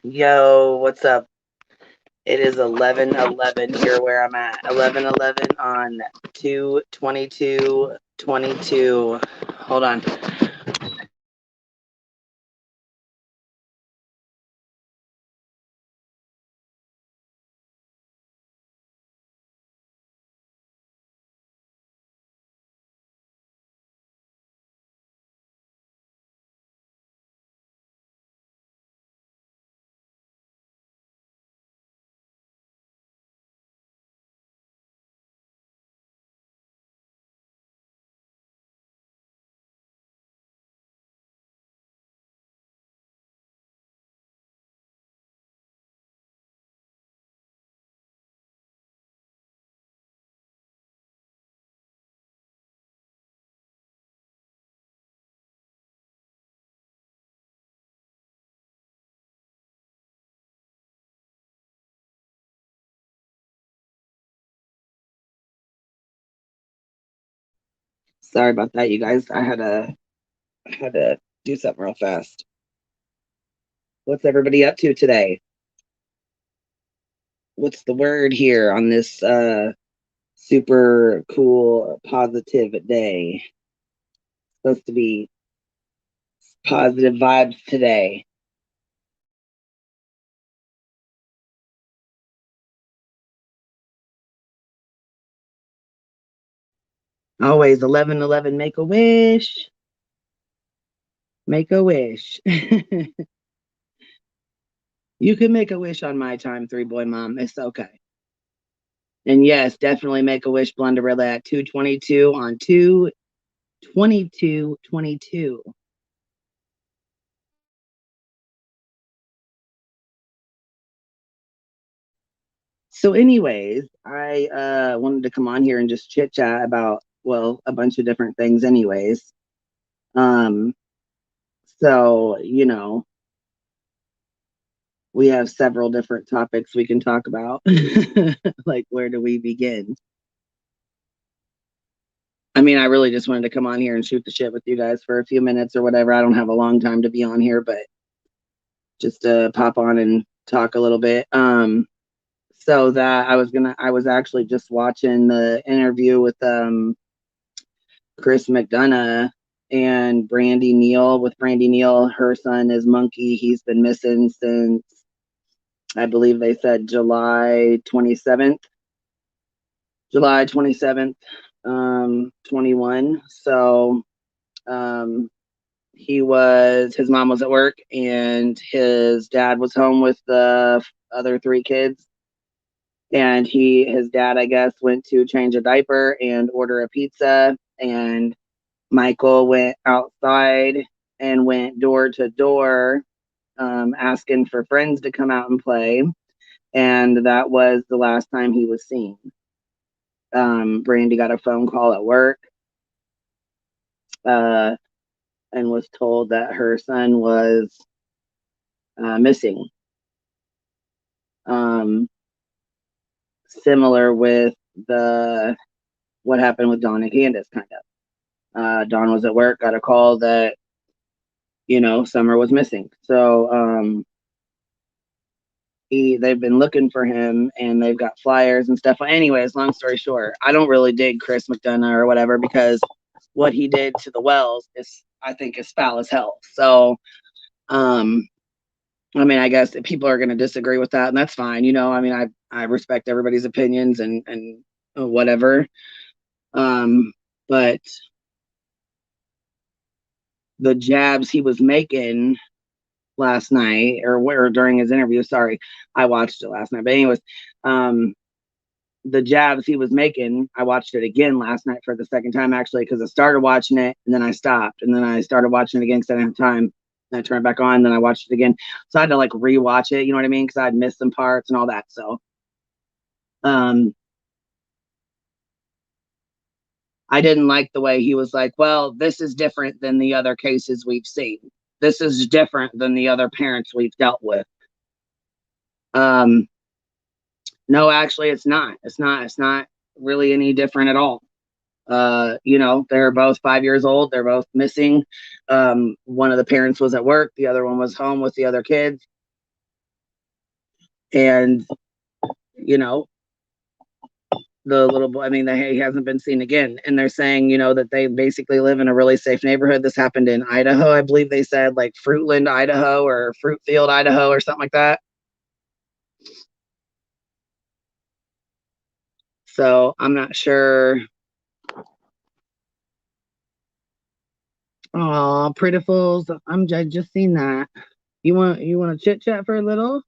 Yo, what's up? It is 11:11 here where I'm at. 11:11 on 2/22/22. Hold on. Sorry about that, you guys. I had to do something real fast. What's everybody up to today? What's the word here on this super cool positive day? Supposed to be positive vibes today. Always 11:11. Make a wish. Make a wish. You can make a wish on my time, 3-boy mom. It's okay. And yes, definitely make a wish, Blunderilla, at 2/22 on 2/22/22. So, anyways, I wanted to come on here and just chit chat about, well, a bunch of different things, anyways. Um, so, we have several different topics we can talk about. Like, where do we begin? I mean, I really just wanted to come on here and shoot the shit with you guys for a few minutes or whatever. I don't have a long time to be on here, but just to pop on and talk a little bit. So that I was actually just watching the interview with Chris McDonough and Brandy Neal. With Brandy Neal, her son is Monkey. He's been missing since, I believe they said July 27th. July 27th, 21. So his mom was at work and his dad was home with the other 3 kids. And his dad, I guess, went to change a diaper and order a pizza. And Michael went outside and went door to door, asking for friends to come out and play. And that was the last time he was seen. Brandy got a phone call at work and was told that her son was missing. Similar with what happened with Dawn and Candace, kind of. Dawn was at work, got a call that, Summer was missing. So they've been looking for him and they've got flyers and stuff. Anyways, long story short, I don't really dig Chris McDonough or whatever because what he did to the Wells I think is foul as hell. So I mean, I guess people are going to disagree with that, and that's fine. I mean, I respect everybody's opinions and whatever. But the jabs he was making last night or during his interview, sorry, I watched it last night. But anyways, the jabs he was making, I watched it again last night for the second time, actually, because I started watching it and then I stopped and then I started watching it again because I didn't have time. And I turned it back on, and then I watched it again. So I had to like rewatch it, you know what I mean? Because I'd missed some parts and all that. So I didn't like the way he was like, well, this is different than the other cases we've seen. This is different than the other parents we've dealt with. No, actually, it's not. It's not really any different at all. They're both 5 years old. They're both missing. One of the parents was at work. The other one was home with the other kids. And, you know, the little boy, I mean, he hasn't been seen again. And they're saying, that they basically live in a really safe neighborhood. This happened in Idaho, I believe they said, like Fruitland, Idaho, or Fruitfield, Idaho, or something like that. So I'm not sure. Oh, Prettifuls. I just seen that. You want to chit chat for a little?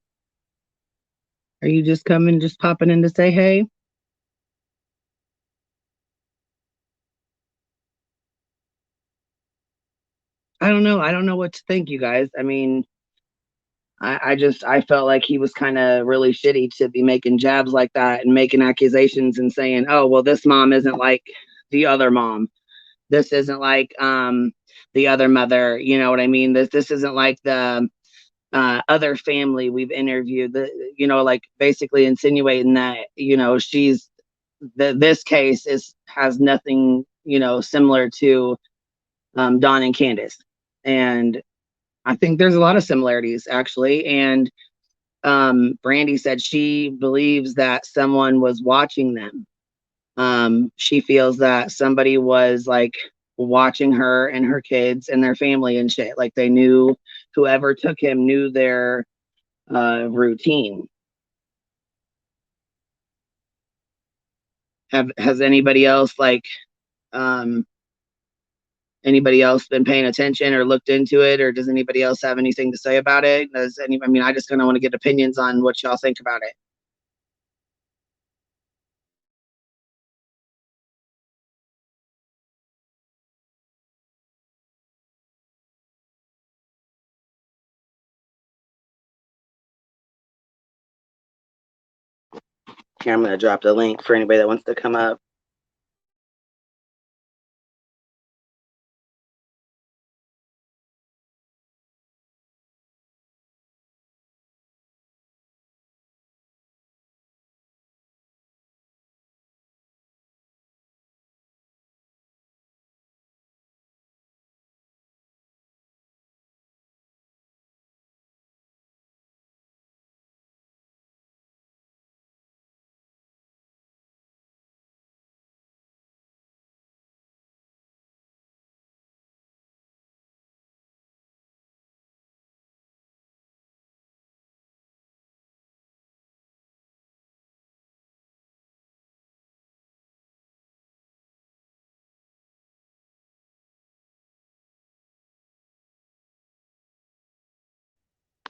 Are you just popping in to say hey? I don't know. I don't know what to think, you guys. I mean, I felt like he was kind of really shitty to be making jabs like that and making accusations and saying, oh, well, this mom isn't like the other mom. This isn't like the other mother. You know what I mean? This isn't like the other family we've interviewed. Like basically insinuating that she's this case has nothing similar to Dawn and Candace, and I think there's a lot of similarities actually. And Brandy said she believes that someone was watching them. She feels that somebody was like watching her and her kids and their family and shit. Like they knew whoever took him knew their routine. Has anybody else um, anybody else been paying attention or looked into it, or does anybody else have anything to say about it? I mean, I just kind of want to get opinions on what y'all think about it. Here, I'm going to drop the link for anybody that wants to come up.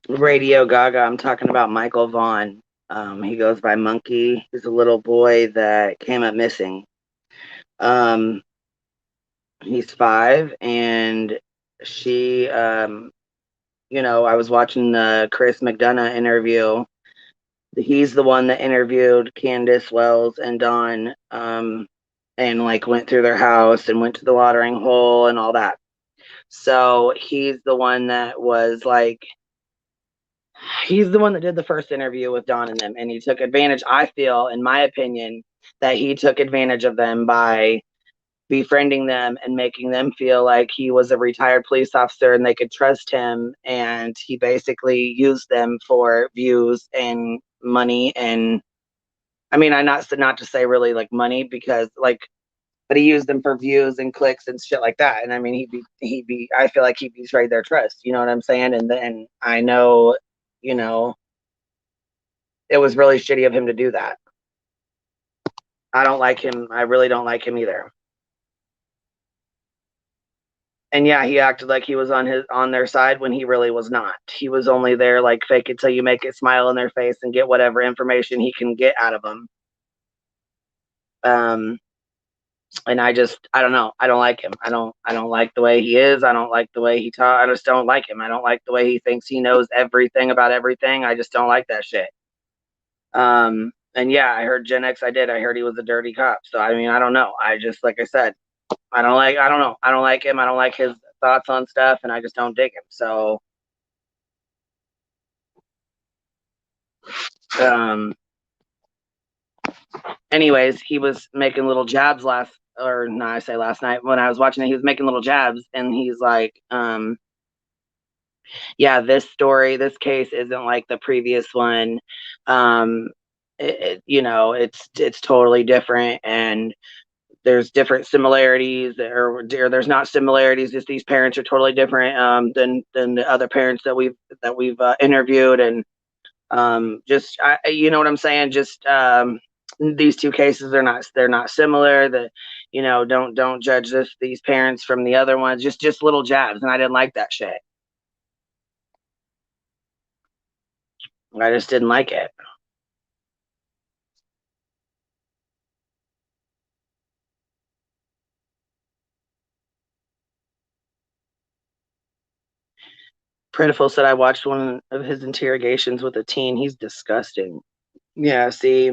Radio Gaga, I'm talking about Michael Vaughn. He goes by Monkey. He's a little boy that came up missing. Um, he's 5, and she, I was watching the Chris McDonough interview. He's the one that interviewed Candace Wells and Dawn, and like went through their house and went to the watering hole and all that. So he's the one that was like, he's the one that did the first interview with Dawn and them, and he took advantage. I feel, in my opinion, that he took advantage of them by befriending them and making them feel like he was a retired police officer and they could trust him. And he basically used them for views and money. And I mean, I not to say really like money, because like, but he used them for views and clicks and shit like that. And I mean, I feel like he betrayed their trust. You know what I'm saying? And then I know, you know, it was really shitty of him to do that. I don't like him. I really don't like him either. And yeah, he acted like he was on their side when he really was not. He was only there like fake it till you make it, smile in their face and get whatever information he can get out of them. Um, and I don't know. I don't like him. I don't like the way he is. I don't like the way he talks. I just don't like him. I don't like the way he thinks he knows everything about everything. I just don't like that shit. And yeah, I heard Gen X. I did. I heard he was a dirty cop. So I mean, I don't know. I just, like I said, I don't know. I don't like him. I don't like his thoughts on stuff, and I just don't dig him. So, um, anyways, he was making little jabs or no, I say last night when I was watching it, he was making little jabs, and he's like, yeah, this case isn't like the previous one. It's totally different, and there's different similarities, or there's not similarities. Just these parents are totally different than the other parents that we've interviewed, and just you know what I'm saying. Just these two cases they're not similar. Don't judge these parents from the other ones. Just little jabs, and I didn't like that shit. I just didn't like it. Parental said I watched one of his interrogations with a teen. He's disgusting. Yeah, see,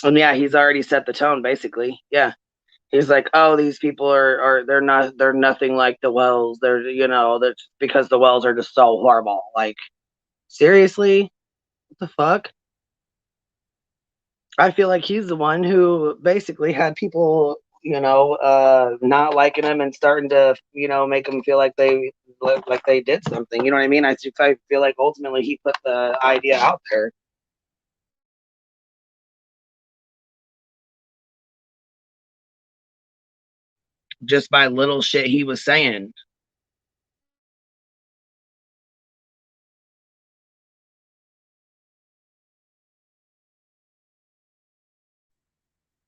and yeah, he's already set the tone basically. Yeah, he's like, oh, these people are they're nothing like the Wells. That's because the Wells are just so horrible. Like, seriously, what the fuck? I feel like he's the one who basically had people, not liking him and starting to, make them feel like they did something. You know what I mean? I feel like ultimately he put the idea out there just by little shit he was saying.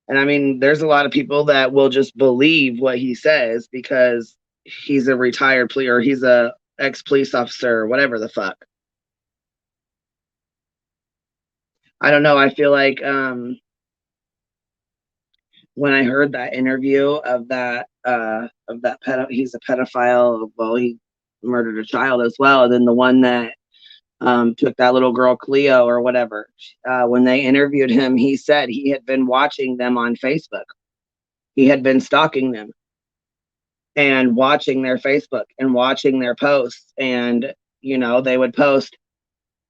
And I mean, there's a lot of people that will just believe what he says because he's a retired police or he's a ex police officer or whatever the fuck. I don't know. I feel like when I heard that interview he's a pedophile. Well, he murdered a child as well. And then the one that took that little girl Cleo or whatever. When they interviewed him, he said he had been watching them on Facebook. He had been stalking them and watching their Facebook and watching their posts. And, they would post,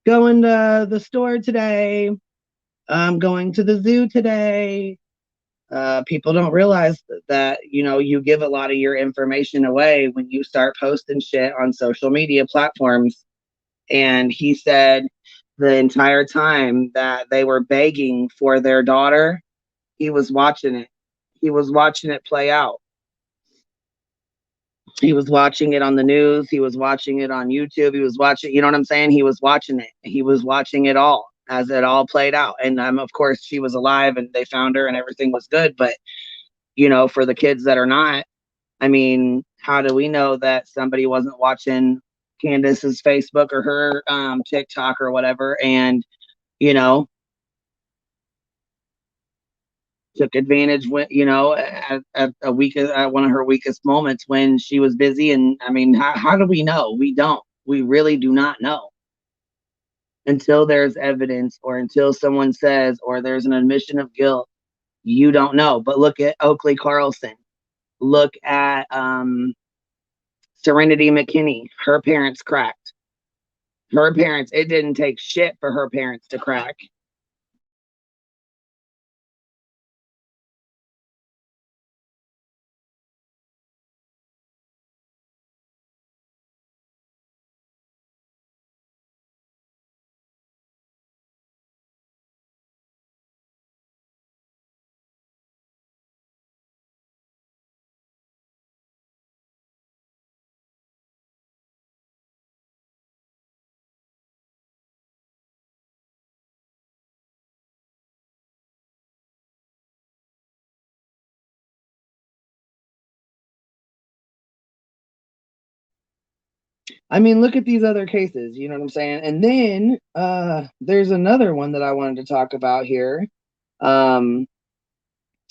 going to the store today. I'm going to the zoo today. People don't realize that, you give a lot of your information away when you start posting shit on social media platforms. And he said the entire time that they were begging for their daughter, he was watching it. He was watching it play out. He was watching it on the news. He was watching it on YouTube. He was watching, you know what I'm saying? He was watching it. He was watching it all as it all played out. And of course, she was alive and they found her and everything was good. But, for the kids that are not, I mean, how do we know that somebody wasn't watching Candace's Facebook or her TikTok or whatever and, you know, took advantage when, at at one of her weakest moments when she was busy. And I mean, how do we know? We don't. We really do not know until there's evidence or until someone says or there's an admission of guilt. You don't know. But look at Oakley Carlson. Look at Serenity McKinney. Her parents cracked. Her parents, it didn't take shit for her parents to crack. I mean, look at these other cases, you know what I'm saying? And then there's another one that I wanted to talk about here. Um,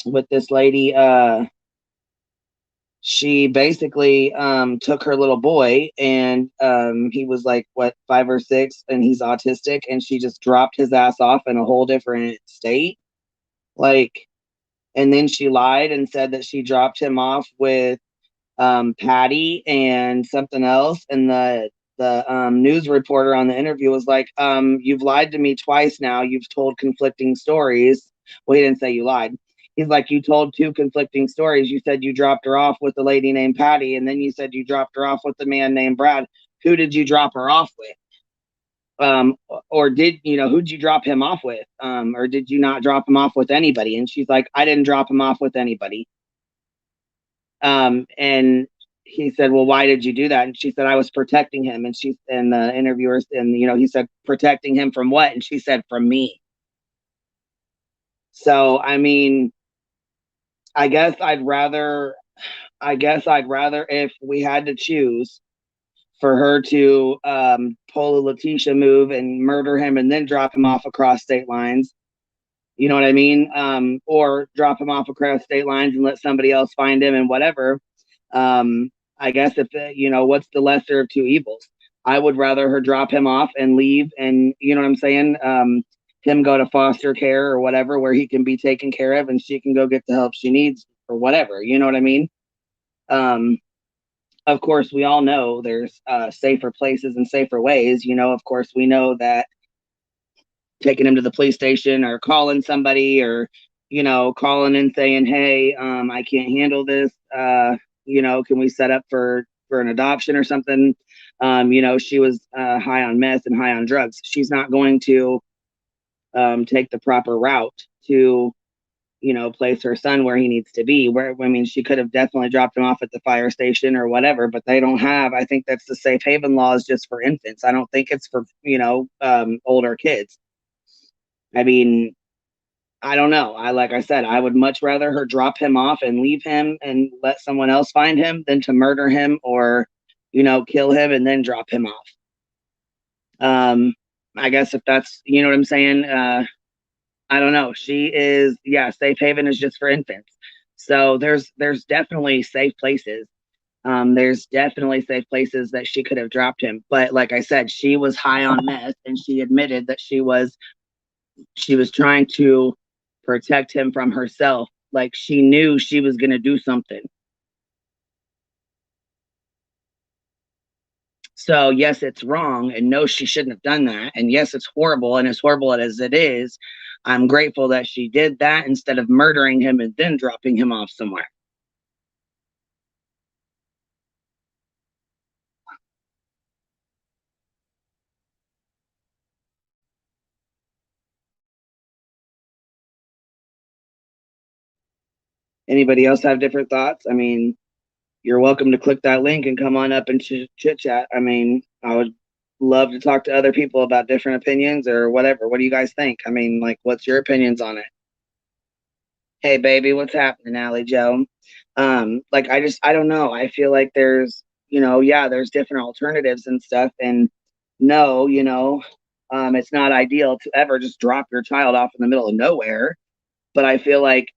with this lady, she basically took her little boy and he was like what 5 or 6 and he's autistic and she just dropped his ass off in a whole different state. Like, and then she lied and said that she dropped him off with Patty and something else. And the news reporter on the interview was like, you've lied to me twice now. You've told conflicting stories. Well, he didn't say you lied. He's like, you told two conflicting stories. You said you dropped her off with a lady named Patty, and then you said you dropped her off with a man named Brad. Who did you drop her off with? Or did who'd you drop him off with? Or did you not drop him off with anybody? And she's like, I didn't drop him off with anybody. And he said, well, why did you do that? And she said, I was protecting him. And the interviewers, and he said, protecting him from what? And she said, from me. So I mean, I guess I'd rather if we had to choose, for her to pull a Letitia move and murder him and then drop him off across state lines. You know what I mean? Or drop him off across state lines and let somebody else find him and whatever. I guess if what's the lesser of two evils? I would rather her drop him off and leave, and you know what I'm saying? Him go to foster care or whatever, where he can be taken care of and she can go get the help she needs or whatever. You know what I mean? Of course, we all know there's safer places and safer ways. Of course, we know that taking him to the police station or calling somebody, or calling and saying, hey, I can't handle this, can we set up for an adoption or something? She was high on meth and high on drugs. She's not going to take the proper route to place her son where he needs to be. She could have definitely dropped him off at the fire station or whatever, but they don't have, I think that's the safe haven law is just for infants. I don't think it's for, older kids. I mean, I don't know. Like I said, I would much rather her drop him off and leave him and let someone else find him than to murder him or, kill him and then drop him off. I guess if that's, what I'm saying, I don't know. She is, safe haven is just for infants. So there's definitely safe places. There's definitely safe places that she could have dropped him. But like I said, she was high on meth, and she admitted that she was trying to protect him from herself. Like she knew she was going to do something. So yes, it's wrong, and no, she shouldn't have done that. And yes, it's horrible, and as horrible as it is, I'm grateful that she did that instead of murdering him and then dropping him off somewhere. Anybody else have different thoughts? I mean, you're welcome to click that link and come on up and chit chat. I mean, I would love to talk to other people about different opinions or whatever. What do you guys think? I mean, like, what's your opinions on it? Hey, baby, what's happening, Allie Joe? Like, I don't know. I feel like there's, there's different alternatives and stuff. And no, it's not ideal to ever just drop your child off in the middle of nowhere. But I feel like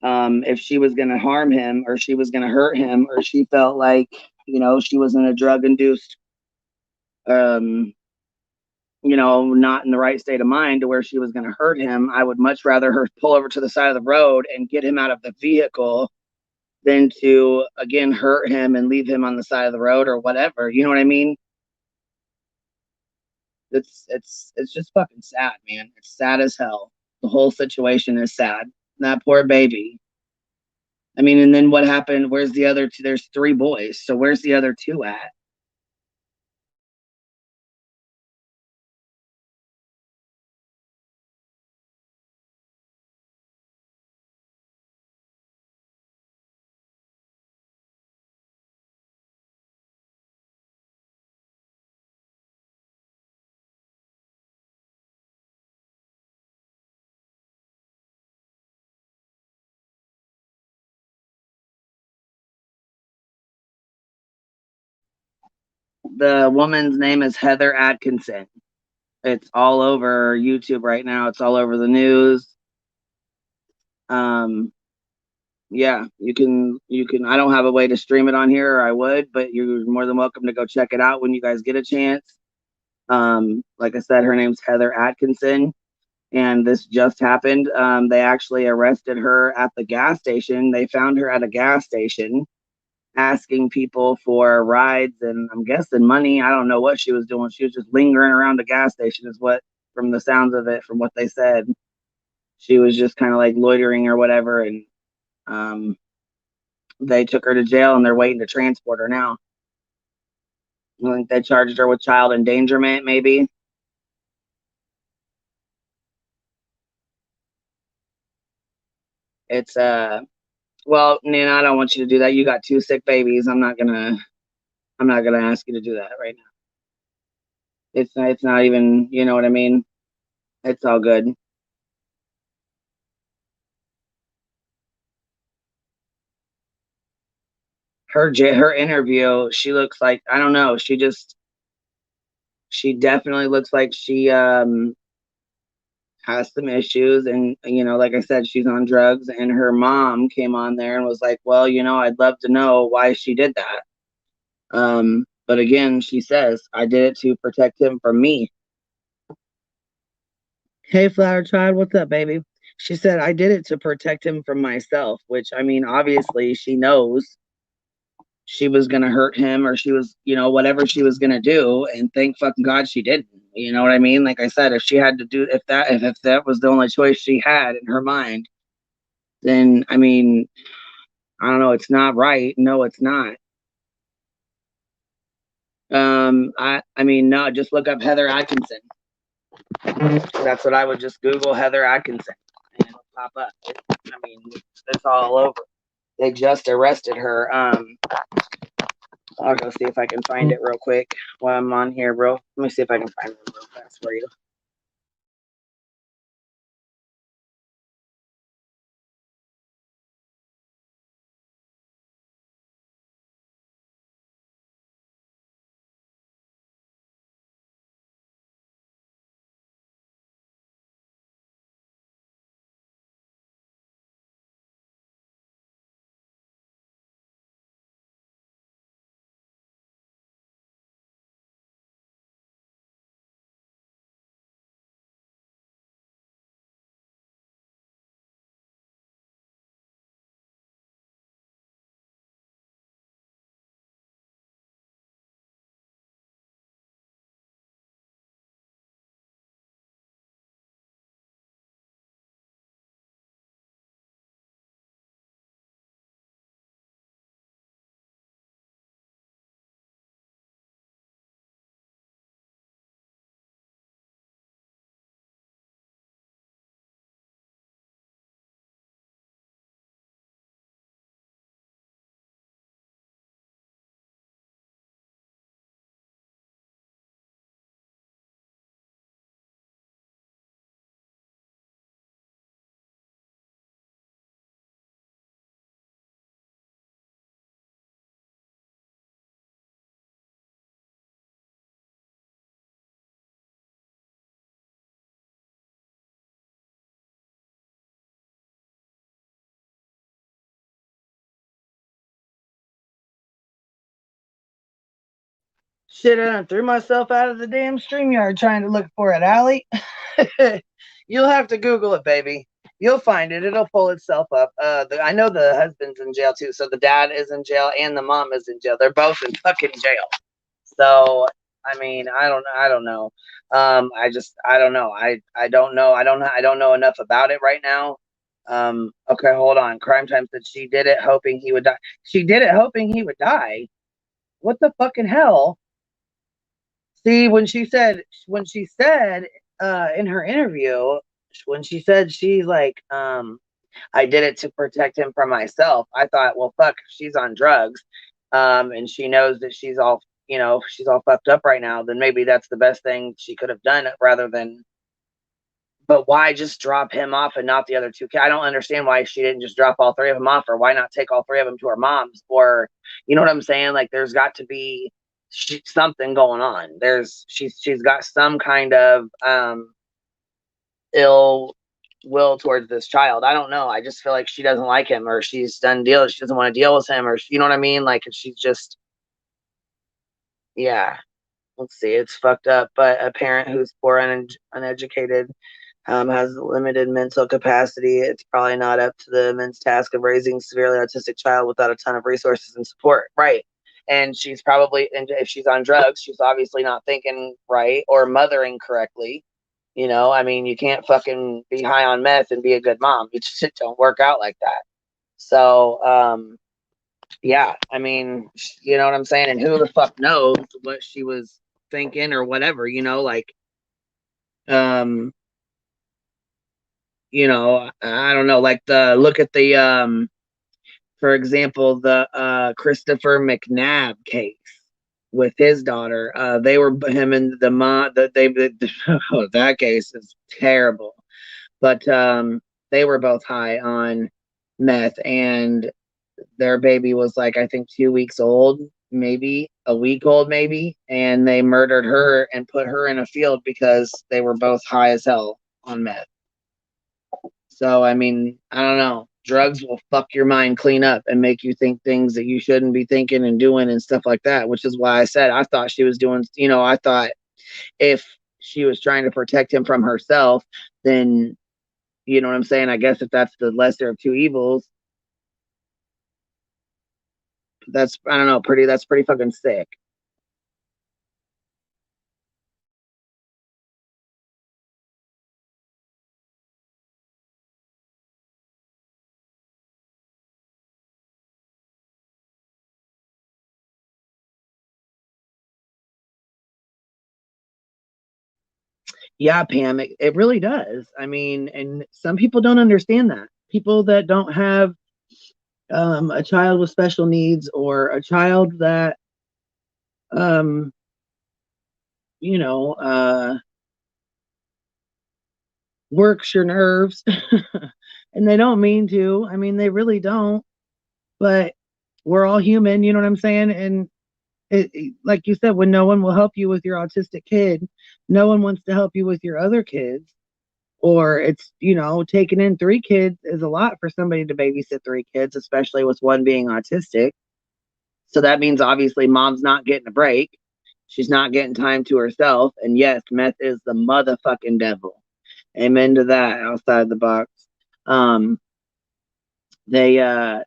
if she was going to harm him or she was going to hurt him, or she felt like, she was in a drug induced, um, not in the right state of mind to where she was going to hurt him, I would much rather her pull over to the side of the road and get him out of the vehicle than to, again, hurt him and leave him on the side of the road or whatever. You know what I mean? It's just fucking sad, man. It's sad as hell. The whole situation is sad. That poor baby. I mean, and then what happened? Where's the other two? There's three boys. So where's the other two at? The woman's name is Heather Atkinson. It's all over YouTube right now. It's all over the news. Um, yeah, you can. I don't have a way to stream it on here, or I would, but you're more than welcome to go check it out when you guys get a chance. Like I said, her name's Heather Atkinson, and this just happened. They actually arrested her at the gas station. They found her at a gas station asking people for rides and I'm guessing money. I don't know what she was doing. She was just lingering around the gas station, is what, from the sounds of it, from what they said. she was just kind of like loitering or whatever, and they took her to jail and they're waiting to transport her now. I think they charged her with child endangerment, maybe. It's well, Nina, I don't want you to do that. You got two sick babies. I'm not gonna ask you to do that right now. It's not even, you know what I mean? It's all good. Her interview, she looks like, I don't know, she definitely looks like she has some issues, and you know, like I said, she's on drugs, and her mom came on there and was like, well, you know, I'd love to know why she did that. But again, she says, I did it to protect him from me. Hey, Flower Child, what's up, baby? She said, I did it to protect him from myself, which I mean, obviously, she knows she was going to hurt him, or she was, you know, whatever she was going to do. And thank fucking God she didn't. You know what I mean? Like I said, if she had to do, if that was the only choice she had in her mind, then I mean, I don't know. It's not right. No, it's not. I mean, no, just look up Heather Atkinson. That's what I would just Google Heather Atkinson and it'll pop up. I mean, it's all over. They just arrested her. I'll go see if I can find it real quick while I'm on here, bro. Let me see if I can find it real fast for you. Shit, I threw myself out of the damn StreamYard trying to look for it, Allie. You'll have to Google it, baby. You'll find it. It'll pull itself up. I know the husband's in jail too. So the dad is in jail and the mom is in jail. They're both in fucking jail. So I mean, I don't know. I don't know. I don't know. I don't know enough about it right now. Okay, hold on. Crime Time said she did it hoping he would die. She did it hoping he would die. What the fucking hell? See, when she said in her interview, when she said she's like, I did it to protect him from myself. I thought, well, fuck, she's on drugs, and she knows that she's all, you know, she's all fucked up right now. Then maybe that's the best thing she could have done, rather than. But why just drop him off and not the other two? I don't understand why she didn't just drop all three of them off, or why not take all three of them to her mom's, or you know what I'm saying? Like, there's got to be something going on. She's got some kind of ill will towards this child. I don't know. I just feel like she doesn't like him, or she's done deals. She doesn't want to deal with him, or you know what I mean? Like, she's just, yeah. Let's see. It's fucked up. But a parent who's poor and uneducated has limited mental capacity. It's probably not up to the immense task of raising a severely autistic child without a ton of resources and support. Right. And she's probably, and if she's on drugs, she's obviously not thinking right or mothering correctly. You know, I mean, you can't fucking be high on meth and be a good mom. It just don't work out like that. So, yeah, I mean, you know what I'm saying? And who the fuck knows what she was thinking or whatever, you know, like, um, you know, I don't know, like look at the, for example, the Christopher McNabb case with his daughter. They were him and the mom that oh, that case is terrible. But they were both high on meth, and their baby was like I think 2 weeks old, maybe a week old, maybe, and they murdered her and put her in a field because they were both high as hell on meth. So I mean, I don't know. Drugs will fuck your mind clean up and make you think things that you shouldn't be thinking and doing and stuff like that, which is why I said I thought she was doing, you know, I thought if she was trying to protect him from herself, then you know what I'm saying? I guess if that's the lesser of two evils, that's I don't know, that's pretty fucking sick. Yeah, Pam, it really does. I mean, and some people don't understand that. People that don't have a child with special needs or a child that um, you know, works your nerves, and they don't mean to. I mean, they really don't. But we're all human. You know what I'm saying? And like you said, when no one will help you with your autistic kid, no one wants to help you with your other kids. Or it's, you know, taking in three kids is a lot for somebody to babysit three kids, especially with one being autistic. So that means obviously mom's not getting a break. She's not getting time to herself. And yes, meth is the motherfucking devil. Amen to that outside the box. Um, they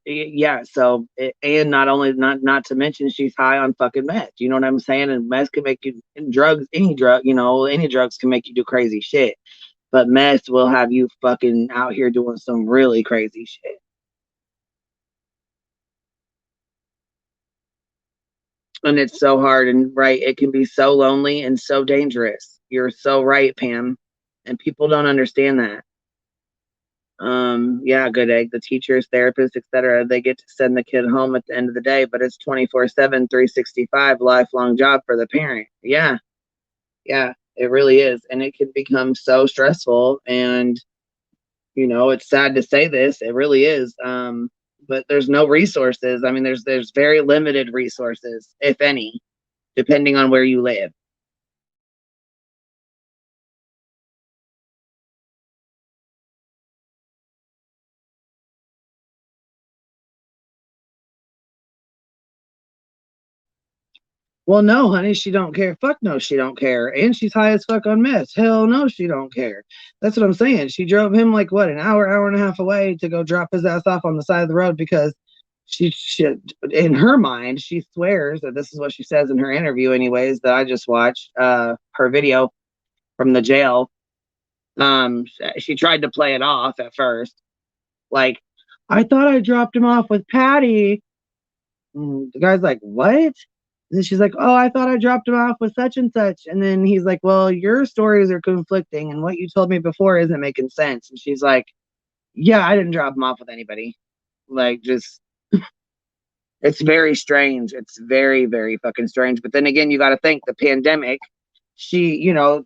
yeah, so and not only not to mention she's high on fucking meth. You know what I'm saying? And meth can make you and drugs, any drug, you know, any drugs can make you do crazy shit. But meth will have you fucking out here doing some really crazy shit. And it's so hard and right, it can be so lonely and so dangerous. You're so right, Pam. And people don't understand that. Yeah, good egg. The teachers, therapists, etc. They get to send the kid home at the end of the day, but it's 24/7, 365, lifelong job for the parent. Yeah, yeah, it really is. And it can become so stressful. And, you know, it's sad to say this, it really is. But there's no resources. I mean, there's very limited resources, if any, depending on where you live. Well, no, honey, she don't care. Fuck no, she don't care. And she's high as fuck on meth. Hell no, she don't care. That's what I'm saying. She drove him like what, an hour and a half away to go drop his ass off on the side of the road because she in her mind, she swears that this is what she says in her interview, anyways, that I just watched, her video from the jail. She tried to play it off at first. Like, I thought I dropped him off with Patty. The guy's like, what? And then she's like, oh, I thought I dropped him off with such and such. And then he's like, well, your stories are conflicting, and what you told me before isn't making sense. And she's like, yeah, I didn't drop him off with anybody. Like, just, it's very strange. It's very, very fucking strange. But then again, you got to think the pandemic, she, you know,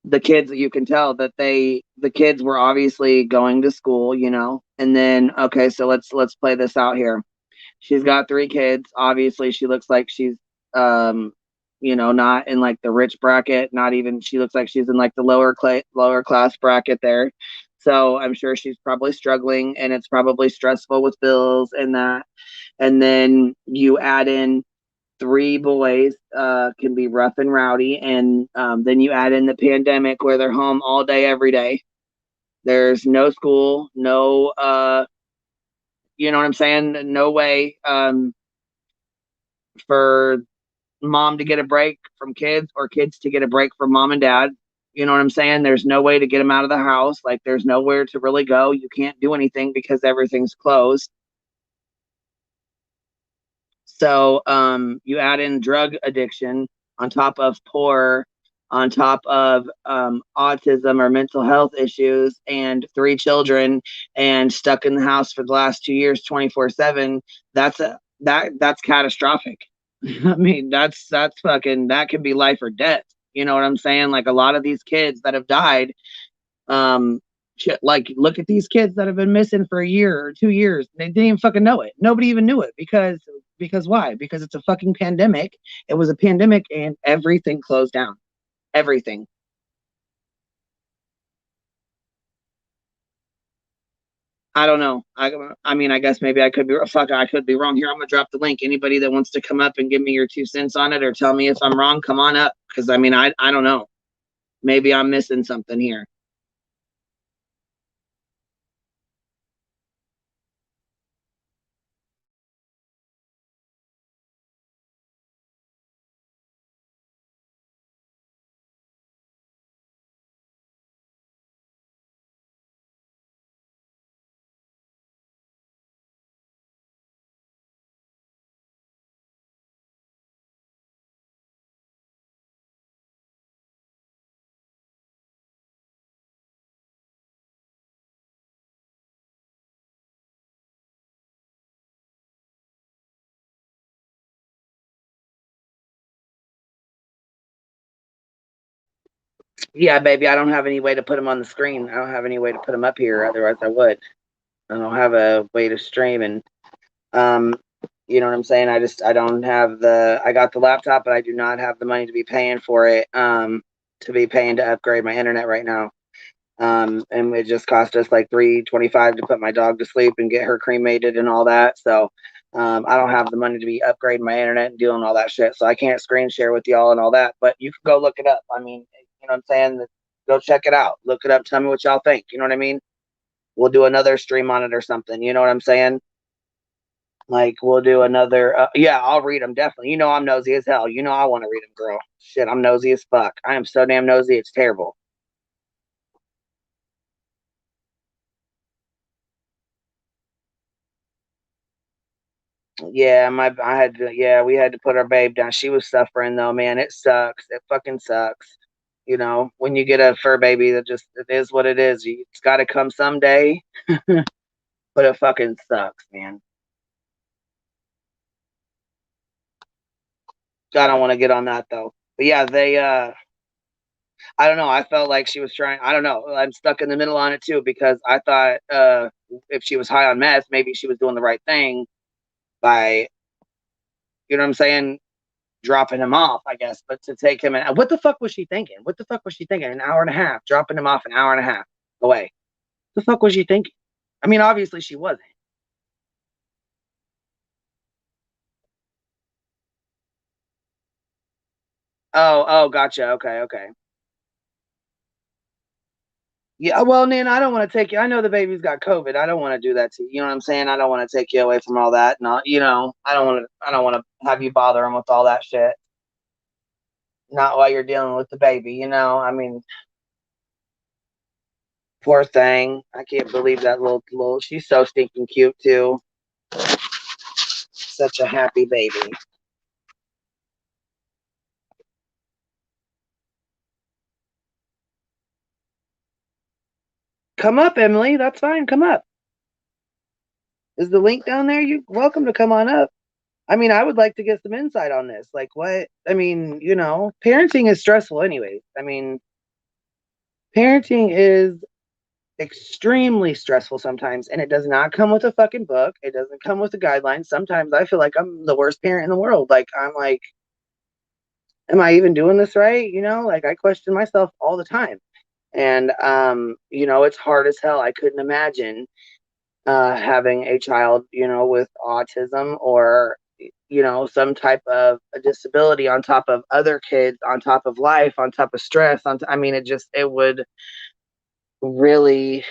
the kids, you can tell that the kids were obviously going to school, you know, and then, okay, so let's play this out here. She's got three kids. Obviously, she looks like she's, um, you know, not in like the rich bracket. Not even. She looks like she's in like the lower class bracket there. So I'm sure she's probably struggling, and it's probably stressful with bills and that. And then you add in three boys, can be rough and rowdy, and then you add in the pandemic where they're home all day, every day. There's no school, no, you know what I'm saying? No way. For mom to get a break from kids or kids to get a break from mom and dad. You know what I'm saying? There's no way to get him out of the house. Like, there's nowhere to really go. You can't do anything because everything's closed. So you add in drug addiction on top of poor, on top of autism or mental health issues, and three children, and stuck in the house for the last 2 years, 24/7. That's catastrophic. I mean, that's fucking, that could be life or death. You know what I'm saying? Like, a lot of these kids that have died, um, like, look at these kids that have been missing for a year or 2 years. They didn't even fucking know it. Nobody even knew it because why? Because it's a fucking pandemic. It was a pandemic and everything closed down. Everything. I don't know. I mean, I guess maybe I could be fuck. I could be wrong here. I'm gonna drop the link. Anybody that wants to come up and give me your 2 cents on it or tell me if I'm wrong, come on up. Because I mean, I don't know. Maybe I'm missing something here. Yeah, baby. I don't have any way to put them on the screen. I don't have any way to put them up here. Otherwise, I would. I don't have a way to stream, and um, you know what I'm saying. I don't have the. I got the laptop, but I do not have the money to be paying for it. To be paying to upgrade my internet right now. And it just cost us like $325 to put my dog to sleep and get her cremated and all that. So, I don't have the money to be upgrading my internet and doing all that shit. So I can't screen share with y'all and all that. But you can go look it up. I mean, you know what I'm saying? Go check it out. Look it up. Tell me what y'all think. You know what I mean? We'll do another stream on it or something. You know what I'm saying? Like, we'll do another. Yeah, I'll read them definitely. You know, I'm nosy as hell. You know, I want to read them, girl. Shit, I'm nosy as fuck. I am so damn nosy. It's terrible. Yeah, I had to. Yeah, we had to put our babe down. She was suffering though, man. It sucks. It fucking sucks. You know, when you get a fur baby, that just, it is what it is. It's got to come someday, but it fucking sucks, man. I don't want to get on that though. But yeah, they. I don't know. I felt like she was trying. I don't know. I'm stuck in the middle on it too because I thought if she was high on meth, maybe she was doing the right thing by, you know what I'm saying, dropping him off, I guess. But to take him, and what the fuck was she thinking? What the fuck was she thinking? An hour and a half, dropping him off an hour and a half away. The fuck was she thinking? I mean, obviously she wasn't. Oh, gotcha. Okay, okay. Yeah, well, Nan, I don't want to take you. I know the baby's got COVID. I don't want to do that to you. You know what I'm saying? I don't want to take you away from all that. Not, you know, I don't want to. I don't want to have you bother him with all that shit. Not while you're dealing with the baby. You know, I mean, poor thing. I can't believe that little. She's so stinking cute too. Such a happy baby. Come up, Emily. That's fine. Come up. Is the link down there? You welcome to come on up. I mean, I would like to get some insight on this. Like, what? I mean, you know, parenting is stressful, anyways. I mean, parenting is extremely stressful sometimes, and it does not come with a fucking book. It doesn't come with a guideline. Sometimes I feel like I'm the worst parent in the world. Like, I'm like, am I even doing this right? You know, like, I question myself all the time. And you know, it's hard as hell. I couldn't imagine having a child, you know, with autism or, you know, some type of a disability on top of other kids, on top of life, on top of stress. I mean, it would really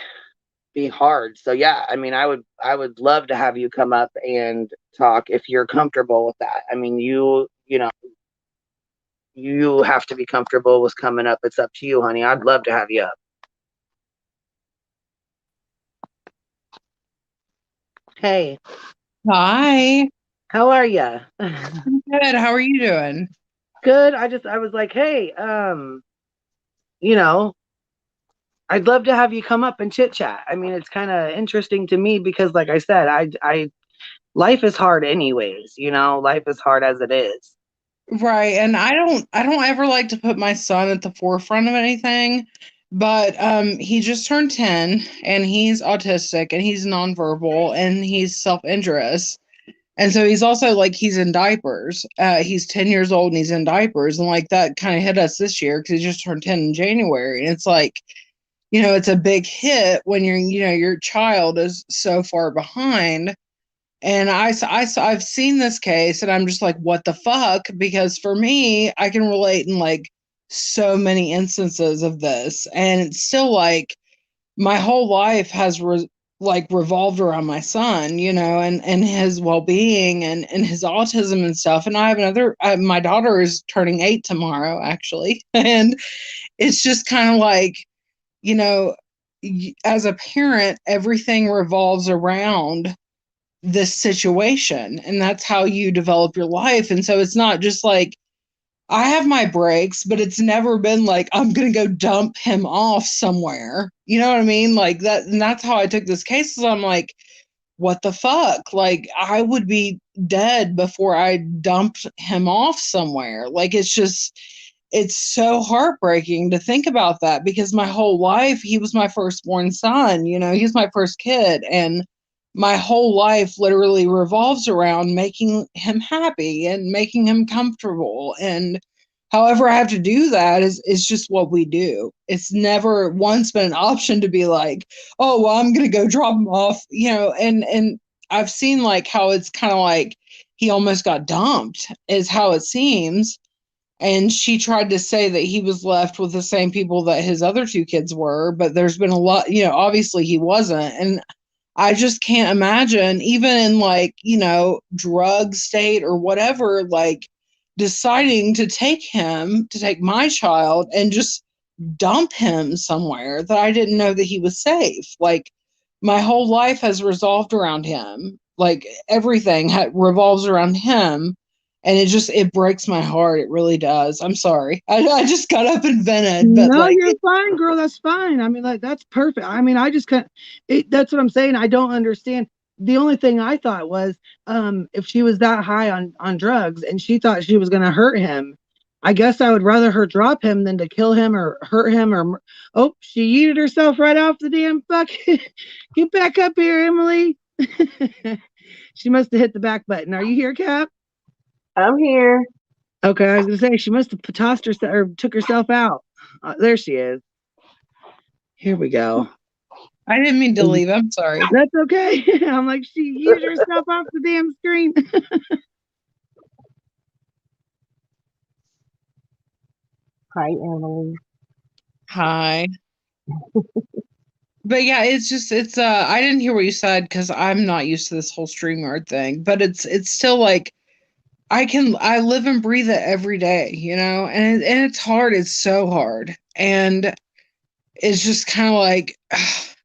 be hard. So yeah, I mean, I would love to have you come up and talk if you're comfortable with that. I mean, you know, you have to be comfortable with coming up. It's up to you, honey. I'd love to have you up. Hey. Hi. How are you? Good. How are you doing? Good. I was like, hey, you know, I'd love to have you come up and chit chat. I mean, it's kind of interesting to me because, like I said, life is hard anyways. Life is hard as it is. Right. And I don't ever like to put my son at the forefront of anything, but he just turned 10 and he's autistic and he's nonverbal and he's self-injurious. And so he's also like he's in diapers. He's 10 years old and he's in diapers, and like that kind of hit us this year because he just turned 10 in January. And it's like, it's a big hit when your child is so far behind. And I've seen this case and I'm just like, what the fuck? Because for me, I can relate in like so many instances of this. And it's still like my whole life has revolved around my son, and his well-being and his autism and stuff. And I have my daughter is turning 8 tomorrow, actually. And it's just kind of like, you know, as a parent, everything revolves around this situation, and that's how you develop your life. And so it's not just like I have my breaks, but it's never been like I'm gonna go dump him off somewhere. You know what I mean? Like that, and that's how I took this case. So I'm like, what the fuck? Like I would be dead before I dumped him off somewhere. Like it's so heartbreaking to think about that because my whole life he was my firstborn son. He's my first kid, and my whole life literally revolves around making him happy and making him comfortable. And however I have to do that is just what we do. It's never once been an option to be like, oh well, I'm gonna go drop him off, and I've seen like how it's kind of like he almost got dumped is how it seems. And she tried to say that he was left with the same people that his other two kids were, but there's been a lot, obviously he wasn't. And I just can't imagine, even in like, drug state or whatever, like deciding to take my child and just dump him somewhere that I didn't know that he was safe. Like my whole life has resolved around him. Like everything revolves around him. And it breaks my heart. It really does. I'm sorry. I just got up and vented, but No, like, you're fine, girl. That's fine. I mean, like, that's perfect. I mean, I just can't, that's what I'm saying. I don't understand. The only thing I thought was, if she was that high on drugs and she thought she was going to hurt him, I guess I would rather her drop him than to kill him or hurt him or, oh, she yeeted herself right off the damn bucket. Get back up here, Emily. She must have hit the back button. Are you here, Cap? I'm here. Okay, I was gonna say she must have tossed herself or took herself out. There she is. Here we go. I didn't mean to leave. I'm sorry. That's okay. I'm like, she used herself off the damn screen. Hi, Emily. Hi. But yeah, I didn't hear what you said because I'm not used to this whole StreamYard thing, but it's still like I live and breathe it every day, and it's hard. It's so hard. And it's just kind of like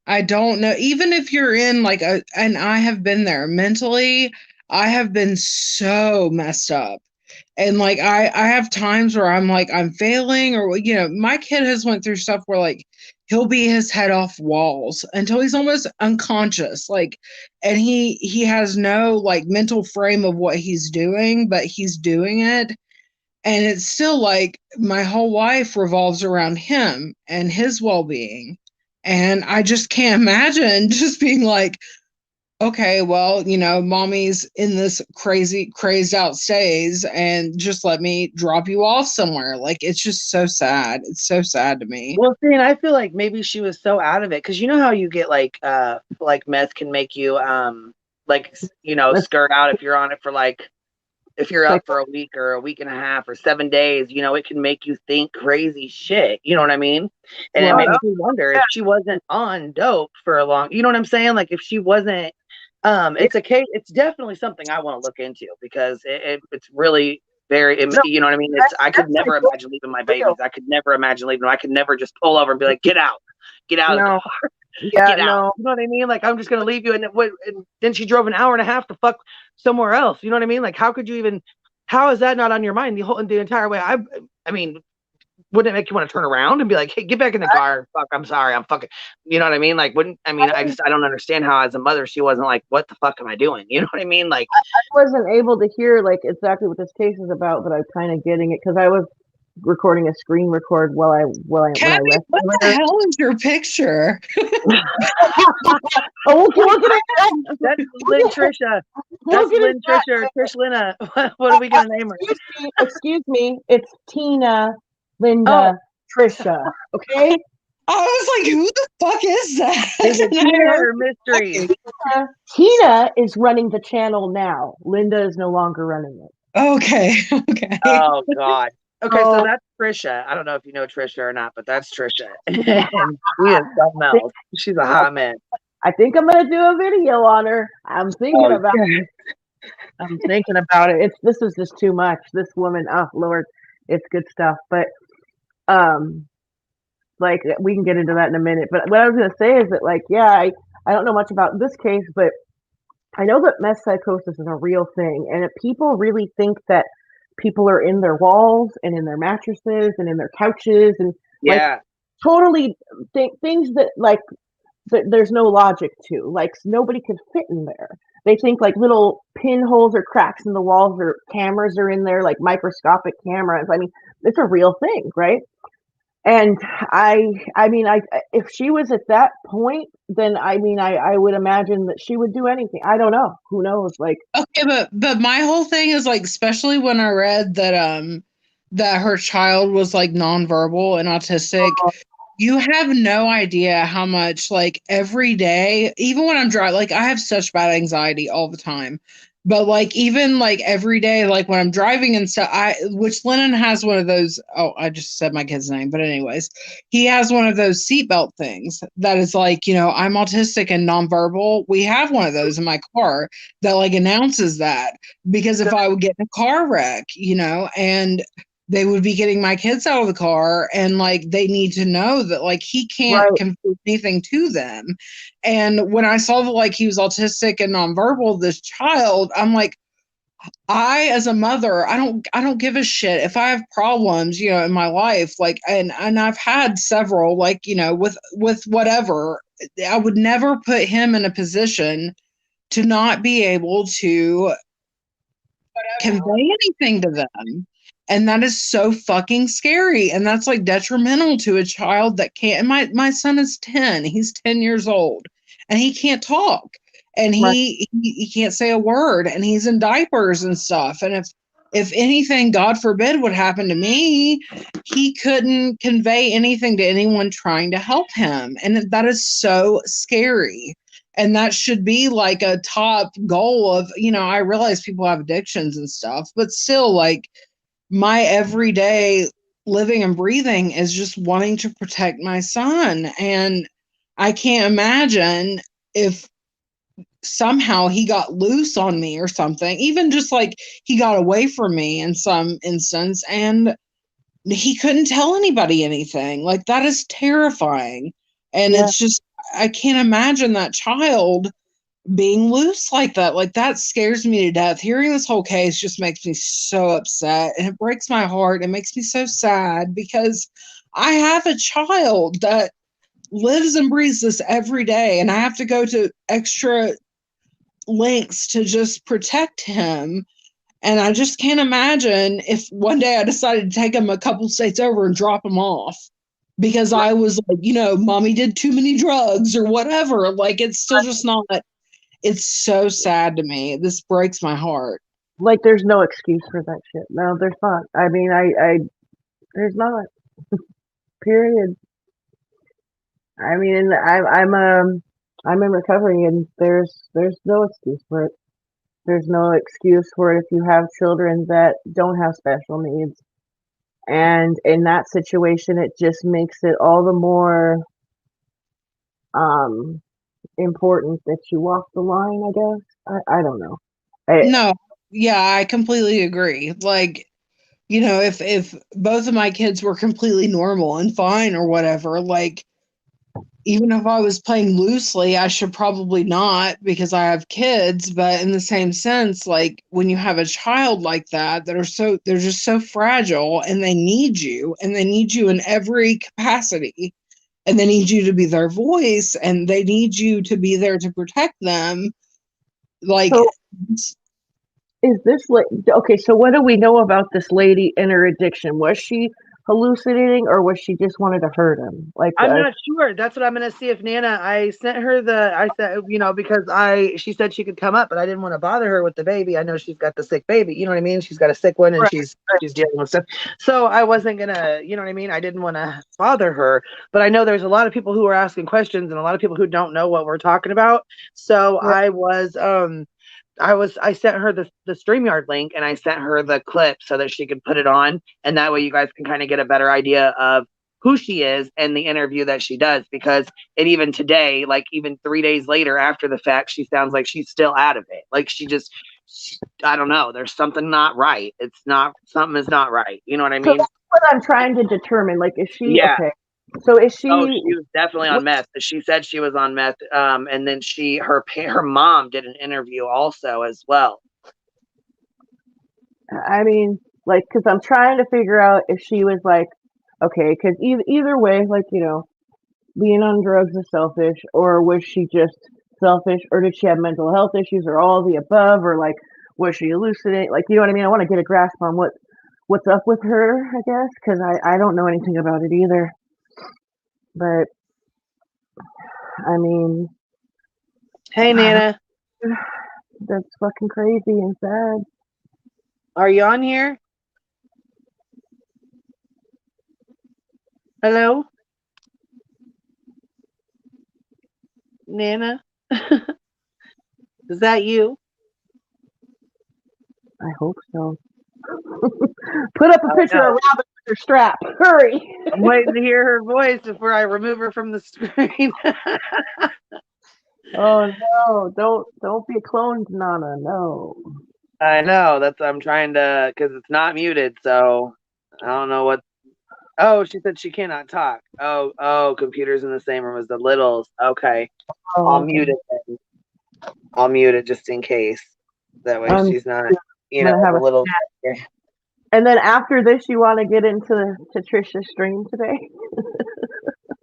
I don't know. Even if you're in like and I have been there mentally, I have been so messed up. And like I have times where I'm like I'm failing, or my kid has went through stuff where like he'll be his head off walls until he's almost unconscious, like, and he has no like mental frame of what he's doing, but he's doing it. And it's still like my whole life revolves around him and his well-being. And I just can't imagine just being like, okay, well, mommy's in this crazy, crazed out stage and just let me drop you off somewhere. Like, it's just so sad. It's so sad to me. Well, see, and I feel like maybe she was so out of it because you know how you get like meth can make you like skirt out if you're on it for like if you're up for a week or a week and a half or 7 days, it can make you think crazy shit. You know what I mean? And it makes me wonder if she wasn't on dope for a long, you know what I'm saying? Like if she wasn't, it's a case, it's definitely something I want to look into because it's really Very, No, you know what I mean? I could never imagine leaving my babies. I could never imagine leaving them. I could never just pull over and be like, get out of the car. Yeah, Get out. You know what I mean? Like, I'm just gonna leave you, and then she drove an hour and a half to fuck somewhere else. You know what I mean? Like, how could you even? How is that not on your mind the entire way? I mean, wouldn't it make you want to turn around and be like, hey, get back in the car? Fuck, I'm sorry, I'm fucking. You know what I mean? Like, I don't understand how as a mother she wasn't like, what the fuck am I doing? You know what I mean? Like, I wasn't able to hear like exactly what this case is about, but I'm kind of getting it because I was recording a screen record when I Kathy, left. what the hell is your picture? Oh, look at it! that's Lynn Trisha. That's Lynn Trisha. Trish Lina. What are we gonna name her? Excuse me. It's Tina, Linda, Trisha. Okay. I was like, who the fuck is that? Is it And I Tina heard- or Mystery? Tina is running the channel now. Linda is no longer running it. Okay. Okay. Oh, God. Okay, so that's Trisha. I don't know if you know Trisha or not, but that's Trisha. And she is something else. She's a hot mess. I think I'm gonna do a video on her. I'm thinking about it. I'm thinking about it. This is just too much. This woman, oh Lord, it's good stuff. But like we can get into that in a minute. But what I was gonna say is that like, yeah, I don't know much about this case, but I know that mess psychosis is a real thing, and if people really think that people are in their walls and in their mattresses and in their couches and like totally things that like that there's no logic to. Like nobody could fit in there. They think like little pinholes or cracks in the walls or cameras are in there, like microscopic cameras. I mean, it's a real thing, right? And I mean, if she was at that point, then I mean, I would imagine that she would do anything. I don't know. Who knows? Like, okay, but my whole thing is like, especially when I read that her child was like nonverbal and autistic. You have no idea how much, like, every day, even when I'm driving, like, I have such bad anxiety all the time. But, like, even, like, every day, like, when I'm driving and stuff, which Lennon has one of those, oh, I just said my kid's name. But anyways, he has one of those seatbelt things that is like, I'm autistic and nonverbal. We have one of those in my car that, like, announces that. Because if I would get in a car wreck, and they would be getting my kids out of the car and like they need to know that like he can't convey anything to them. And when I saw that like he was autistic and nonverbal, this child, I'm like, I as a mother, I don't give a shit if I have problems, in my life, like and I've had several, like, with whatever. I would never put him in a position to not be able to convey anything to them. And that is so fucking scary. And that's like detrimental to a child that can't. And my son is 10. He's 10 years old and he can't talk and he can't say a word and he's in diapers and stuff. And if anything, God forbid, would happen to me, he couldn't convey anything to anyone trying to help him. And that is so scary. And that should be like a top goal of, I realize people have addictions and stuff, but still like, my everyday living and breathing is just wanting to protect my son. And I can't imagine if somehow he got loose on me or something, even just like he got away from me in some instance and he couldn't tell anybody anything. Like that is terrifying. And it's just, I can't imagine that child being loose like that. Like that scares me to death. Hearing this whole case just makes me so upset and it breaks my heart. It makes me so sad because I have a child that lives and breathes this every day and I have to go to extra lengths to just protect him. And I just can't imagine if one day I decided to take him a couple states over and drop him off because I was like, mommy did too many drugs or whatever. Like it's still just not. It's so sad to me. This breaks my heart. Like, there's no excuse for that shit. No, there's not. I mean, there's not. Period. I mean, I'm in recovery, and there's no excuse for it. There's no excuse for it if you have children that don't have special needs. And in that situation, it just makes it all the more important that you walk the line, I guess. I don't know. No, yeah, I completely agree. Like you know, if both of my kids were completely normal and fine or whatever, like, even if I was playing loosely, I should probably not because I have kids. But in the same sense, like when you have a child like that, they're just so fragile and they need you in every capacity. And they need you to be their voice and they need you to be there to protect them. Like, So is this like okay? So what do we know about this lady and her addiction? Was she hallucinating, or was she just wanted to hurt him? Like, I'm not sure. That's what I'm gonna see if Nana. I sent her I said, because she said she could come up, but I didn't want to bother her with the baby. I know she's got the sick baby. You know what I mean? She's got a sick one, and right. she's dealing with stuff. So I wasn't gonna, you know what I mean? I didn't want to bother her, but I know there's a lot of people who are asking questions and a lot of people who don't know what we're talking about. So Right. I sent her the StreamYard link and I sent her the clip so that she could put it on. And that way you guys can kind of get a better idea of who she is and the interview that she does. Because even today, like even 3 days later after the fact, she sounds like she's still out of it. Like I don't know. There's something not right. Something is not right. You know what I So mean? that's what I'm trying to determine. Like, is she Yeah. okay? So is she? Oh, she was definitely on meth. She said she was on meth. And then her mom did an interview also as well. I mean, like, because I'm trying to figure out if she was like, okay, because either way, like, being on drugs is selfish, or was she just selfish, or did she have mental health issues, or all the above, or like, was she hallucinating? Like, you know what I mean? I want to get a grasp on what's up with her, I guess, because I don't know anything about it either. But I mean, Hey, Nana, that's fucking crazy and sad. are you on here? Hello? Nana? Is that you? I hope so. Put up a picture of Robin with her strap. Hurry! I'm waiting to hear her voice before I remove her from the screen. Oh no! Don't be cloned, Nana. No. I know. That's what I'm trying to, because it's not muted. So I don't know what. Oh, she said she cannot talk. Oh, computers in the same room as the littles. Okay. I'll mute it then. I'll mute it just in case. That way she's not, have a little. And then after this, you want to get into Trisha's stream today?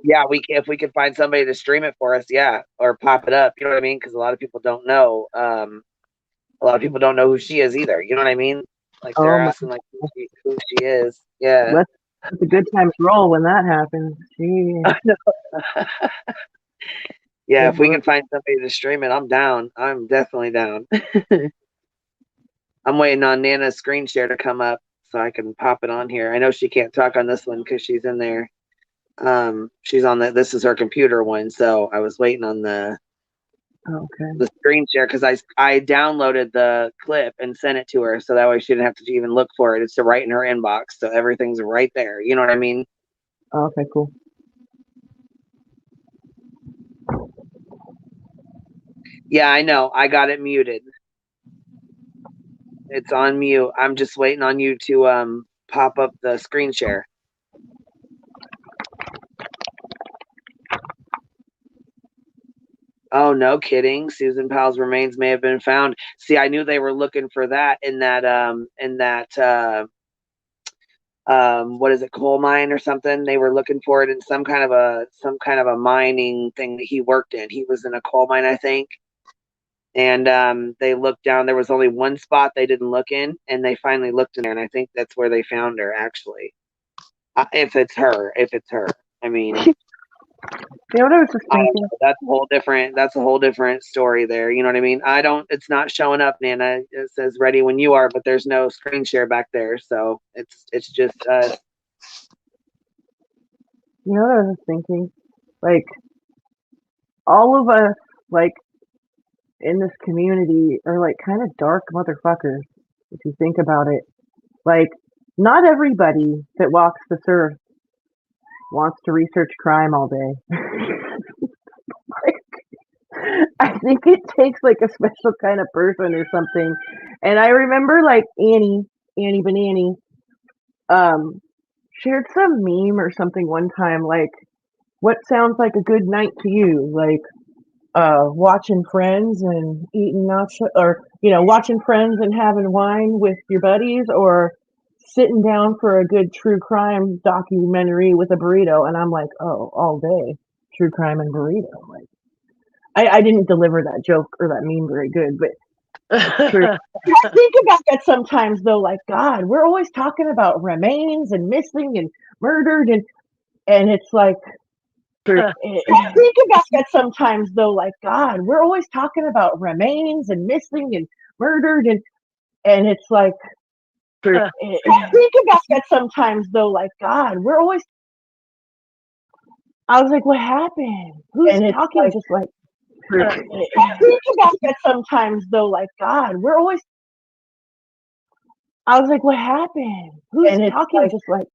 Yeah, if we could find somebody to stream it for us, yeah, or pop it up. You know what I mean? Because a lot of people don't know. A lot of people don't know who she is either. You know what I mean? Like they're asking like who she is. Yeah. That's a good time to roll when that happens. Yeah, if we can find somebody to stream it, I'm down. I'm definitely down. I'm waiting on Nana's screen share to come up so I can pop it on here. I know she can't talk on this one because she's in there. She's on this is her computer one, so I was waiting on the screen share because I downloaded the clip and sent it to her so that way she didn't have to even look for it. It's right in her inbox, so everything's right there. You know what I mean? Okay, cool. Yeah, I know. I got it muted. It's on mute. I'm just waiting on you to pop up the screen share. Oh, no kidding. Susan Powell's remains may have been found. See, I knew they were looking for that in that what is it, coal mine or something? They were looking for it in some kind of a mining thing that he worked in. He was in a coal mine, I think. And they looked down. There was only one spot they didn't look in, and they finally looked in there, and I think that's where they found her, actually. If it's her. I mean, You know what I was just thinking? That's a whole different story there. You know what I mean? It's not showing up, Nana. It says ready when you are, but there's no screen share back there. So it's just You know what I was thinking? Like, all of us, like, in this community are like kind of dark motherfuckers, if you think about it. Like, not everybody that walks this earth wants to research crime all day. Like, I think it takes like a special kind of person or something. And I remember like Annie Banani, um, shared some meme or something one time, like, what sounds like a good night to you? Like, watching Friends and eating nacho, or, watching Friends and having wine with your buddies, or sitting down for a good true crime documentary with a burrito. And I'm like, oh, all day, true crime and burrito. Like, I didn't deliver that joke or that meme very good, but it's true. I think about that sometimes, though. Like, God, we're always talking about remains and missing and murdered, and it's like, I think about that sometimes, though. Like, God, we're always talking about remains and missing and murdered, and it's like, I think about that sometimes, though. Like, God, we're always. I was like, what happened? Who's talking? Like, just like. I think about that sometimes, though. Like, God, we're always. I was like, what happened? Who's talking? Like, just like.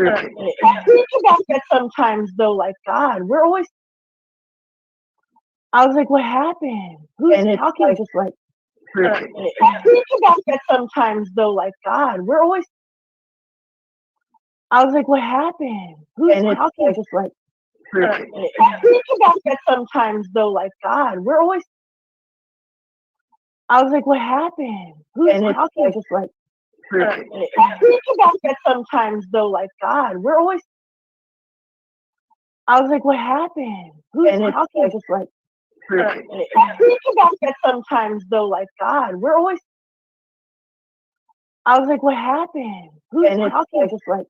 I think about that sometimes, though. Like, God, we're always. I was like, what happened? Who's talking? Like, just like. I think about that sometimes, though. Like, God, we're always. I was like, what happened? Who's talking? Just like. I think about that sometimes, though. Like, God, we're always. I was like, what happened? Who's talking? Just like. I think about that sometimes, though. Like, God, we're always. I was like, what happened? Who's talking? Just like. I think about that sometimes, though. Like, God, we're always. I was like, what happened? Who's talking? Just like.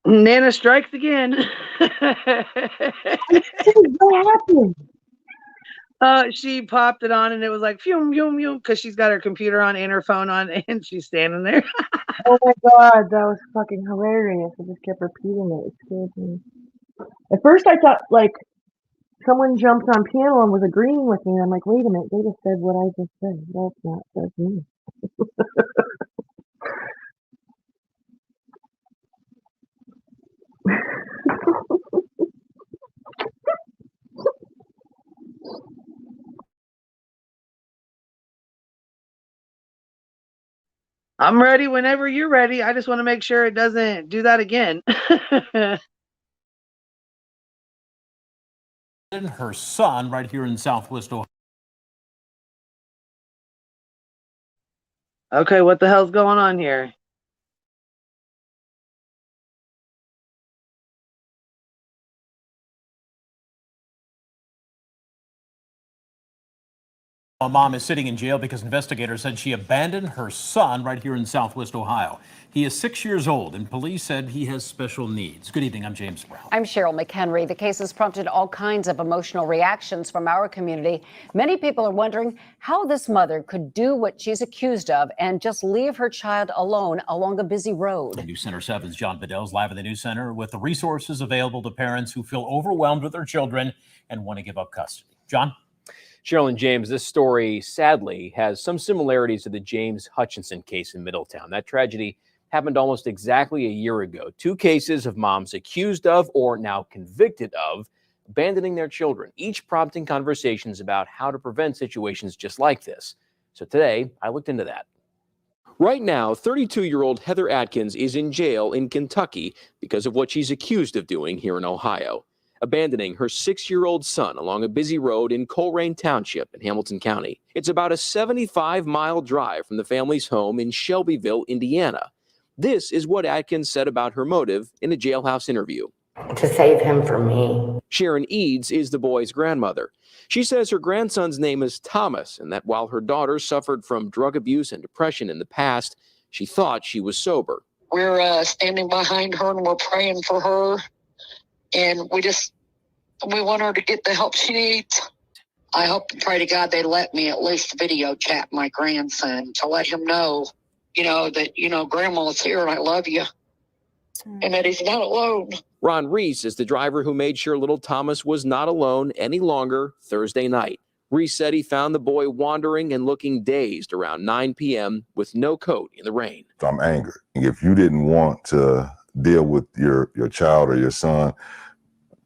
Nana strikes again. What happened? She popped it on and it was like phew, phew, phew, because she's got her computer on and her phone on and she's standing there. Oh my God, that was fucking hilarious. I just kept repeating it. It scared me. At first, I thought like someone jumped on panel and was agreeing with me. And I'm like, wait a minute, they just said what I just said. That's me. I'm ready whenever you're ready. I just want to make sure it doesn't do that again. And her son right here in Southwest Ohio. Okay, what the hell's going on here? A mom is sitting in jail because investigators said she abandoned her son right here in Southwest Ohio. He is 6 years old, and police said he has special needs. Good evening, I'm James Brown. I'm Cheryl McHenry. The case has prompted all kinds of emotional reactions from our community. Many people are wondering how this mother could do what she's accused of and just leave her child alone along a busy road. News Center 7's John Bedell's live in the News Center with the resources available to parents who feel overwhelmed with their children and want to give up custody. John? Cheryl and James, this story sadly has some similarities to the James Hutchinson case in Middletown. That tragedy happened almost exactly a year ago. Two cases of moms accused of or now convicted of abandoning their children, each prompting conversations about how to prevent situations just like this. So today, I looked into that. Right now, 32-year-old Heather Atkinson is in jail in Kentucky because of what she's accused of doing here in Ohio. Abandoning her 6-year-old son along a busy road in Coleraine Township in Hamilton County. It's about a 75-mile drive from the family's home in Shelbyville, Indiana. This is what Atkins said about her motive in a jailhouse interview. To save him from me. Sharon Eads is the boy's grandmother. She says her grandson's name is Thomas, and that while her daughter suffered from drug abuse and depression in the past, she thought she was sober. We're standing behind her and we're praying for her. And we want her to get the help she needs. I hope and pray to God they let me at least video chat my grandson to let him know, that, Grandma's here and I love you. and that he's not alone. Ron Reese is the driver who made sure little Thomas was not alone any longer Thursday night. Reese said he found the boy wandering and looking dazed around 9 p.m. with no coat in the rain. I'm angry. If you didn't want to deal with your child or your son,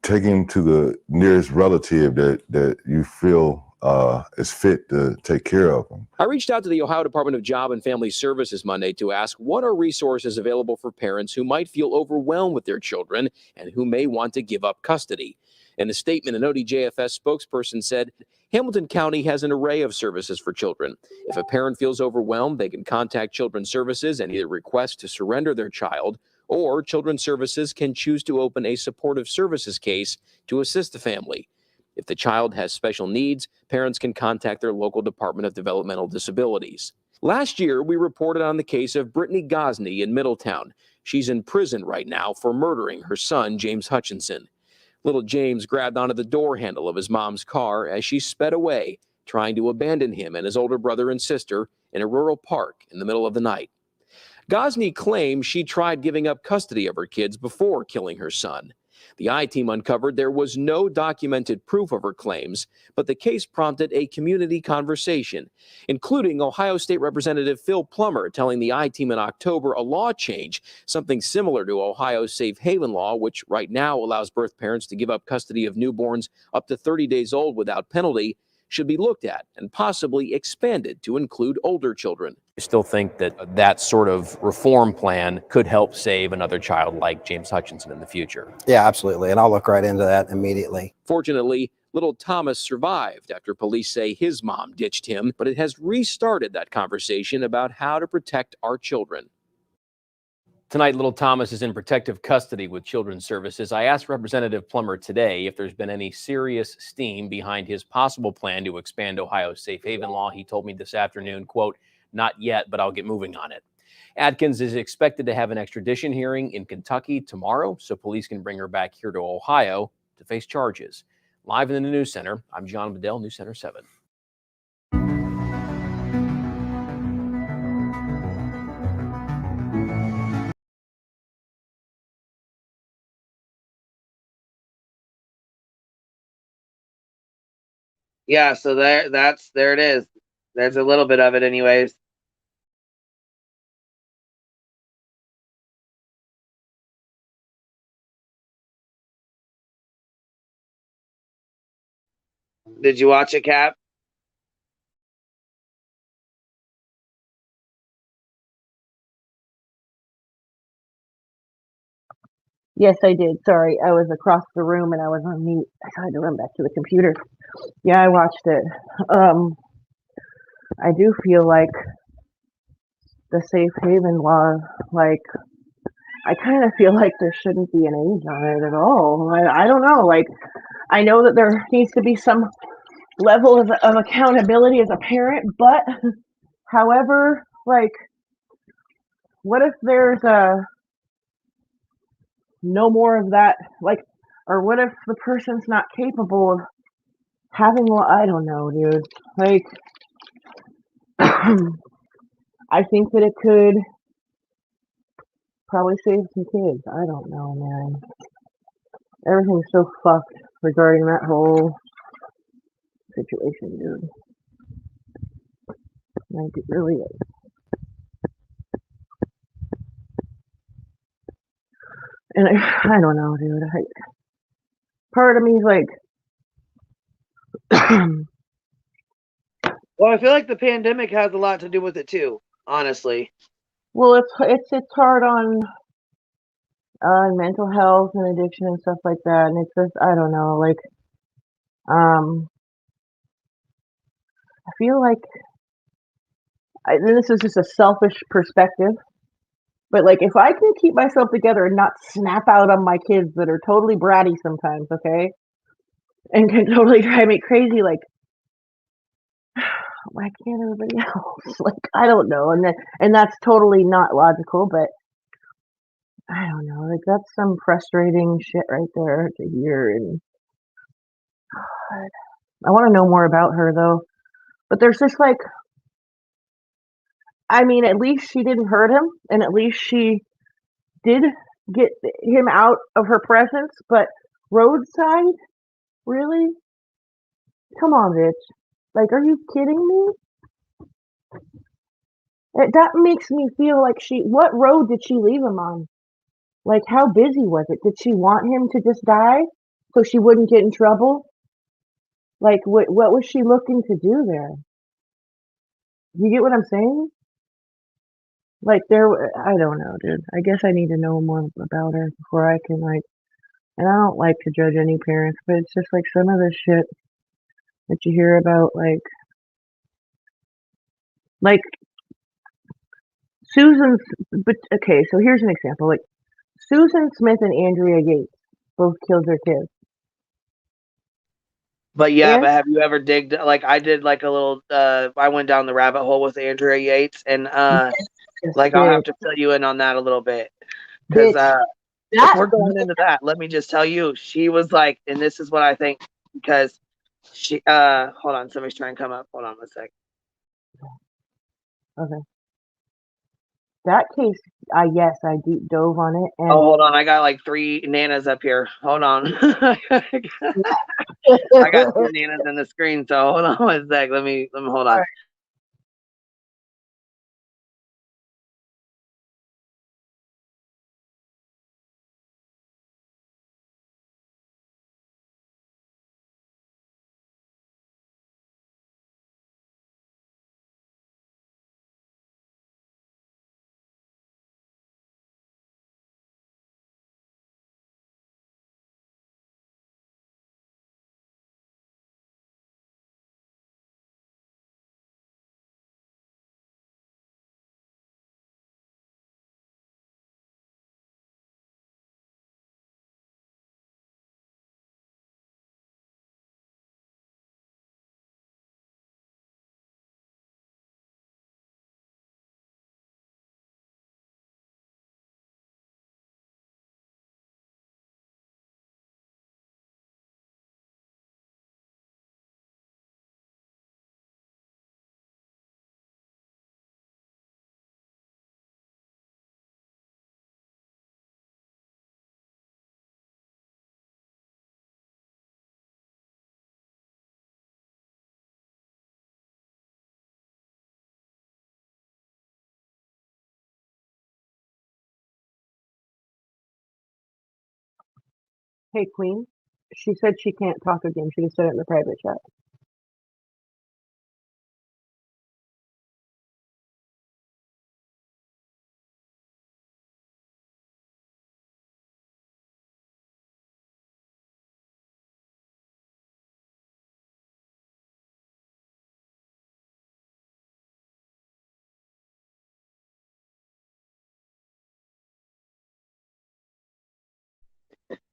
take him to the nearest relative that you feel is fit to take care of him. I reached out to the Ohio Department of Job and Family Services Monday to ask what are resources available for parents who might feel overwhelmed with their children and who may want to give up custody. In a statement, an ODJFS spokesperson said Hamilton County has an array of services for children. If a parent feels overwhelmed, they can contact Children's Services and either request to surrender their child, or Children's Services can choose to open a supportive services case to assist the family. If the child has special needs, parents can contact their local Department of Developmental Disabilities. Last year, we reported on the case of Brittany Gosney in Middletown. She's in prison right now for murdering her son, James Hutchinson. Little James grabbed onto the door handle of his mom's car as she sped away, trying to abandon him and his older brother and sister in a rural park in the middle of the night. Gosney claims she tried giving up custody of her kids before killing her son. The I-Team uncovered there was no documented proof of her claims, but the case prompted a community conversation, including Ohio State Representative Phil Plummer telling the I-Team in October a law change, something similar to Ohio's Safe Haven law, which right now allows birth parents to give up custody of newborns up to 30 days old without penalty, should be looked at and possibly expanded to include older children. I still think that that sort of reform plan could help save another child like James Hutchinson in the future. Yeah, absolutely. And I'll look right into that immediately. Fortunately, little Thomas survived after police say his mom ditched him, but it has restarted that conversation about how to protect our children. Tonight, little Thomas is in protective custody with Children's Services. I asked Representative Plummer today if there's been any serious steam behind his possible plan to expand Ohio's safe haven law. He told me this afternoon, quote, "Not yet, but I'll get moving on it." Atkins is expected to have an extradition hearing in Kentucky tomorrow, so police can bring her back here to Ohio to face charges. Live in the News Center, I'm John Bedell, News Center 7. Yeah, so there it is. There's a little bit of it anyways. Did you watch it, Cap? Yes, I did. Sorry, I was across the room and I was on mute. I had to run back to the computer. Yeah, I watched it. I do feel like the safe haven law, like, I kind of feel like there shouldn't be an age on it at all. I don't know. Like, I know that there needs to be some level of accountability as a parent, but however, like, what if there's no more of that, like, or what if the person's not capable of having, I don't know, dude. Like, I think that it could probably save some kids. I don't know, man. Everything's so fucked regarding that whole situation, dude. Like, it really is. And I don't know, dude. Part of me is like, well, I feel like the pandemic has a lot to do with it too, honestly. Well, it's hard on mental health and addiction and stuff like that, and it's just, I don't know, like, I feel like, this is just a selfish perspective, but like, if I can keep myself together and not snap out on my kids that are totally bratty sometimes, okay, and can totally drive me crazy, like, why can't everybody else? Like, I don't know, and that's totally not logical, but I don't know, like, that's some frustrating shit right there to hear, and God, I want to know more about her though, but there's just like, I mean, at least she didn't hurt him, and at least she did get him out of her presence, but roadside? Really? Come on, bitch. Like, are you kidding me? That makes me feel like what road did she leave him on? Like, how busy was it? Did she want him to just die so she wouldn't get in trouble? Like, what was she looking to do there? You get what I'm saying? Like, I don't know, dude. I guess I need to know more about her before I can, like, and I don't like to judge any parents, but it's just like some of the shit that you hear about, like Susan's, but okay, so here's an example. Like, Susan Smith and Andrea Yates both killed their kids. But yeah, And but have you ever digged, like I did, like a little, I went down the rabbit hole with Andrea Yates, and like I'll have to fill you in on that a little bit. Because if we're going into that, let me just tell you, she was like, and this is what I think, because she, hold on, somebody's trying to come up. Hold on a sec. Okay. That case, yes, I deep dove on it. And oh, hold on, I got like 3 nanas up here. Hold on. I got 2 nanas in the screen, so hold on one sec. Let me hold on. hey, Queen, she said she can't talk again. She just said it in the private chat.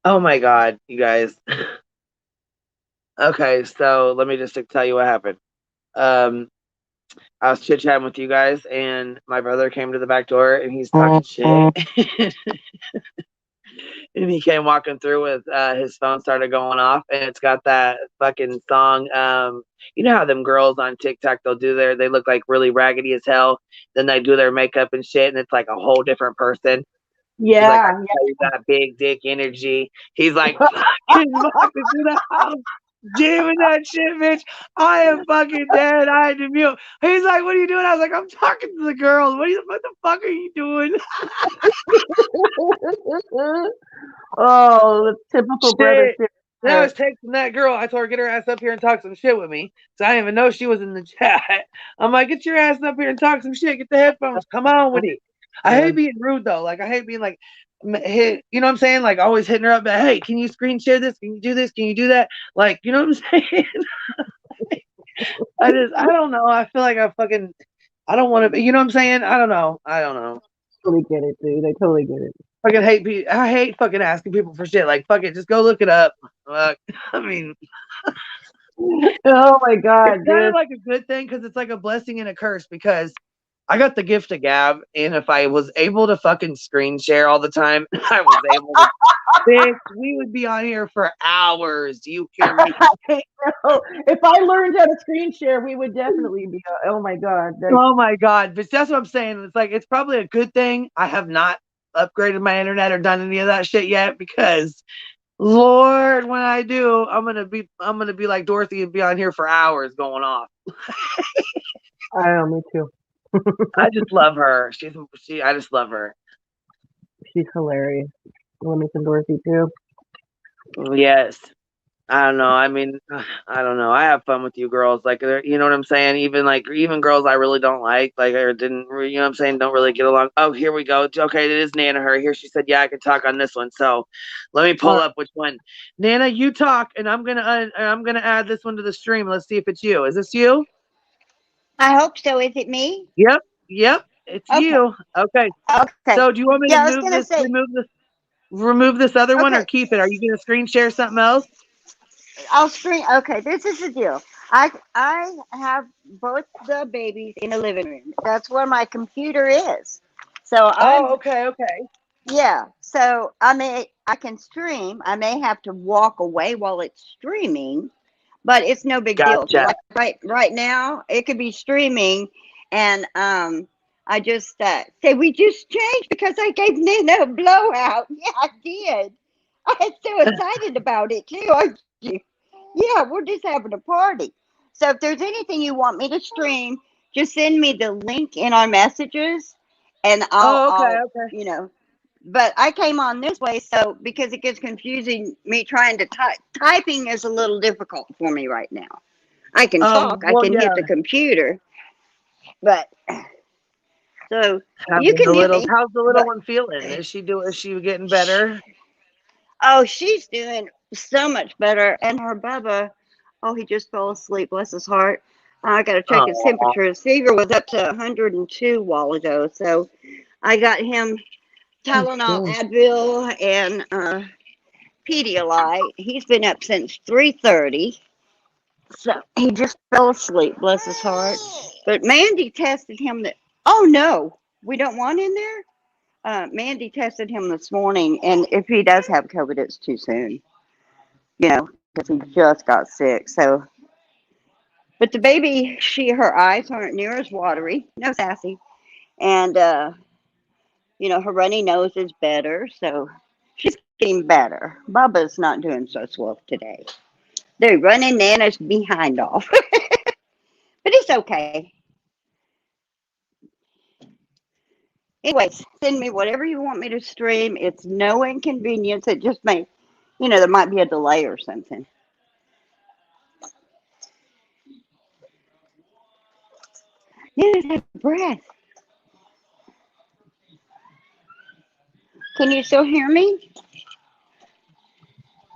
Oh my God, you guys. Okay, so let me just tell you what happened. I was chit chatting with you guys, and my brother came to the back door, and he's talking shit. And he came walking through with his phone started going off, and it's got that fucking song. You know how them girls on TikTok, they look like really raggedy as hell, then they do their makeup and shit, and it's like a whole different person. Yeah, he's like, I tell you that big dick energy. He's like, fucking walking through the house, jamming that shit, bitch. I am fucking dead. I had to mute. He's like, what are you doing? I was like, I'm talking to the girls. What the fuck are you doing? oh, the typical brother shit. And I was texting that girl. I told her, get her ass up here and talk some shit with me. So I didn't even know she was in the chat. I'm like, get your ass up here and talk some shit. Get the headphones. Come on with it. I hate being rude, though. Like, I hate being like, you know what I'm saying? Like, always hitting her up. But, hey, can you screen share this? Can you do this? Can you do that? Like, you know what I'm saying? I don't know. I feel like I don't want to be, you know what I'm saying? I don't know. Totally get it, dude. I totally get it. I hate fucking asking people for shit. Like, fuck it, just go look it up. I mean, oh my God, it's kind of like a good thing because it's like a blessing and a curse because I got the gift of gab, and if I was able to fucking screen share all the time, I was able to. Bitch, we would be on here for hours. Do you hear me? If I learned how to screen share, we would definitely be. Oh my God. Oh my God. But that's what I'm saying. It's like, it's probably a good thing I have not upgraded my internet or done any of that shit yet, because Lord, when I do, I'm gonna be like Dorothy and be on here for hours going off. I know, me too. I just love her. I just love her. She's hilarious. Let me some Dorothy too. Yes. I don't know. I mean, I don't know. I have fun with you girls. Like, you know what I'm saying? Even girls I really don't like, or didn't, you know what I'm saying? Don't really get along. Oh, here we go. Okay, it is Nana her. Here she said, yeah, I can talk on this one. So let me pull up which one. Nana, you talk, and I'm gonna add this one to the stream. Let's see if it's you. Is this you? I hope so. Is it me? Yep. It's Okay. you. Okay. Okay. So do you want me Yeah, to I was gonna say. remove this other one, Okay. or keep it? Are you gonna screen share something else? I'll screen. Okay, this is the deal. I have both the babies in the living room. That's where my computer is. So Oh, okay. yeah. So I can stream. I may have to walk away while it's streaming, but it's no big deal. Gotcha. Like right now, it could be streaming, and I just say we just changed because I gave Nina a blowout. Yeah, I did. I was so excited about it too. Aren't you? Yeah, we're just having a party. So if there's anything you want me to stream, just send me the link in our messages, and Okay. But I came on this way, so because it gets confusing, me trying to typing is a little difficult for me right now. I can talk, I Well, can yeah. hit the computer, but so How's you can hit me. the little But one feeling? Is she getting better? oh, she's doing so much better, and her Bubba, oh, he just fell asleep. Bless his heart. I got to check his Oh, temperature. His fever was up to 102 a while ago, so I got him Tylenol, Advil, and Pedialyte. He's been up since 3:30, so he just fell asleep. Bless his heart. But Mandy tested him. Oh no, we don't want in there. Mandy tested him this morning, and if he does have COVID, it's too soon. Because he just got sick. So, but the baby, her eyes aren't near as watery. No sassy, and her runny nose is better. So she's getting better. Bubba's not doing so swell today. They're running Nana's behind off. But it's okay. Anyways, send me whatever you want me to stream. It's no inconvenience. It just may, there might be a delay or something. Yeah, that breath. Can you still hear me?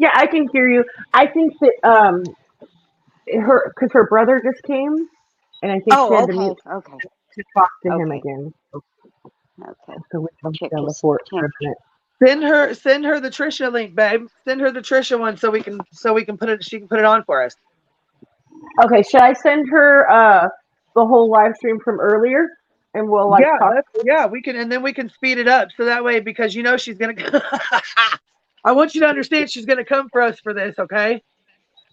Yeah, I can hear you. I think that because her brother just came, and I think she had to mute Okay. to talk to him again. Okay. So we come Check down his before temperature. send her the Trisha link, babe. Send her the Trisha one so we can put it. She can put it on for us. Okay, should I send her the whole live stream from earlier, and we'll talk? We can, and then we can speed it up so that way, because she's gonna. I want you to understand she's gonna come for us for this, okay?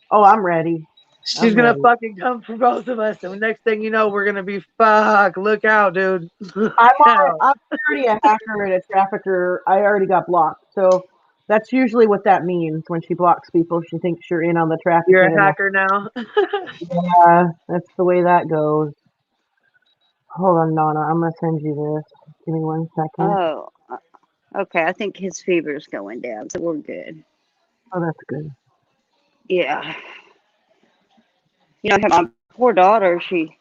Oh, I'm ready. She's gonna fucking come for both of us, and next thing you know, we're gonna be look out, dude. I'm already a hacker and a trafficker. I already got blocked, so that's usually what that means when she blocks people. She thinks you're in on the trafficking. You're a hacker now. Yeah, that's the way that goes. Hold on, Nana. I'm gonna send you this. Give me 1 second. Oh, okay. I think his fever's going down, so we're good. Oh, that's good. Yeah. My poor daughter, she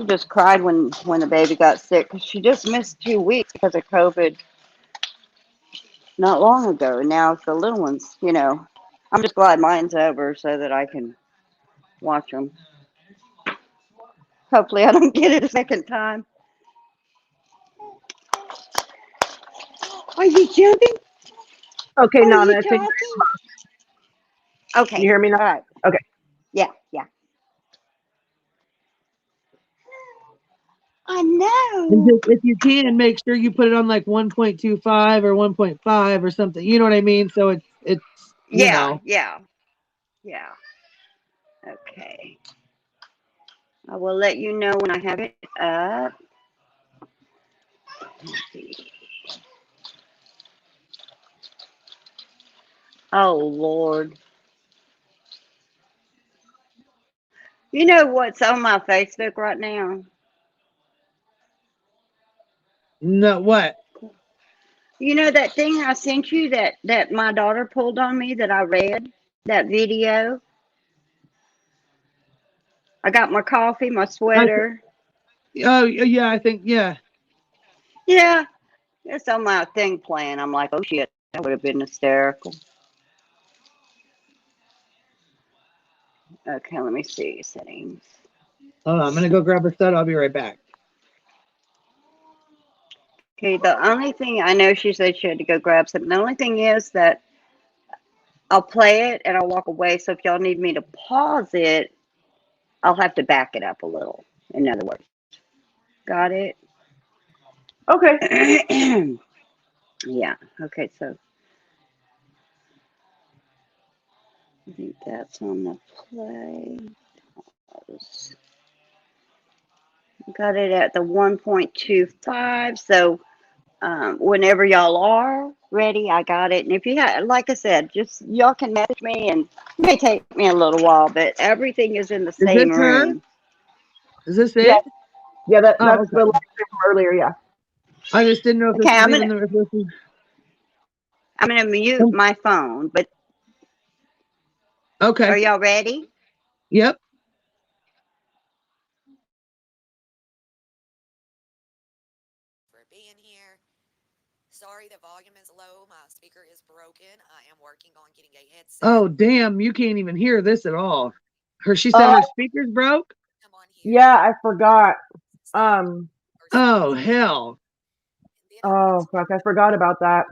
just cried when the baby got sick, because she just missed 2 weeks because of COVID not long ago. Now the little ones, I'm just glad mine's over so that I can watch them. Hopefully I don't get it a second time. Are you jumping? Okay, Are Nana. you talking? Okay. Can you hear me now? All right. Okay. Yeah. I know. And just, if you can, make sure you put it on like 1.25 or 1.5 or something. You know what I mean? So it's Yeah. Okay. I will let you know when I have it up. Let's see. Oh, Lord. You know what's on my Facebook right now? No, what? You know that thing I sent you that my daughter pulled on me that I read? That video? I got my coffee, my sweater. Oh, yeah, I think, yeah. Yeah, it's on my thing playing. I'm like, oh shit, that would have been hysterical. Okay, let me see settings. Hold on, I'm gonna go grab a soda. I'll be right back. Okay, the only thing I know, she said she had to go grab something. The only thing is that I'll play it and I'll walk away. So if y'all need me to pause it, I'll have to back it up a little. In other words, got it? Okay. Yeah. Okay, so I think that's on the play. Got it at the 1.25. So whenever y'all are ready, I got it. And if you have, like I said, just y'all can message me, and it may take me a little while, but everything is in the Is same this her? room. Is this Yeah. it? Yeah, that's Oh, the okay. lecture from earlier, yeah. I just didn't know if this Okay, was even the. If this was... I'm gonna mute my phone, but Okay. are y'all ready? Yep. For being here. Sorry, the volume is low. My speaker is broken. I am working on getting a headset. Oh, damn, you can't even hear this at all. She said her speakers broke? Yeah, I forgot. Oh, hell. Oh, fuck, I forgot about that.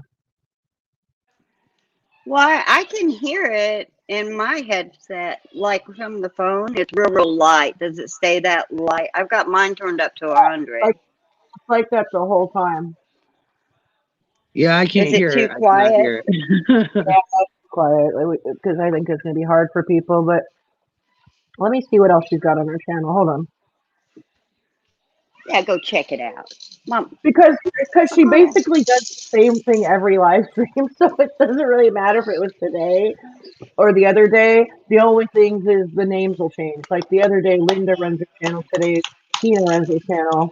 Well, I can hear it in my headset, like from the phone. It's real light. Does it stay that light? I've got mine turned up to 100. Like that the whole time. Yeah, I can't Is it hear too it. I cannot quiet? hear it. Yeah, quiet, because I think it's going to be hard for people, but let me see what else she's got on her channel. Hold on. Yeah, go check it out. Mom. Because she basically does the same thing every live stream, so it doesn't really matter if it was today or the other day. The only thing is the names will change. Like the other day, Linda runs her channel. Today, Tina runs her channel.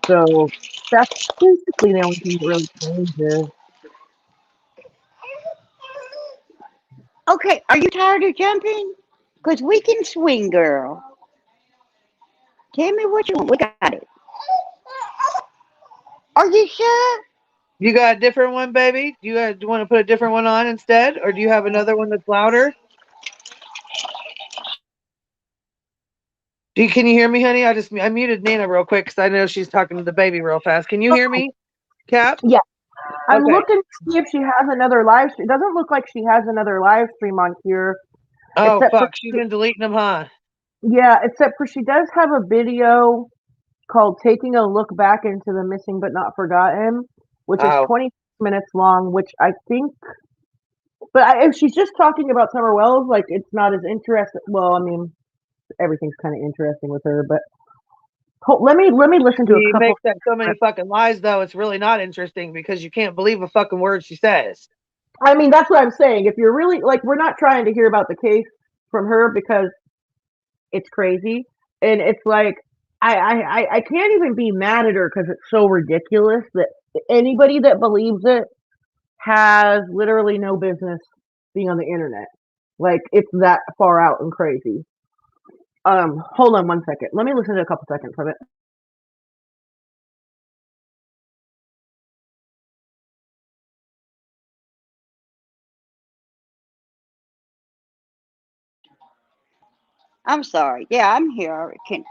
So that's basically the only thing that really changes. Okay, are you tired of jumping? Because we can swing, girl. Tell me what you want. We got it. Are you sure? You got a different one, baby? Do you want to put a different one on instead? Or do you have another one that's louder? Can you hear me, honey? I muted Nana real quick because I know she's talking to the baby real fast. Can you hear me, Cap? Yeah. I'm Okay. looking to see if she has another live stream. It doesn't look like she has another live stream on here. Oh, fuck. She's been deleting them, huh? Yeah, except for she does have a video called Taking a Look Back into the Missing But Not Forgotten, which is 20 minutes long, which I think, but if she's just talking about Summer Wells, like it's not as interesting. Well, I mean, everything's kind of interesting with her, but let me listen to a She couple. makes up so many fucking lies, though. It's really not interesting because you can't believe a fucking word she says. I mean, that's what I'm saying. If you're really like, we're not trying to hear about the case from her because it's crazy, and it's like I can't even be mad at her because it's so ridiculous that anybody that believes it has literally no business being on the internet. Like it's that far out and crazy. Hold on one second. Let me listen to a couple seconds of it. I'm sorry. Yeah, I'm here. Can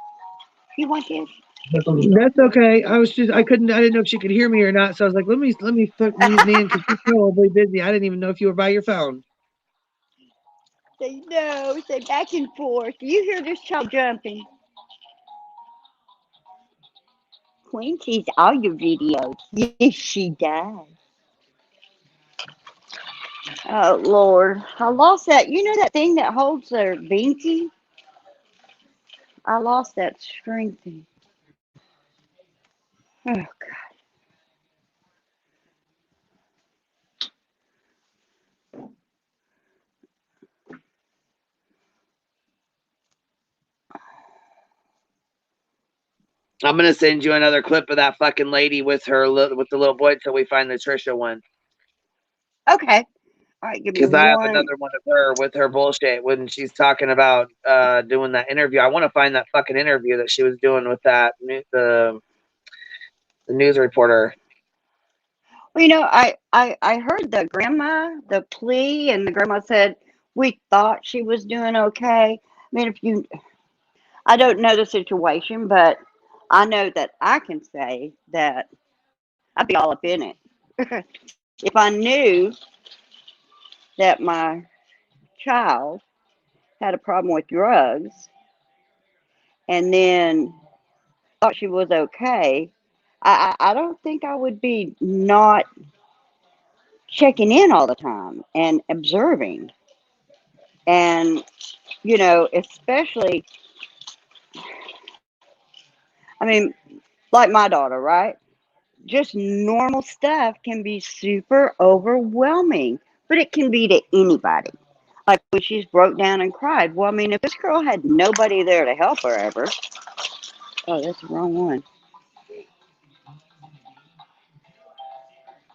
you want this? That's okay. I didn't know if she could hear me or not. So I was like, let me mute Nan because she's probably busy. I didn't even know if you were by your phone. They know. Say back and forth. Do you hear this child jumping? Queen sees all your videos. Yes, she does. Oh, Lord. I lost that. You know that thing that holds their binky? I lost that string thing. Oh, God. I'm gonna send you another clip of that fucking lady with with the little boy until we find the Trisha one. Okay. All right, give me Because I have one. another one of her with her bullshit when she's talking about doing that interview. I want to find that fucking interview that she was doing with that the news reporter. Well, I heard the grandma, the plea, and the grandma said we thought she was doing okay. I mean, I don't know the situation, but I know that I can say that I'd be all up in it. If I knew that my child had a problem with drugs and then thought she was okay, I don't think I would be not checking in all the time and observing. And, especially, I mean, like my daughter, right? Just normal stuff can be super overwhelming, but it can be to anybody. Like when she's broke down and cried. Well, I mean, if this girl had nobody there to help her ever. Oh, that's the wrong one.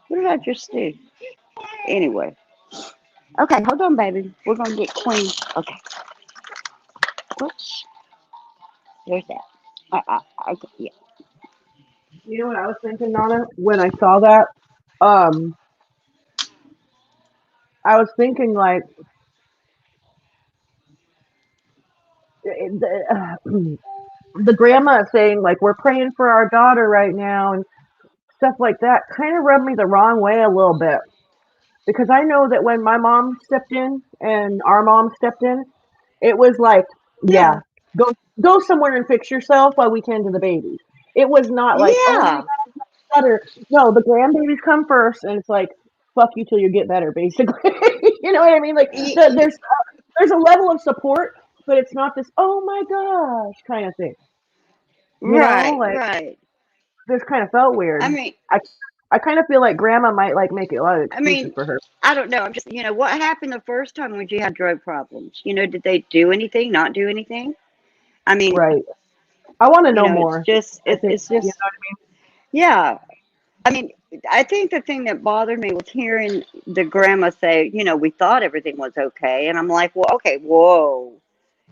What did I just do? Anyway. Okay, hold on, baby. We're going to get Queen. Okay. Whoops. There's that. Yeah. You know what I was thinking, Nana, when I saw that? Um, I was thinking like the grandma saying like we're praying for our daughter right now and stuff like that kind of rubbed me the wrong way a little bit because I know that when my mom stepped in and our mom stepped in, it was like, yeah, Yeah. go somewhere and fix yourself while we tend to the babies. It was not like, oh my Yeah. God, better. No, the grandbabies come first, and it's like, fuck you till you get better, basically. You know what I mean? Like there's a level of support, but it's not this oh my gosh kind of thing. You know, Right, like right. this kind of felt I weird. mean, I kind of feel like grandma might like make a lot of I excuses mean, for her. I don't know. I'm just, what happened the first time when you had drug problems? Did they do anything? Not do anything? I mean, Right. I want to know it's more. just, I think it's just, yeah. I mean, I think the thing that bothered me was hearing the grandma say, we thought everything was okay. And I'm like, well, okay, whoa.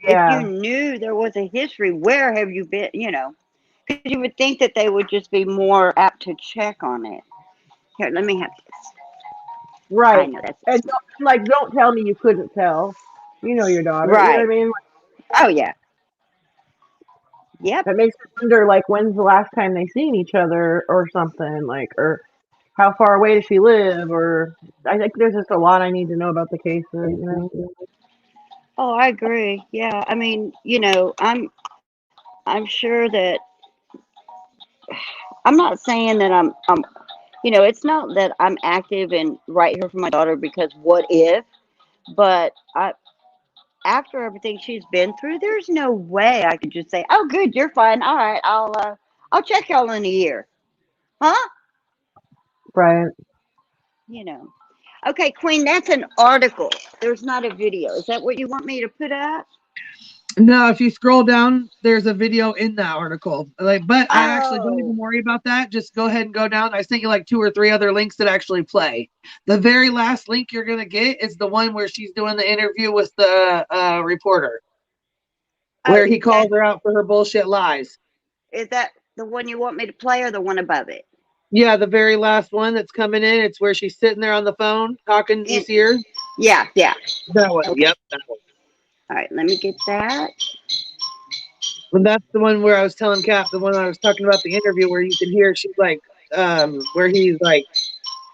If you yeah. knew there was a history, where have you been? Because you would think that they would just be more apt to check on it. Here, let me have this. I Right. know that's And smart. don't tell me you couldn't tell. You know your daughter. You know what Right. I mean? Oh, yeah. Yep. That makes me wonder, like, when's the last time they seen each other or something, like, or how far away does she live, or I think there's just a lot I need to know about the case. Oh, I agree. Yeah. I mean, I'm sure that I'm not saying that it's not that I'm active and right here for my daughter because what if, but after everything she's been through, there's no way I could just say, "Oh, good, you're fine. All right, I'll check y'all in a year." Huh? Right. You know. Okay, Queen, that's an article. There's not a video. Is that what you want me to put up? No, if you scroll down, there's a video in that article. But I actually don't Oh. even worry about that. Just go ahead and go down. I sent you like 2 or 3 other links that actually play. The very last link you're gonna get is the one where she's doing the interview with the reporter, Oh, where he calls her out for her bullshit lies. is that the one you want me to play or the one above it? Yeah, the very last one that's coming in. It's where she's sitting there on the phone talking. You see her? Yeah, yeah. That one. Okay. Yep, that one. All right, let me get that. And that's the one where I was telling Cap, the one I was talking about the interview where you can hear she's like, where he's like,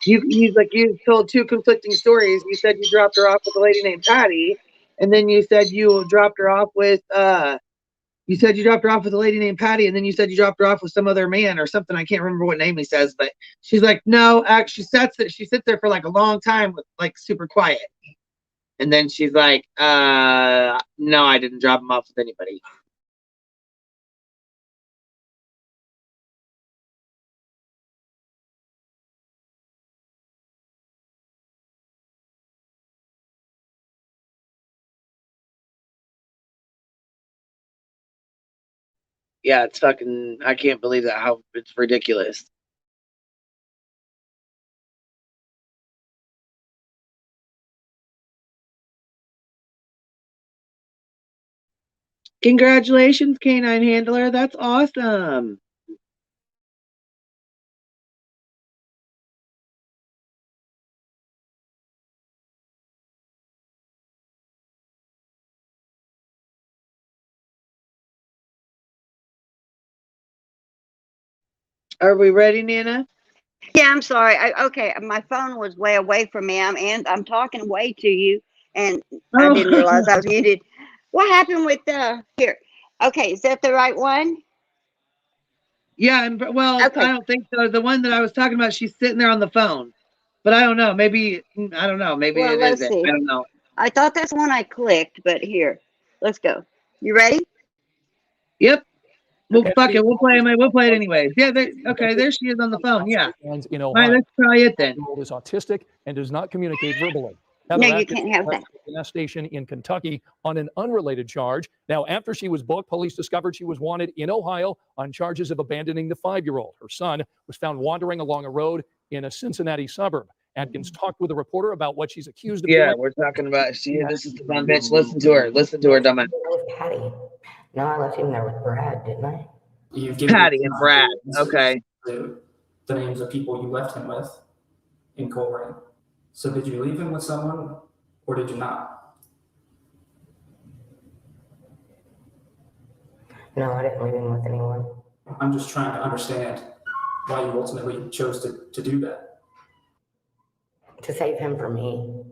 he's like, you told 2 conflicting stories. You said you dropped her off with a lady named Patty, and then you said you dropped her off with you said you dropped her off with a lady named Patty, and then you said you dropped her off with some other man or something. I can't remember what name he says, but she's like, no, actually she sits there for like a long time with like super quiet. And then she's like, no, I didn't drop him off with anybody. Yeah, it's fucking. I can't believe that. How it's ridiculous. Congratulations, canine handler. That's awesome. Are we ready, Nana? Yeah, I'm sorry. Okay, my phone was way away from me. I'm talking way to you, and I didn't realize I was muted. What happened with here? Okay, is that the right one? Yeah, and well, Okay. I don't think so. The one that I was talking about, she's sitting there on the phone, but I don't know. Maybe I don't know. Maybe Well, it let's isn't. see. I don't know. I thought that's the one I clicked, but here, let's go. You ready? Yep. Well, Okay. fuck it. We'll play it. We'll play it anyways. Yeah. Okay. There she is on the phone. Yeah. In All right. Ohio, Let's try it then. is autistic and does not communicate verbally. No, you can't have that. Gas station in Kentucky on an unrelated charge. Now, after she was booked, police discovered she was wanted in Ohio on charges of abandoning the 5-year-old. Her son was found wandering along a road in a Cincinnati suburb. Atkins talked with a reporter about what she's accused of Yeah, doing. we're talking about. This is the fun bitch. Listen to her. Listen to her, dumbass. Patty. No, I left him there with Brad, didn't I? You've given Patty and Brad. Okay. The names of people you left him with in Coleraine. So did you leave him with someone or did you not? No, I didn't leave him with anyone. I'm just trying to understand why you ultimately chose to do that. To save him from me.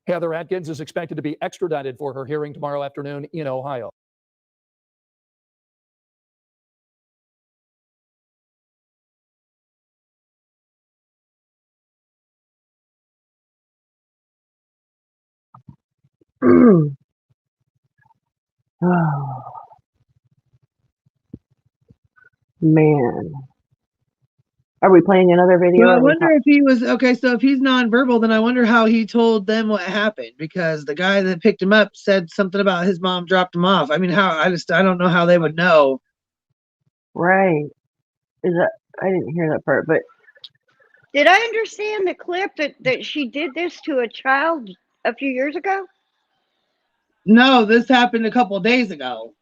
Heather Atkinson is expected to be extradited for her hearing tomorrow afternoon in Ohio. Oh, man. Are we playing another video? Well, I wonder if he was okay. So if he's nonverbal, then I wonder how he told them what happened, because the guy that picked him up said something about his mom dropped him off. I mean, I don't know how they would know. Right. I didn't hear that part, but Did I understand the clip that she did this to a child a few years ago? No, this happened a couple of days ago.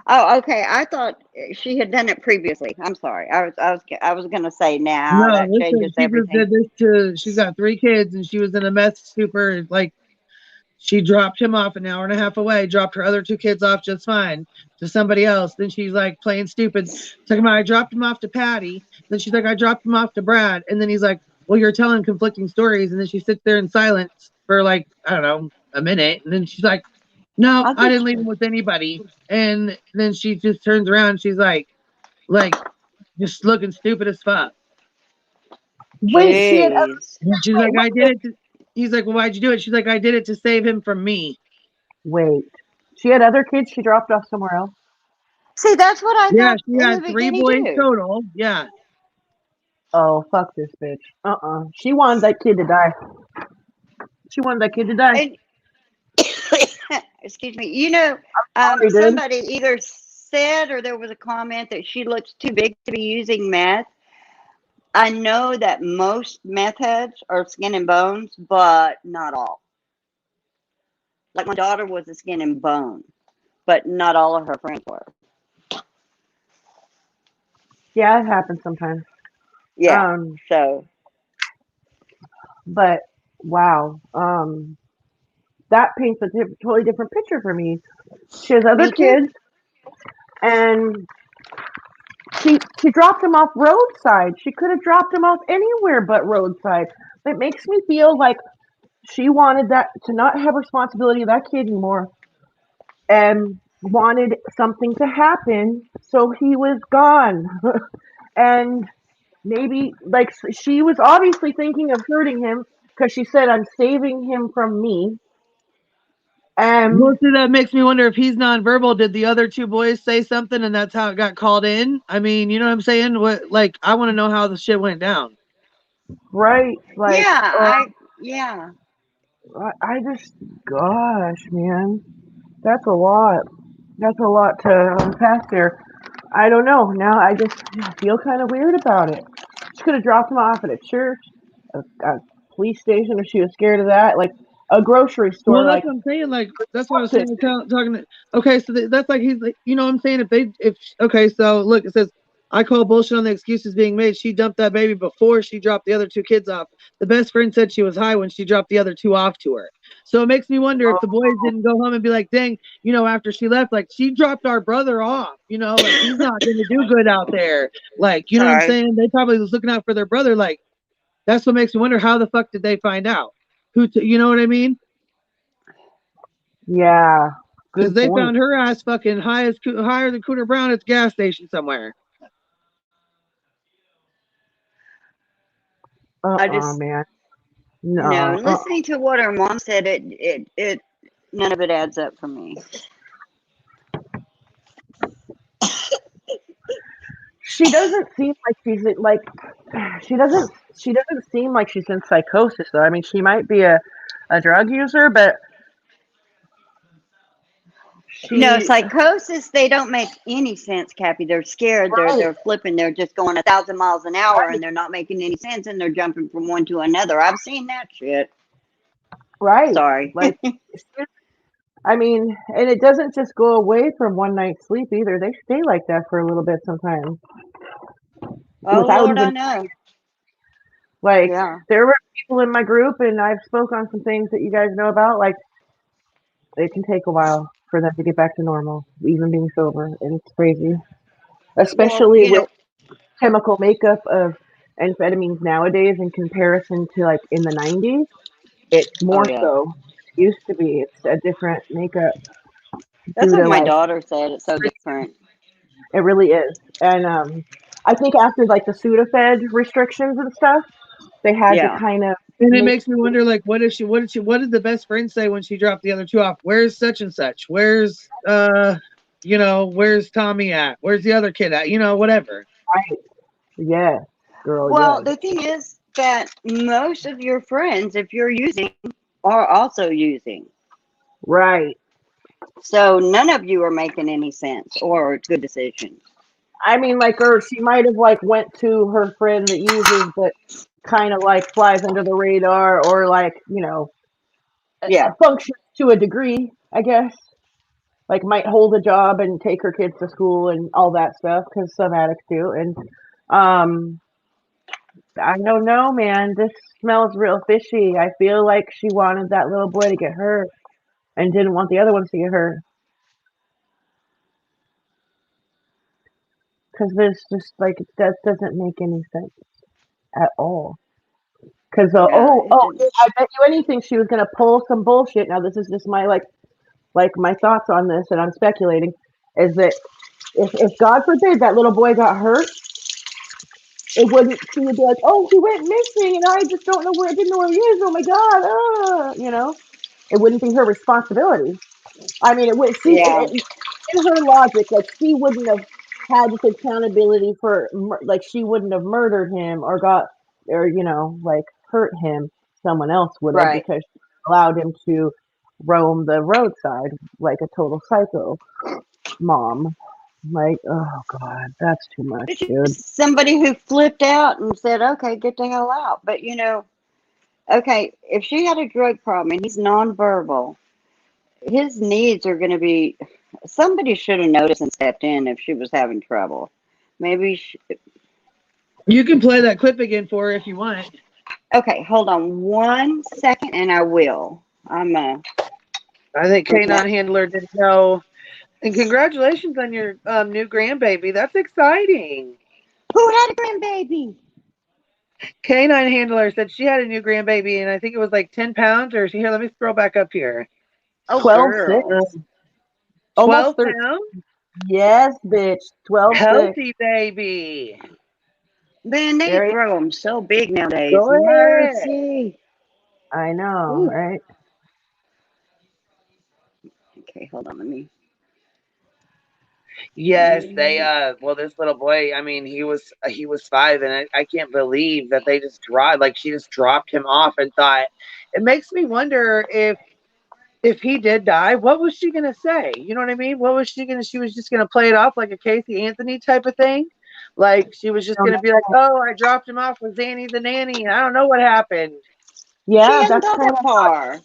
Oh, okay. I thought she had done it previously. I'm sorry. I was gonna say now No, that changes she everything. just did this she's got 3 kids and she was in a meth stupor. Like, she dropped him off an hour and a half away, dropped her other 2 kids off just fine to somebody else. Then she's like playing stupid, talking about I dropped him off to Patty. Then she's like, I dropped him off to Brad. And then he's like, well, you're telling conflicting stories. And then she sits there in silence for like, I don't know, a minute. And then she's like, no, I didn't leave him with anybody. And then she just turns around and she's like just looking stupid as fuck. wait, she had other, She's like, I did it. He's like, well, why'd you do it? She's like, I did it to save him from me. wait. She had other kids she dropped off somewhere else. See, that's what I Yeah, thought she in had the 3 beginning boys too. total. Yeah. Oh, fuck this bitch. She wanted that kid to die. She wanted that kid to die. And, excuse me. You know, sorry, dude. somebody either said or there was a comment that she looks too big to be using meth. I know that most meth heads are skin and bones, but not all. Like my daughter was a skin and bone, but not all of her friends were. Yeah, it happens sometimes. Yeah. So, but wow. That paints a totally different picture for me. She has other kids, and she dropped them off roadside. She could have dropped them off anywhere but roadside. It makes me feel like she wanted that to not have responsibility of that kid anymore, and wanted something to happen, so he was gone. And maybe like she was obviously thinking of hurting him because she said, "I'm saving him from me." Well, see, that makes me wonder if he's nonverbal. Did the other 2 boys say something and that's how it got called in? I mean, you know what I'm saying? What, like, I want to know how the shit went down. Right. Like, yeah. I just, gosh, man, that's a lot. That's a lot to unpack there. I don't know. Now I just feel kind of weird about it. She could have dropped him off at a church, a police station if she was scared of that, like a grocery store. Well, that's like what I'm saying. Like, that's what I was saying. Talking to, okay, so that's like he's like, you know what I'm saying? Okay, so look, it says, I call bullshit on the excuses being made. She dumped that baby before she dropped the other two kids off. The best friend said she was high when she dropped the other two off to her. So it makes me wonder if the boys didn't go home and be like, dang, you know, after she left, like, she dropped our brother off, you know, like, he's not going to do good out there. Like, you know what I'm saying? They probably was looking out for their brother. Like, that's what makes me wonder, how the fuck did they find out? You know what I mean? Yeah. Because they found her ass fucking higher than Cooter Brown at the gas station somewhere. I just, man. No, listening to what her mom said, it none of it adds up for me. She doesn't seem like she's like, she doesn't seem like she's in psychosis though. I mean, she might be a drug user, but No, psychosis, they don't make any sense, Cappy. They're scared. They're flipping. They're just going 1,000 miles an hour and they're not making any sense and they're jumping from one to another. I've seen that shit. Right. Sorry. Like, I mean, and it doesn't just go away from one night's sleep either. They stay like that for a little bit sometimes. Oh, Lord, I know. Like, yeah. There were people in my group, and I've spoke on some things that you guys know about. Like, it can take a while for them to get back to normal, even being sober, and it's crazy. Especially with chemical makeup of amphetamines nowadays in comparison to, like, in the 90s. It's more so. It used to be. It's a different makeup. That's what my daughter said. It's so different. It really is. And I think after, like, the Sudafed restrictions and stuff, they had to kind of. And it makes me wonder, like, what did the best friend say when she dropped the other two off? Where's such and such? Where's you know, where's Tommy at? Where's the other kid at? You know, whatever. Right. Yeah, girl. Well, the thing is that most of your friends, if you're using, are also using. Right. So none of you are making any sense or good decisions. I mean, like, or she might have, like, went to her friend that uses, but kind of, like, flies under the radar, or, like, you know, functions to a degree, I guess. Like, might hold a job and take her kids to school and all that stuff, because some addicts do. And I don't know, man. This smells real fishy. I feel like she wanted that little boy to get hurt and didn't want the other ones to get hurt. Because there's just, like, that doesn't make any sense at all. Because I bet you anything she was gonna pull some bullshit. Now this is just my like my thoughts on this, and I'm speculating, is that if God forbid that little boy got hurt, she would be like, oh, he went missing, and I just don't know where, I didn't know where he is. Oh my God, you know, it wouldn't be her responsibility. I mean, it would. In her logic, like, she wouldn't have had this accountability for, like, she wouldn't have murdered him or you know, like, hurt him. Someone else would have, because she allowed him to roam the roadside like a total psycho mom. Like, oh God, that's too much, dude. Somebody who flipped out and said, okay, get the hell out. But, you know, okay, if she had a drug problem and he's nonverbal, his needs are going to be, somebody should have noticed and stepped in if she was having trouble. Maybe you can play that clip again for her if you want. Okay, hold on 1 second and I will. I think Canine Handler didn't know. And congratulations on your new grandbaby. That's exciting. Who had a grandbaby? Canine Handler said she had a new grandbaby, and I think it was like 10 pounds. Or here, let me scroll back up here. Oh, 12.6. 12 pounds? Yes, bitch. 12. Healthy baby. Man, they grow them so big nowadays. Go ahead. Mercy. I know, right? Okay, hold on. Let me. Yes, they well, this little boy, I mean, he was 5, and I can't believe that they just dropped, like, she just dropped him off and thought. It makes me wonder if if he did die, what was she gonna say? You know what I mean? What was she gonna? She was just gonna play it off like a Casey Anthony type of thing. Like she was just gonna be like, "Oh, I dropped him off with Zanny the nanny, and I don't know what happened." She Yeah, hasn't that's got kind that of far.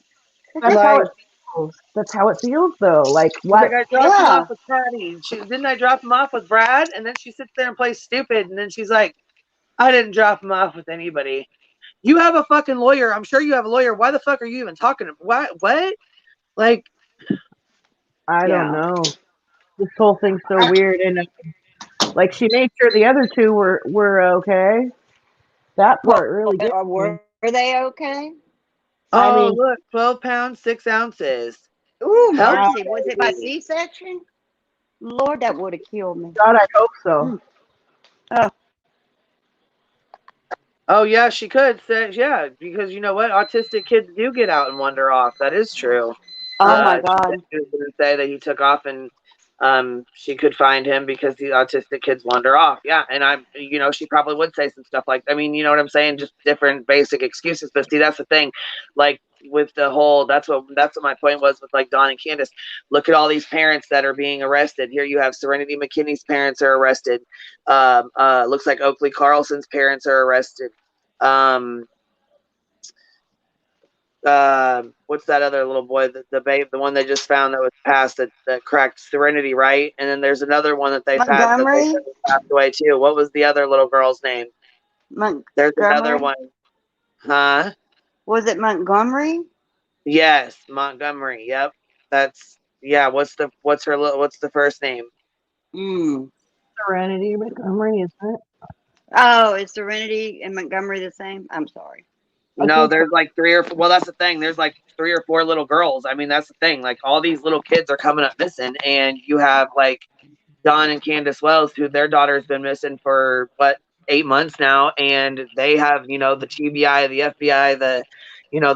that's how Like, it feels. That's how it feels though. Like like what? I dropped him Yeah. off with Patty. Didn't I drop him off with Brad? And then she sits there and plays stupid, and then she's like, "I didn't drop him off with anybody." You have a fucking lawyer. I'm sure you have a lawyer. Why the fuck are you even talking to him? What? Like, I don't Yeah. know. This whole thing's so weird, and like she made sure the other two were okay. That Well, part really gets me. were they okay? I oh, mean, look, 12 pounds, 6 ounces. Ooh, Healthy mercy. Was it by baby. C-section? Lord, that would have killed me. God, I hope so. Oh, Oh, yeah, she could say, yeah, because you know what? Autistic kids do get out and wander off. That is true. oh my She God. was going to say that he took off and she could find him because the autistic kids wander off. Yeah. And she probably would say some stuff like, I mean, you know what I'm saying? Just different basic excuses. But see, that's the thing. Like with the whole, that's what my point was with like Dawn and Candace. Look at all these parents that are being arrested. Here you have Serenity McKinney's parents are arrested. Looks like Oakley Carlson's parents are arrested. What's that other little boy, the babe, the one they just found that was passed that cracked Serenity, right? And then there's another one that they passed away too. What was the other little girl's name? There's another one. Huh? Was it Montgomery? Yes, Montgomery. Yep. What's the first name? Serenity Montgomery, isn't it? Oh, is Serenity and Montgomery the same? I'm sorry. No, there's like three or four. Well, that's the thing. There's like 3 or 4 little girls. I mean, that's the thing. Like all these little kids are coming up missing, and you have like Don and Candace Wells, who their daughter's been missing for 8 months now, and they have the TBI, the FBI, the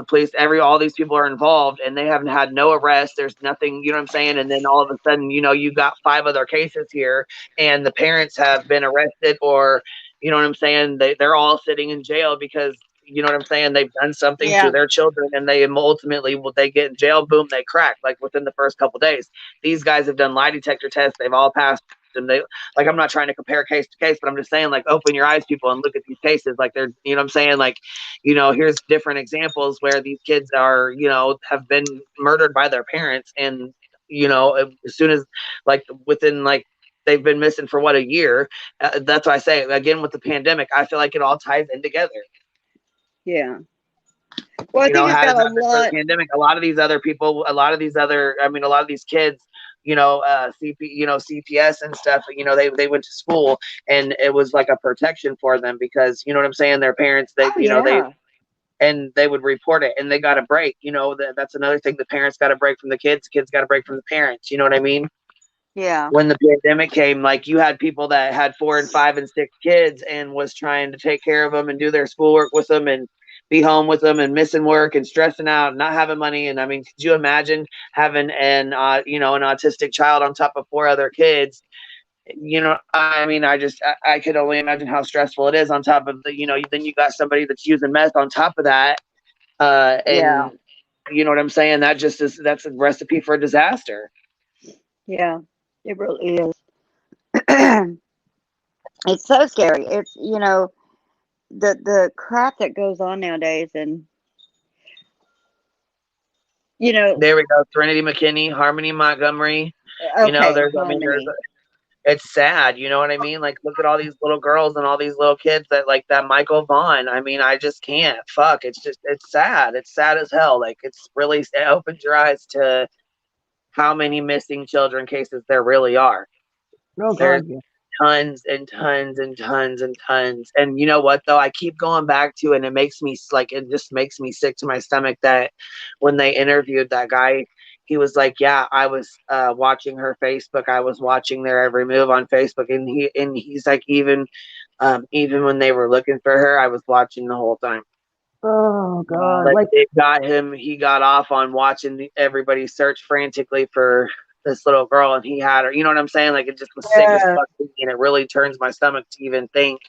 police, all these people are involved, and they haven't had no arrest. There's nothing, you know what I'm saying? And then all of a sudden, you got 5 other cases here, and the parents have been arrested, or you know what I'm saying? They're all sitting in jail because you know what I'm saying? They've done something to their children, and they ultimately they get in jail. Boom, they crack like within the first couple days. These guys have done lie detector tests. They've all passed. And they like, I'm not trying to compare case to case, but I'm just saying, like, open your eyes, people, and look at these cases. Like they're, you know what I'm saying? Like, here's different examples where these kids are, have been murdered by their parents. And, as soon as like within like, they've been missing for a year. That's why I say again, with the pandemic, I feel like it all ties in together. Yeah. Well, I think it's got a lot. Pandemic. A lot of these other people, a lot of these kids, CPS and stuff, they went to school, and it was like a protection for them because, you know what I'm saying? Their parents, they would report it, and they got a break. That's another thing. The parents got a break from the kids got a break from the parents. You know what I mean? Yeah. When the pandemic came, like you had people that had 4 and 5 and 6 kids and was trying to take care of them and do their schoolwork with them and be home with them and missing work and stressing out and not having money. And I mean, could you imagine having an autistic child on top of 4 other kids? I mean, I could only imagine how stressful it is on top of then you got somebody that's using meth on top of that. And you know what I'm saying? That's a recipe for a disaster. Yeah, it really is. It's so scary. It's, the crap that goes on nowadays, and there we go. Serenity McKinney, Harmony Montgomery. It's sad. You know what I mean? Like, look at all these little girls and all these little kids that Michael Vaughn. I mean, I just can't. Fuck. It's sad. It's sad as hell. Like, it opens your eyes to how many missing children cases there really are. Oh, There's God, yeah. tons and tons and tons and tons. And you know what, though? I keep going back to, and it just makes me sick to my stomach that when they interviewed that guy, he was like, yeah, I was watching her Facebook. I was watching their every move on Facebook. And he's like, even when they were looking for her, I was watching the whole time. Oh, God. Like it got him, he got off on watching everybody search frantically for this little girl, and he had her. You know what I'm saying? Like, it just was sick as fuck, and it really turns my stomach to even think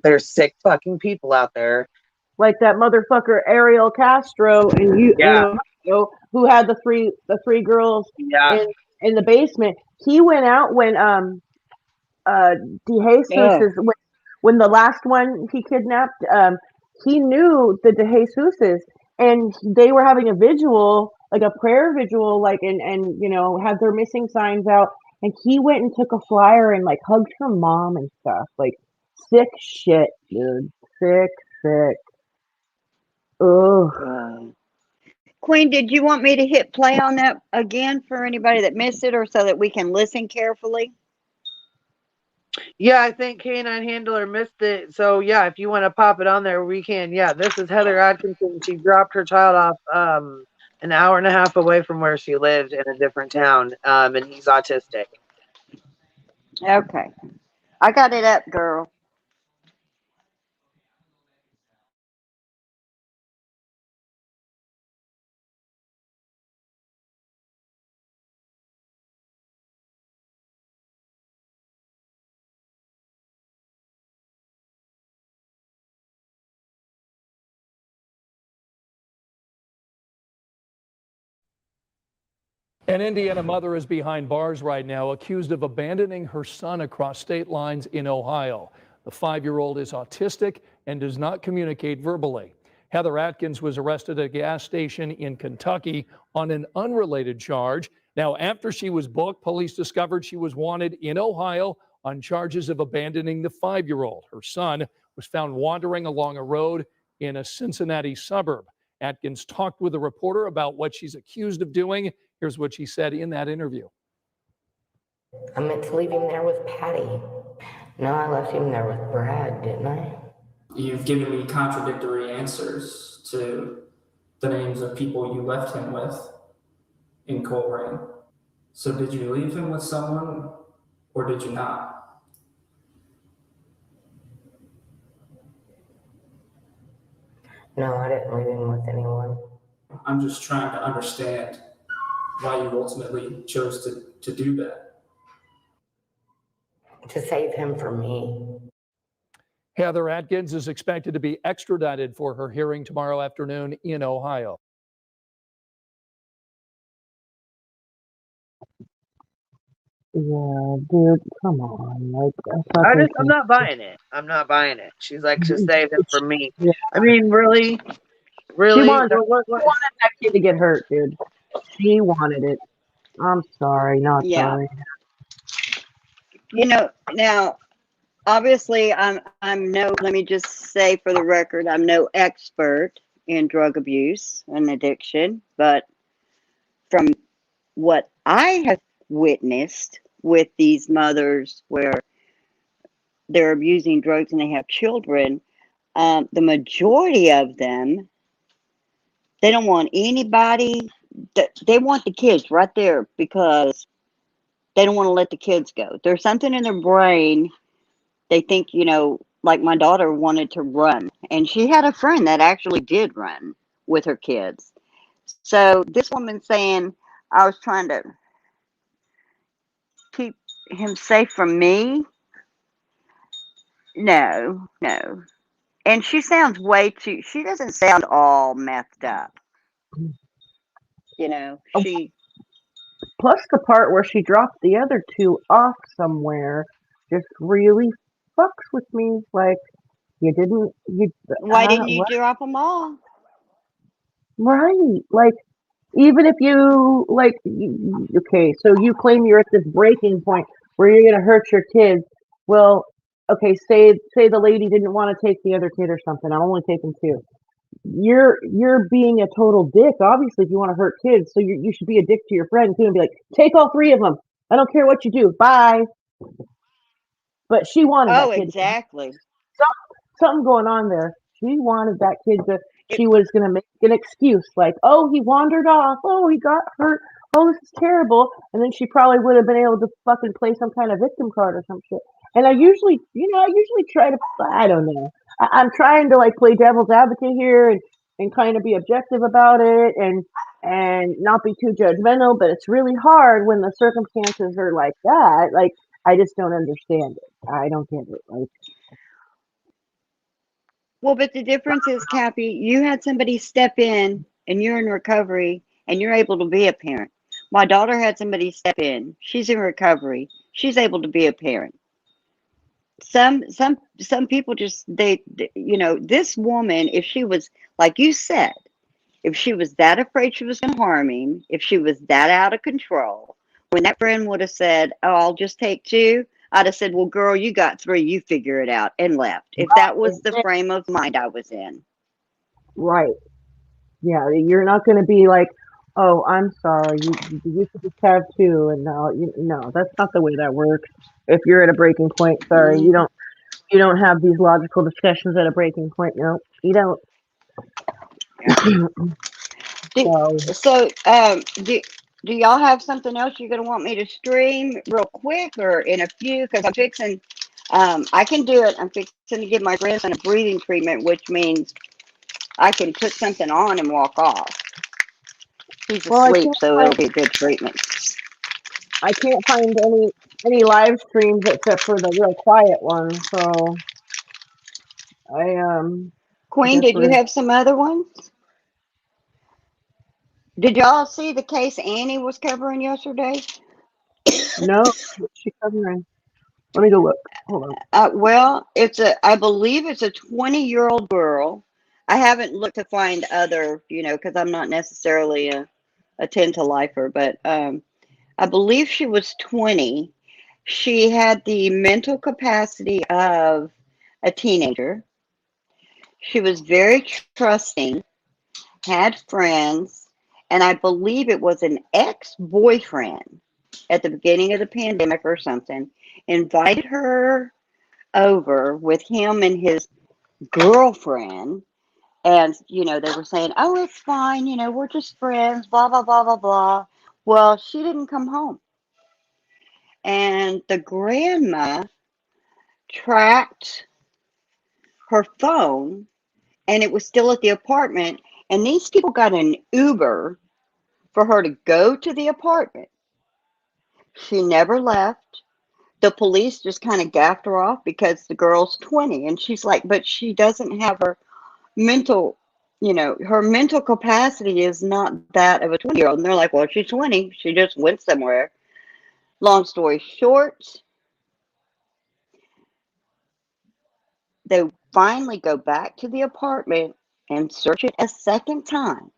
there's sick fucking people out there. Like that motherfucker Ariel Castro, and who had the three girls Yeah. in the basement. He went out when DeJesus Ugh. is when the last one he kidnapped. He knew the DeJesuses, and they were having a vigil, like a prayer vigil, like and had their missing signs out. And he went and took a flyer and like hugged her mom and stuff. Like sick shit, dude. Sick. Ugh. Queen, did you want me to hit play on that again for anybody that missed it, or so that we can listen carefully? Yeah, I think Canine Handler missed it. So yeah, if you want to pop it on there, we can. Yeah, this is Heather Atkinson. She dropped her child off an hour and a half away from where she lived in a different town. And he's autistic. Okay. I got it up, girl. An Indiana mother is behind bars right now, accused of abandoning her son across state lines in Ohio. The 5-year-old is autistic and does not communicate verbally. Heather Atkins was arrested at a gas station in Kentucky on an unrelated charge. Now, after she was booked, police discovered she was wanted in Ohio on charges of abandoning the 5-year-old. Her son was found wandering along a road in a Cincinnati suburb. Atkins talked with a reporter about what she's accused of doing. Here's what she said in that interview. I meant to leave him there with Patty. No, I left him there with Brad, didn't I? You've given me contradictory answers to the names of people you left him with in Coleraine. So did you leave him with someone or did you not? No, I didn't leave him with anyone. I'm just trying to understand why you ultimately chose to do that. To save him from me. Heather Atkins is expected to be extradited for her hearing tomorrow afternoon in Ohio. Yeah, dude, come on. Like, I'm not buying it. I'm not buying it. She's like, just save him from me. Yeah. I mean, really? She wanted What? that kid to get hurt, dude. She wanted it. I'm sorry, not Yeah. sorry. Now, obviously, I'm no. Let me just say for the record, I'm no expert in drug abuse and addiction, but from what I have witnessed with these mothers where they're abusing drugs and they have children, the majority of them, they don't want anybody. They want the kids right there because they don't want to let the kids go. There's something in their brain. They think, like my daughter wanted to run, and she had a friend that actually did run with her kids. So this woman saying, I was trying to keep him safe from me. No. And she sounds she doesn't sound all messed up. She. Plus the part where she dropped the other two off somewhere just really fucks with me. Like, Why didn't you what? drop them all? Right. Like, even if you, like, okay, so you claim you're at this breaking point where you're going to hurt your kids. Well, okay, say the lady didn't want to take the other kid or something. I'm only taking two. You're being a total dick, obviously, if you want to hurt kids. So you should be a dick to your friend too and be like, take all three of them. I don't care what you do. Bye. But she wanted that kid. Exactly. Something going on there. She wanted that kid to. She was gonna make an excuse like, "Oh, he wandered off. Oh, he got hurt. Oh, this is terrible." And then she probably would have been able to fucking play some kind of victim card or some shit. And I usually try to. I don't know. I'm trying to like play devil's advocate here and kind of be objective about it and not be too judgmental. But it's really hard when the circumstances are like that. Like, I just don't understand it. I don't get it. Like. Well, but the difference is, Cappy, you had somebody step in and you're in recovery and you're able to be a parent. My daughter had somebody step in. She's in recovery. She's able to be a parent. Some people just this woman, if she was like you said, if she was that afraid she was going to harm him, if she was that out of control, when that friend would have said, "Oh, I'll just take two," I'd have said, "Well, girl, you got three. You figure it out," and left. If that was the frame of mind I was in. Right. Yeah, you're not going to be like, "Oh, I'm sorry. You should just have two." And no, that's not the way that works. If you're at a breaking point, sorry, Mm-hmm. you don't have these logical discussions at a breaking point. No, you don't. Do y'all have something else you're going to want me to stream real quick or in a few? Because I'm fixing, I can do it. I'm fixing to give my grandson a breathing treatment, which means I can put something on and walk off. He's asleep, so it'll be a good treatment. I can't find any live streams except for the real quiet one. So Queen, did you have some other ones? Did y'all see the case Annie was covering yesterday? No, what's she covering? Let me go look. Hold on. Well, I believe it's a 20-year-old girl. I haven't looked to find other, because I'm not necessarily a 10-to-lifer, but I believe she was 20. She had the mental capacity of a teenager. She was very trusting, had friends, and I believe it was an ex-boyfriend at the beginning of the pandemic or something, invited her over with him and his girlfriend. And, they were saying, "Oh, it's fine. We're just friends, blah, blah, blah, blah, blah." Well, she didn't come home. And the grandma tracked her phone, and it was still at the apartment. And these people got an Uber for her to go to the apartment. She never left. The police just kind of gaffed her off because the girl's 20. And she's like, but she doesn't have her mental, her mental capacity is not that of a 20-year-old. And they're like, well, she's 20. She just went somewhere. Long story short, they finally go back to the apartment and search it a second time.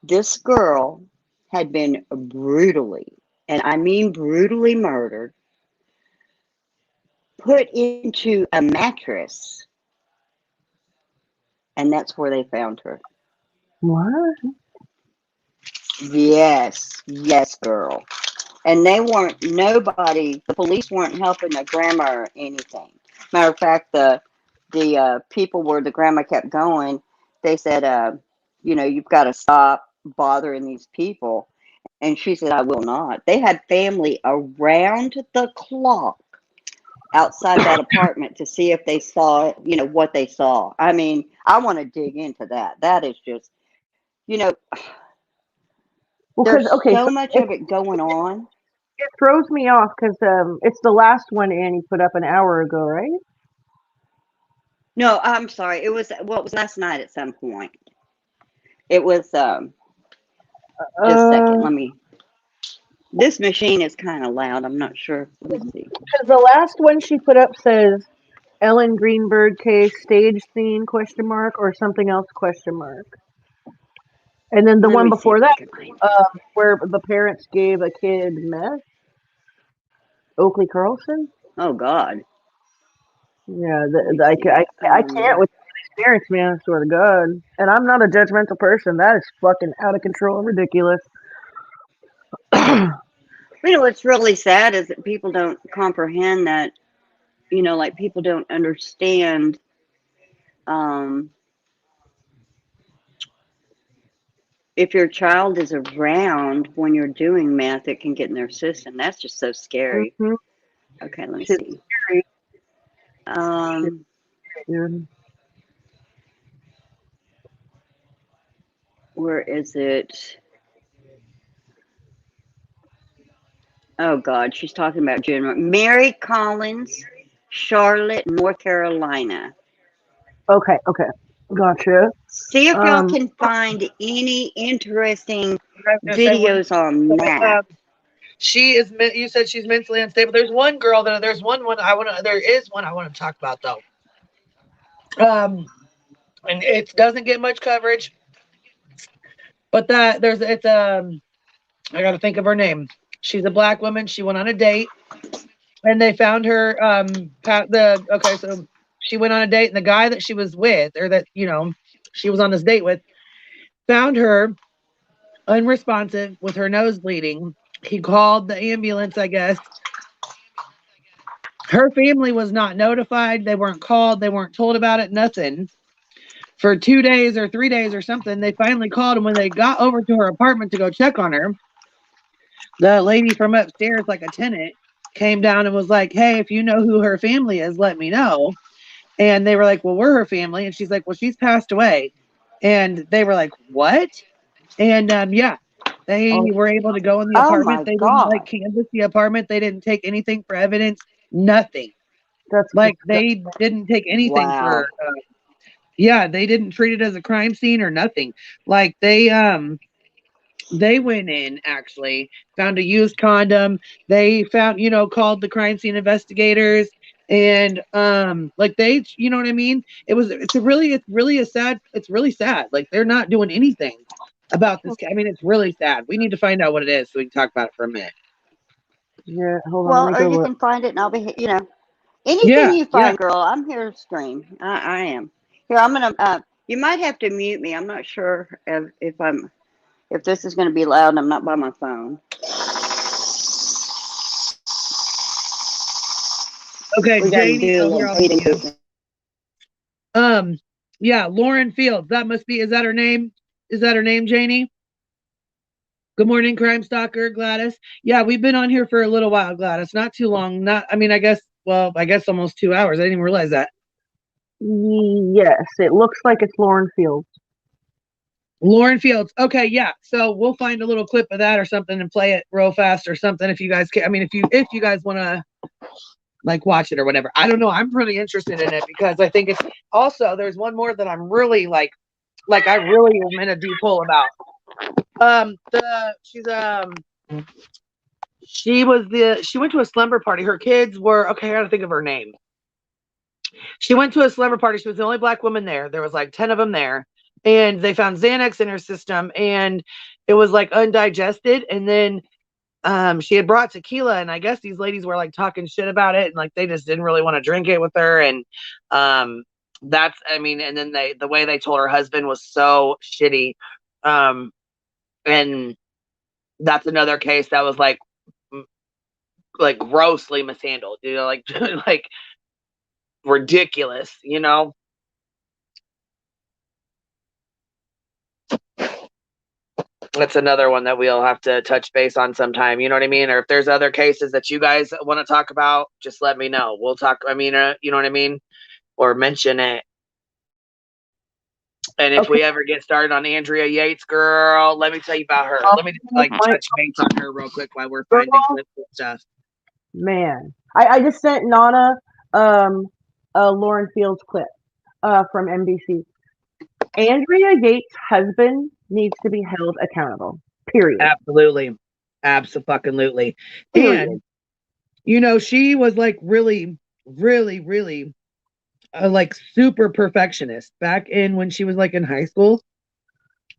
This girl had been brutally, and I mean brutally murdered, put into a mattress, and that's where they found her. What? Yes, girl. And the police weren't helping the grandma or anything. Matter of fact, the people where the grandma kept going, they said, you've got to stop bothering these people. And she said, "I will not." They had family around the clock outside that apartment to see if they saw, what they saw. I mean, I want to dig into that. That is just, there's so much of it going on. It throws me off because it's the last one Annie put up an hour ago, right? No, I'm sorry. It was last night at some point. It was just a second. This machine is kind of loud. I'm not sure. Let me see. Because the last one she put up says Ellen Greenberg case stage scene ? Or something else ? And then the one before that, where the parents gave a kid meth. Oakley Carlson. Oh God. Yeah, I can't with experience, man. I swear to God. And I'm not a judgmental person. That is fucking out of control and ridiculous. What's really sad is that people don't comprehend that, like people don't understand if your child is around when you're doing meth, it can get in their system. That's just so scary. Mm-hmm. Okay, let me see. Where is it? Oh God, she's talking about Mary Collins, Charlotte, North Carolina. Okay. Gotcha. See if y'all can find any interesting videos on that. She is. You said she's mentally unstable. There's one girl that. There's one. There is one I want to talk about though. And it doesn't get much coverage, but it's I got to think of her name. She's a black woman. She went on a date, and they found her. So she went on a date, and the guy that she was with, or that she was on this date with, found her unresponsive with her nose bleeding. He called the ambulance, I guess. Her family was not notified. They weren't called. They weren't told about it. Nothing. For 2 days or 3 days or something, they finally called. And when they got over to her apartment to go check on her, the lady from upstairs, like a tenant, came down and was like, hey, if you know who her family is, let me know. And they were like, well, we're her family. And she's like, well, she's passed away. And they were like, what? And they were able to go in the apartment. They didn't canvass the apartment. They didn't take anything for evidence. Nothing. That's they didn't take anything for. They didn't treat it as a crime scene or nothing. Like they went in, actually found a used condom. They found, called the crime scene investigators, and they, you know what I mean? It's really sad. Like they're not doing anything about this. I mean, it's really sad. We need to find out what it is so we can talk about it for a minute. Yeah, hold on. Well, or you can find it, and I'll be, anything you find, girl. I'm here to scream. I am. Here, I'm gonna. You might have to mute me. I'm not sure if this is gonna be loud. And I'm not by my phone. Okay, Jamie. Yeah, Lauren Fields. That must be. Is that her name? Is that her name, Janie? Good morning, Crime Stalker, Gladys. Yeah, we've been on here for a little while, Gladys. Not too long. I guess almost 2 hours. I didn't even realize that. Yes, it looks like it's Lauren Fields. Lauren Fields. Okay, yeah. So we'll find a little clip of that or something and play it real fast or something if you guys can. I mean, if you guys want to watch it or whatever. I don't know. I'm pretty interested in it because I think it's also there's one more that I'm really I really am in a deep hole about. She went to a slumber party. Her kids were okay. I gotta think of her name. She went to a slumber party. She was the only black woman there. There was 10 of them there, and they found Xanax in her system, and it was undigested. And then she had brought tequila, and I guess these ladies were talking shit about it, and they just didn't really want to drink it with her. And and then the way they told her husband was so shitty. And that's another case that was grossly mishandled, ridiculous, That's another one that we'll have to touch base on sometime, you know what I mean? Or if there's other cases that you guys want to talk about, just let me know. We'll talk, you know what I mean? Or mention it. And if we ever get started on Andrea Yates, girl, let me tell you about her. Let me just touch base on her real quick while we're finding clips and stuff. Man, I just sent Nana a Lauren Fields clip from NBC. Andrea Yates' husband needs to be held accountable. Period. Absolutely. Absolutely. And she was really, really, really super perfectionist back in when she was in high school.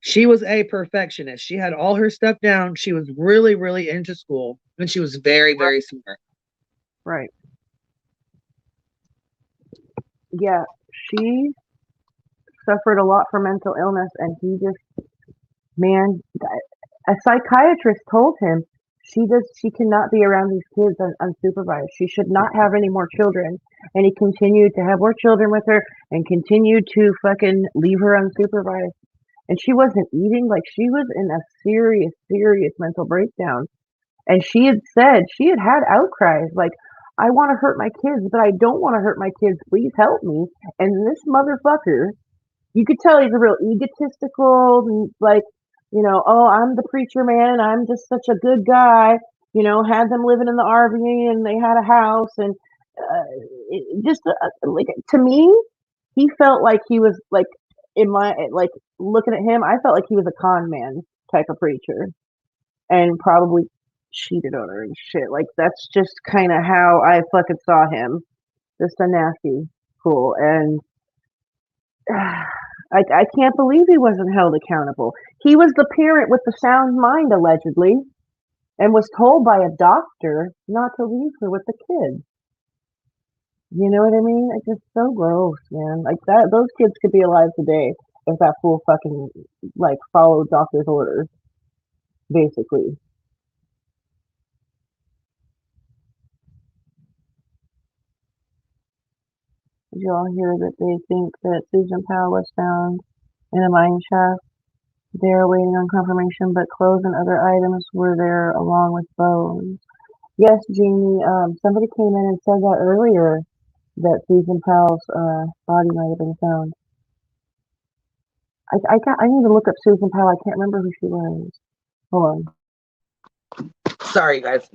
She was a perfectionist. She had all her stuff down. She was really, really into school, and she was very, very smart. Right. Yeah, she suffered a lot from mental illness, and he just, man, a psychiatrist told him she cannot be around these kids unsupervised. She should not have any more children. And he continued to have more children with her and continued to fucking leave her unsupervised. And she wasn't eating. She was in a serious, serious mental breakdown. And she had said, she had outcries I want to hurt my kids, but I don't want to hurt my kids. Please help me. And this motherfucker, you could tell he's a real egotistical, oh, I'm the preacher man. I'm just such a good guy. Had them living in the RV and they had a house. And to me, he felt like he was in my, like, looking at him, I felt like he was a con man type of preacher, and probably cheated on her and shit. Like, that's just kind of how I fucking saw him. Just a nasty fool. And I can't believe he wasn't held accountable. He was the parent with the sound mind, allegedly, and was told by a doctor not to leave her with the kids. You know what I mean? It's just so gross, man. Like, that, those kids could be alive today if that fool fucking, like, followed doctor's orders, basically. Did you all hear that they think that Susan Powell was found in a mine shaft? They're waiting on confirmation, but clothes and other items were there along with bones. Yes, Jamie, somebody came in and said that earlier, that Susan Powell's body might have been found. I need to look up Susan Powell. I can't remember who she was. Hold on. Sorry, guys.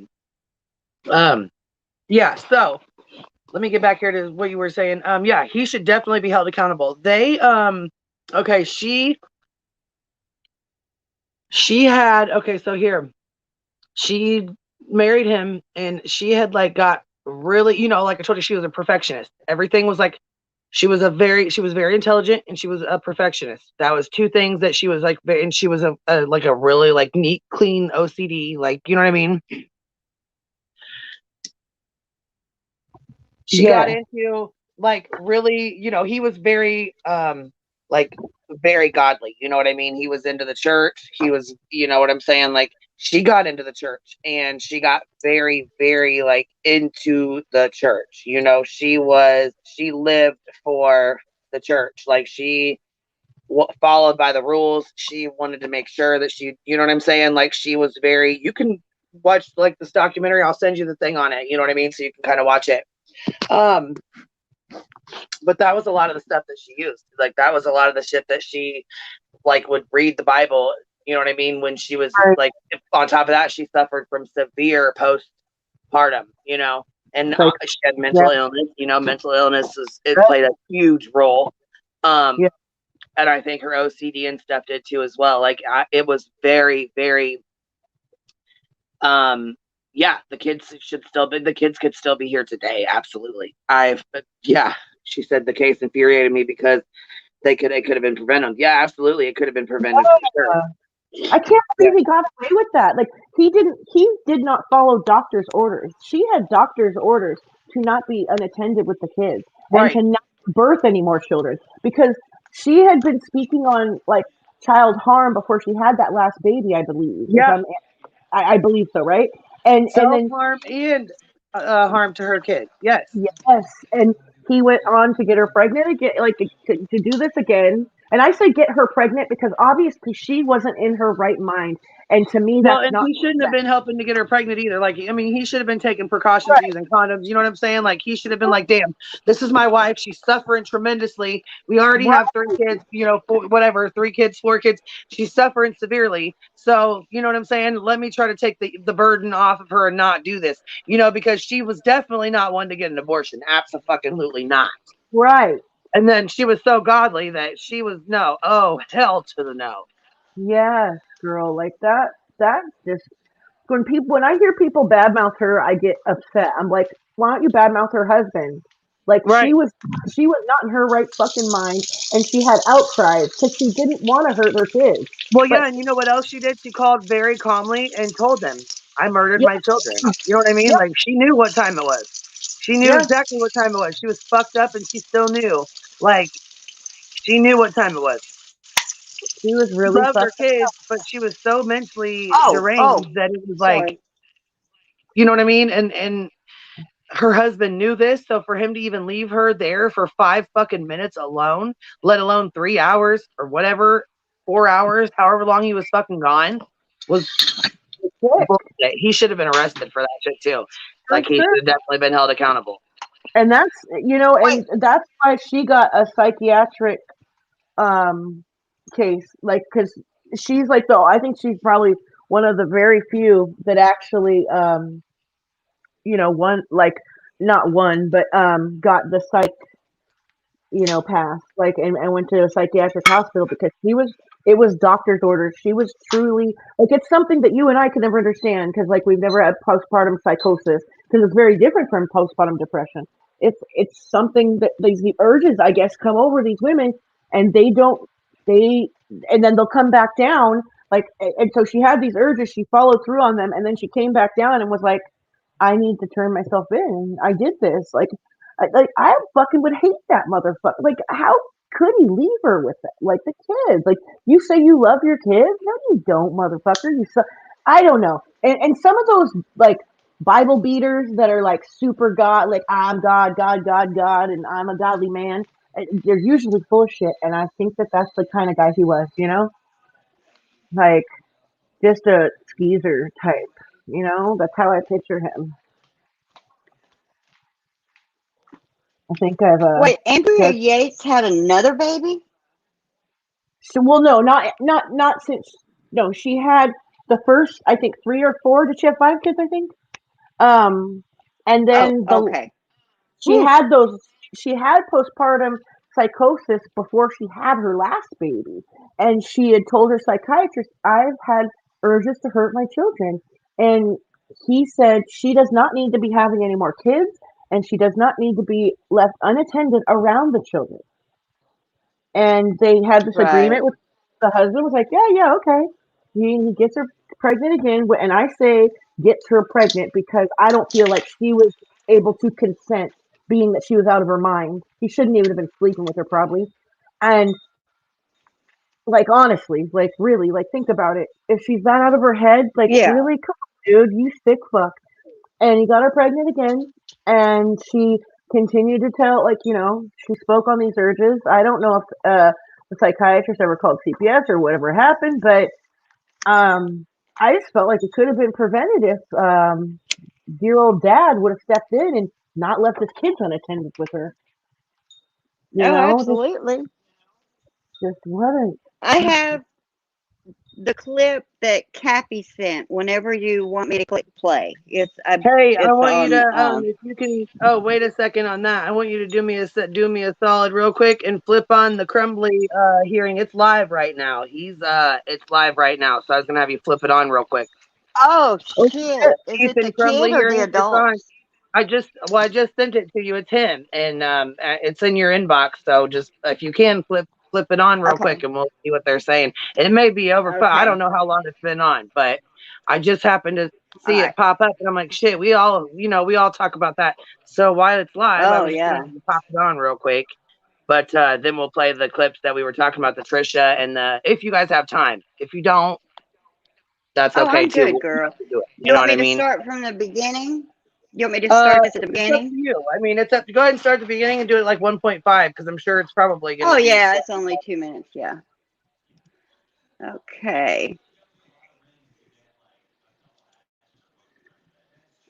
Yeah, so let me get back here to what you were saying. Yeah, he should definitely be held accountable. They, okay, she had, okay, so here, she married him, and she had, like, got really, you know, like I told you, she was a perfectionist. Everything was like, she was very intelligent, and she was a perfectionist. That was two things that she was like, and she was a like a really, like, neat, clean OCD, like, you know what I mean? She got into, like, really, you know, he was very like, very godly, you know what I mean? He was into the church. He was, you know what I'm saying? Like, she got into the church, and she got very, very, like, into the church. You know, she lived for the church. Like, she followed by the rules. She wanted to make sure that she, you know what I'm saying? Like, she was very, you can watch, like, this documentary. I'll send you the thing on it. You know what I mean? So you can kind of watch it. But that was a lot of the stuff that she used. Like, that was a lot of the shit that she, like, would read the Bible. You know what I mean? When she was, like, on top of that, she suffered from severe postpartum, you know, and she had mental illness. You know, mental illness it played a huge role. And I think her OCD and stuff did too as well. Like, it was very, very, yeah, the kids could still be here today. Absolutely. She said the case infuriated me because it could have been prevented. Yeah, absolutely. It could have been prevented for sure. I can't believe he got away with that. Like, he did not follow doctor's orders. She had doctor's orders to not be unattended with the kids and to not birth any more children, because she had been speaking on, like, child harm before she had that last baby, I believe. Yeah. I believe so, right? And then harm and harm to her kids. Yes. Yes, and he went on to get her pregnant again, like, to do this again. And I say get her pregnant because obviously she wasn't in her right mind. And to me, that's not. He shouldn't have been helping to get her pregnant either. Like, I mean, he should have been taking precautions, using condoms. You know what I'm saying? Like, he should have been like, damn, this is my wife. She's suffering tremendously. We already have 3 kids, you know, 3 kids, 4 kids. She's suffering severely. So, you know what I'm saying? Let me try to take the burden off of her and not do this, you know, because she was definitely not one to get an abortion. Absolutely not. Right. And then she was so godly that she was no. Oh, hell to the no. Yes, girl, like that just, when I hear people badmouth her, I get upset. I'm like, why don't you badmouth her husband? Like, she was not in her right fucking mind, and she had outcries because she didn't want to hurt her kids. Well, yeah, and you know what else she did? She called very calmly and told them, I murdered my children. You know what I mean? Like, she knew what time it was. She knew exactly what time it was. She was fucked up, and she still knew. Like, she knew what time it was. She was really loved her kids, but she was so mentally deranged that it was like, you know what I mean? And her husband knew this, so for him to even leave her there for 5 fucking minutes alone, let alone 3 hours or whatever, 4 hours, however long he was fucking gone, was bullshit. He should have been arrested for that shit too. Like, he should have definitely been held accountable. And that's, you know, and that's why she got a psychiatric case, like, because she's like, I think she's probably one of the very few that actually you know, not one, but got the passed, and went to a psychiatric hospital because it was doctor's orders. She was truly, it's something that you and I could never understand because, we've never had postpartum psychosis because it's very different from postpartum depression. It's something that the urges, I guess, come over these women and and then they'll come back down. And so she had these urges, she followed through on them, and then she came back down and was like, I need to turn myself in. I did this. I fucking would hate that motherfucker. How could he leave her with it? The kids. You say you love your kids? No, you don't, motherfucker. I don't know. And some of those Bible beaters that are super God, I'm God, God, God, God, and I'm a godly man. They're usually full of shit, and I think that that's the kind of guy he was. Just a skeezer type. That's how I picture him. I think I've Wait, Andrea Yates had another baby? So, well, no, not since. No, she had the first, I think, 3 or 4. Did she have 5 kids? I think. And then okay. She had postpartum psychosis before she had her last baby, and she had told her psychiatrist, "I've had urges to hurt my children," and he said she does not need to be having any more kids, and she does not need to be left unattended around the children. And they had this agreement with the husband was like, yeah, okay. He gets her pregnant again, and I say gets her pregnant because I don't feel like she was able to consent, being that she was out of her mind. He shouldn't even have been sleeping with her probably. And honestly, really, think about it. If she's that out of her head, really, come on, dude, you sick fuck. And he got her pregnant again, and she continued to tell, she spoke on these urges. I don't know if the psychiatrist ever called CPS or whatever happened, but I just felt like it could have been prevented if dear old dad would have stepped in and not left his kids unattended with her. Absolutely. Just wasn't. I have the clip that Cappy sent whenever you want me to click play. I want you to if you can wait a second on that. I want you to do me a solid real quick and flip on the Crumbley hearing. It's live right now. It's live right now. So I was gonna have you flip it on real quick. Oh shit. Is it the kid or the adult? I just sent it to you. It's him, and it's in your inbox. So just if you can flip it on real quick, and we'll see what they're saying. And it may be over. I don't know how long it's been on, but I just happened to see it pop up, and I'm like, shit. We all talk about that. So while it's live, I was just gonna pop it on real quick. But then we'll play the clips that we were talking about, the Trisha and the. If you guys have time, if you don't, that's okay I'm too. good, girl. You You know want what I me mean? to start from the beginning? You want me to start this at the beginning? It's up to you. I mean, it's up to go ahead and start at the beginning and do it 1.5 because I'm sure it's probably going to. Oh yeah, it's only 2 minutes. Yeah. Okay.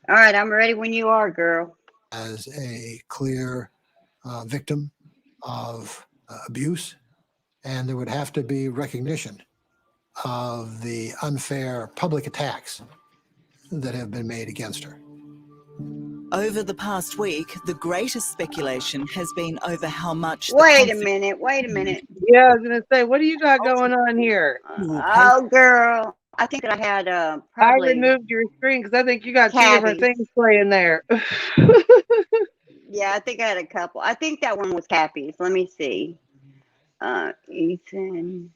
All right, I'm ready when you are, girl. As a clear victim of abuse, and there would have to be recognition of the unfair public attacks that have been made against her. Over the past week, the greatest speculation has been over how much. Wait a minute. Yeah, I was gonna say, what do you got going on here? Oh, girl, I think that I had probably. I removed your screen because I think you got 2 different things playing there. Yeah, I think I had a couple. I think that one was Cappy's. Let me see. Ethan.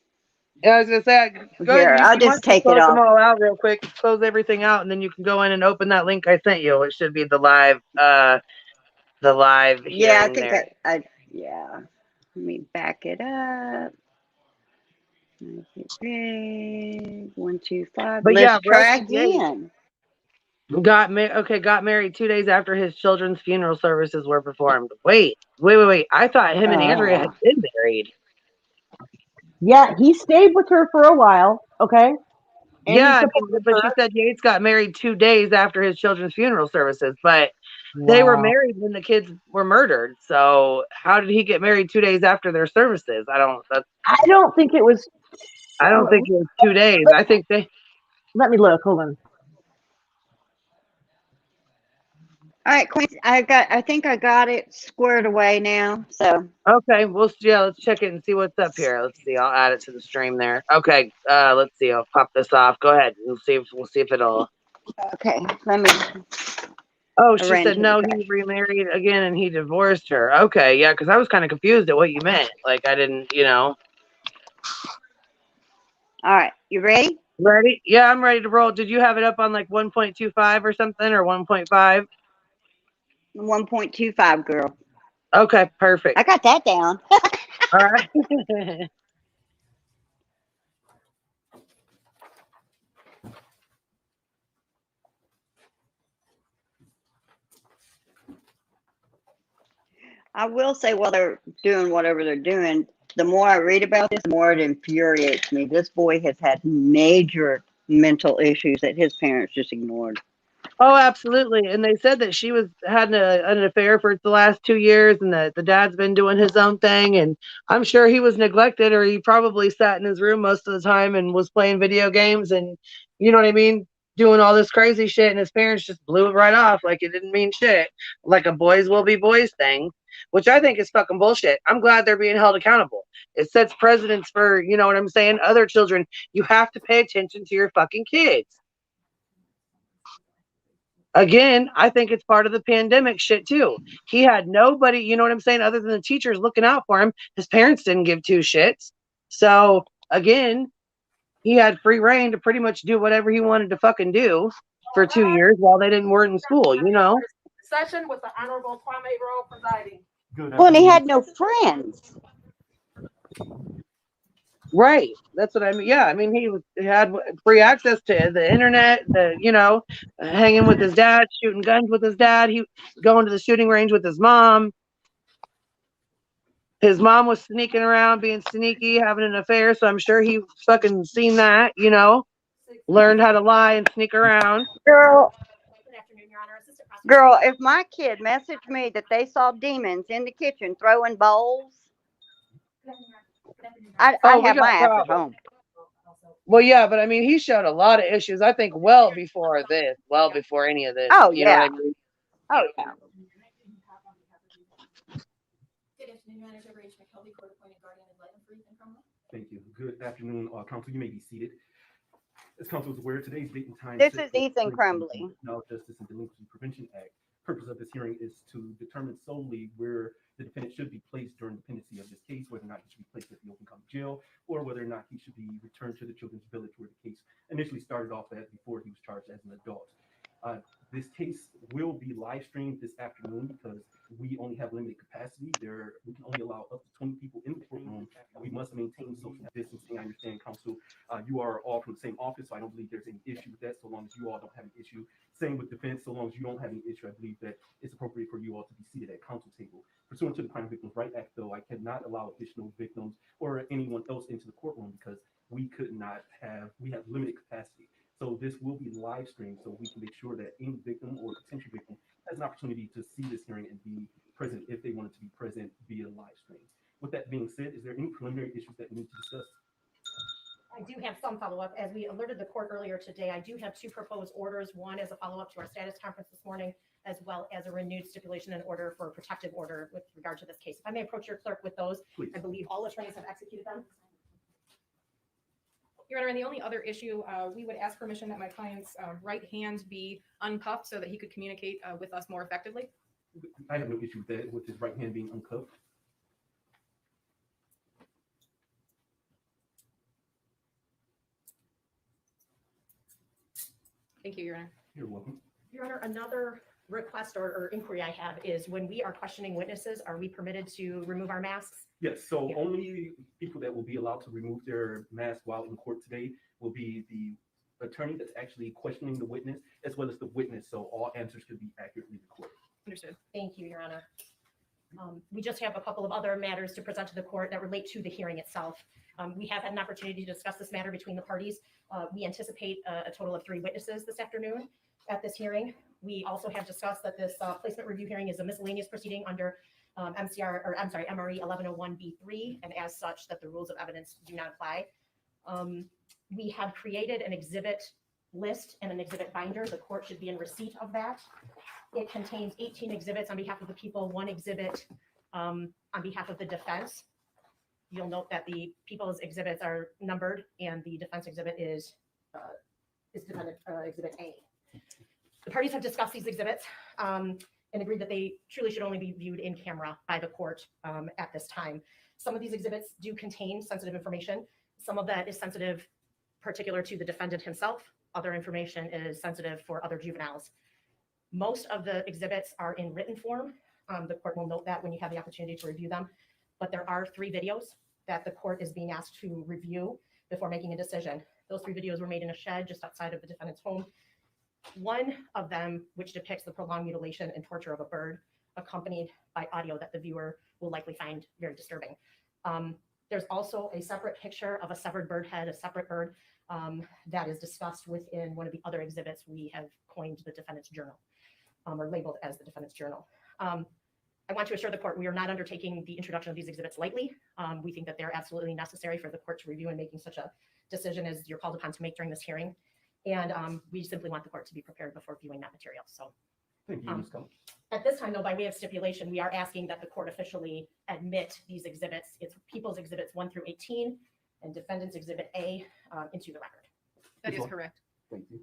Yeah, I was gonna say, go Here, ahead. I'll just take it close off. them all out real quick. Close everything out, and then you can go in and open that link I sent you. It should be the live. Yeah, I think there. yeah. Let me back it up. Make it big. 1, 2, 5. But Let's try again. Got married 2 days after his children's funeral services were performed. Wait. I thought him and Andrea had been married. Yeah, he stayed with her for a while. Okay. And but she said Yates got married 2 days after his children's funeral services, but they were married when the kids were murdered. So how did he get married 2 days after their services? I don't think it was. I don't think it was 2 days. I think they. Let me look. Hold on. All right, Quincy, I think I got it squared away now. So Okay, let's check it and see what's up here. Let's see. I'll add it to the stream there. Okay, let's see. I'll pop this off. Go ahead. We'll see if it'll. okay, let me. Oh, she ran said to the no. trash. He remarried again and he divorced her. Okay, yeah, because I was kind of confused at what you meant. Like I didn't, All right, you ready? Ready? Yeah, I'm ready to roll. Did you have it up on like 1.25 or something or 1.5? 1.25, girl. Okay, perfect. I got that down. All right. I will say while they're doing whatever they're doing, the more I read about this, the more it infuriates me. This boy has had major mental issues that his parents just ignored. Oh, absolutely. And they said that she had an affair for the last 2 years and that the dad's been doing his own thing. And I'm sure he was neglected or he probably sat in his room most of the time and was playing video games and, you know what I mean? Doing all this crazy shit. And his parents just blew it right off like it didn't mean shit. Like a boys will be boys thing, which I think is fucking bullshit. I'm glad they're being held accountable. It sets precedents for, you know what I'm saying? Other children, you have to pay attention to your fucking kids. Again, I think it's part of the pandemic shit too. He had nobody, you know what I'm saying, other than the teachers looking out for him. His parents didn't give two shits. So again, he had free reign to pretty much do whatever he wanted to fucking do for 2 years while they weren't in school, you know? Session with the Honorable Kwame Rowe presiding. Well, and he had no friends. Right. That's what I mean. Yeah. I mean, he had free access to the internet, hanging with his dad, shooting guns with his dad. He going to the shooting range with his mom. His mom was sneaking around, being sneaky, having an affair. So I'm sure he fucking seen that, learned how to lie and sneak around. Girl, if my kid messaged me that they saw demons in the kitchen throwing bowls, I'd have my ass at home. Well, yeah, but I mean, he showed a lot of issues, I think, well before any of this. Oh, you know what I mean? Oh, yeah. Good afternoon, Manager Rach McKelvey, Court Appointed Guardian Ad Litem for Ethan Crumbley. Thank you. Good afternoon, Council. You may be seated. As Council is aware, today's date and time. This is Ethan Crumbley. Justice and Delinquency Prevention Act. Purpose of this hearing is to determine solely where the defendant should be placed during the pendency of this case, whether or not he should be placed at the open county jail, or whether or not he should be returned to the Children's Village where the case initially started off at before he was charged as an adult. This case will be live streamed this afternoon because we only have limited capacity. We can only allow up to 20 people in the courtroom. We must maintain social distancing. I understand, Council, you are all from the same office, so I don't believe there's any issue with that, so long as you all don't have an issue. Same with defense, so long as you don't have any issue, I believe that it's appropriate for you all to be seated at council table. Pursuant to the Crime Victims' Right Act, though, I cannot allow additional victims or anyone else into the courtroom because we have limited capacity. So this will be live streamed so we can make sure that any victim or potential victim has an opportunity to see this hearing and be present if they wanted to be present via live stream. With that being said, is there any preliminary issues that we need to discuss? I do have some follow-up. As we alerted the court earlier today, I do have two proposed orders. One is a follow-up to our status conference this morning, as well as a renewed stipulation and order for a protective order with regard to this case. If I may approach your clerk with those, please. I believe all attorneys have executed them. Your Honor, and the only other issue, we would ask permission that my client's right hand be uncuffed so that he could communicate with us more effectively. I have no issue with that, with his right hand being uncuffed. Thank you, Your Honor. You're welcome. Your Honor, another request or inquiry I have is when we are questioning witnesses, are we permitted to remove our masks? Yes, so only people that will be allowed to remove their mask while in court today will be the attorney that's actually questioning the witness, as well as the witness, so all answers could be accurately recorded. Understood. Thank you, Your Honor. We just have a couple of other matters to present to the court that relate to the hearing itself. We have had an opportunity to discuss this matter between the parties. We anticipate a total of 3 witnesses this afternoon at this hearing. We also have discussed that this placement review hearing is a miscellaneous proceeding under MRE 1101B3, and as such that the rules of evidence do not apply. We have created an exhibit list and an exhibit binder. The court should be in receipt of that. It contains 18 exhibits on behalf of the people, 1 exhibit on behalf of the defense. You'll note that the people's exhibits are numbered and the defense exhibit is defendant exhibit A. The parties have discussed these exhibits and agreed that they truly should only be viewed in camera by the court at this time. Some of these exhibits do contain sensitive information. Some of that is sensitive particular to the defendant himself. Other information is sensitive for other juveniles. Most of the exhibits are in written form. The court will note that when you have the opportunity to review them. But there are 3 videos that the court is being asked to review before making a decision. Those 3 videos were made in a shed just outside of the defendant's home. One of them, which depicts the prolonged mutilation and torture of a bird, accompanied by audio that the viewer will likely find very disturbing. There's also a separate picture of a severed bird head, a separate bird that is discussed within one of the other exhibits. We have coined the defendant's journal, or labeled as the defendant's journal. I want to assure the court we are not undertaking the introduction of these exhibits lightly. We think that they're absolutely necessary for the court to review and making such a decision as you're called upon to make during this hearing. And we simply want the court to be prepared before viewing that material. So Thank you, Ms. Cummings. at this time, though, by way of stipulation, we are asking that the court officially admit these exhibits. It's People's Exhibits 1 through 18 and Defendant's Exhibit A into the record. That is correct. Thank you.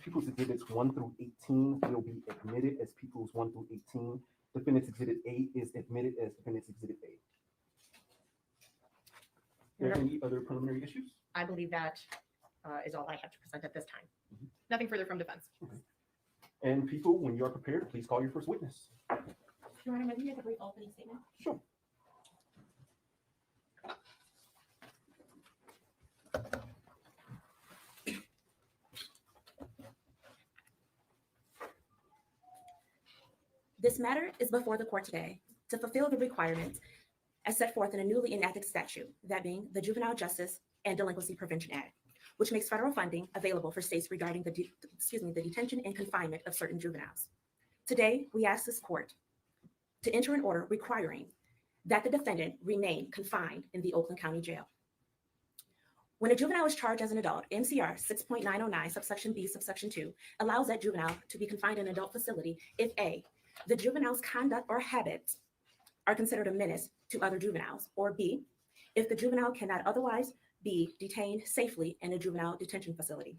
People's Exhibits 1 through 18 will be admitted as People's 1 through 18. Defendant's Exhibit A is admitted as Defendant's Exhibit A. Are there any other preliminary issues? I believe that is all I have to present at this time. Nothing further from defense. Okay. And people, when you are prepared, please call your first witness. Your Honor, maybe you have a brief opening statement? Sure. This matter is before the court today to fulfill the requirements as set forth in a newly enacted statute, that being the Juvenile Justice and Delinquency Prevention Act, which makes federal funding available for states regarding the detention and confinement of certain juveniles. Today, we ask this court to enter an order requiring that the defendant remain confined in the Oakland County Jail. When a juvenile is charged as an adult, MCR 6.909 subsection B subsection 2 allows that juvenile to be confined in an adult facility if A, the juvenile's conduct or habits are considered a menace to other juveniles, or B, if the juvenile cannot otherwise be detained safely in a juvenile detention facility.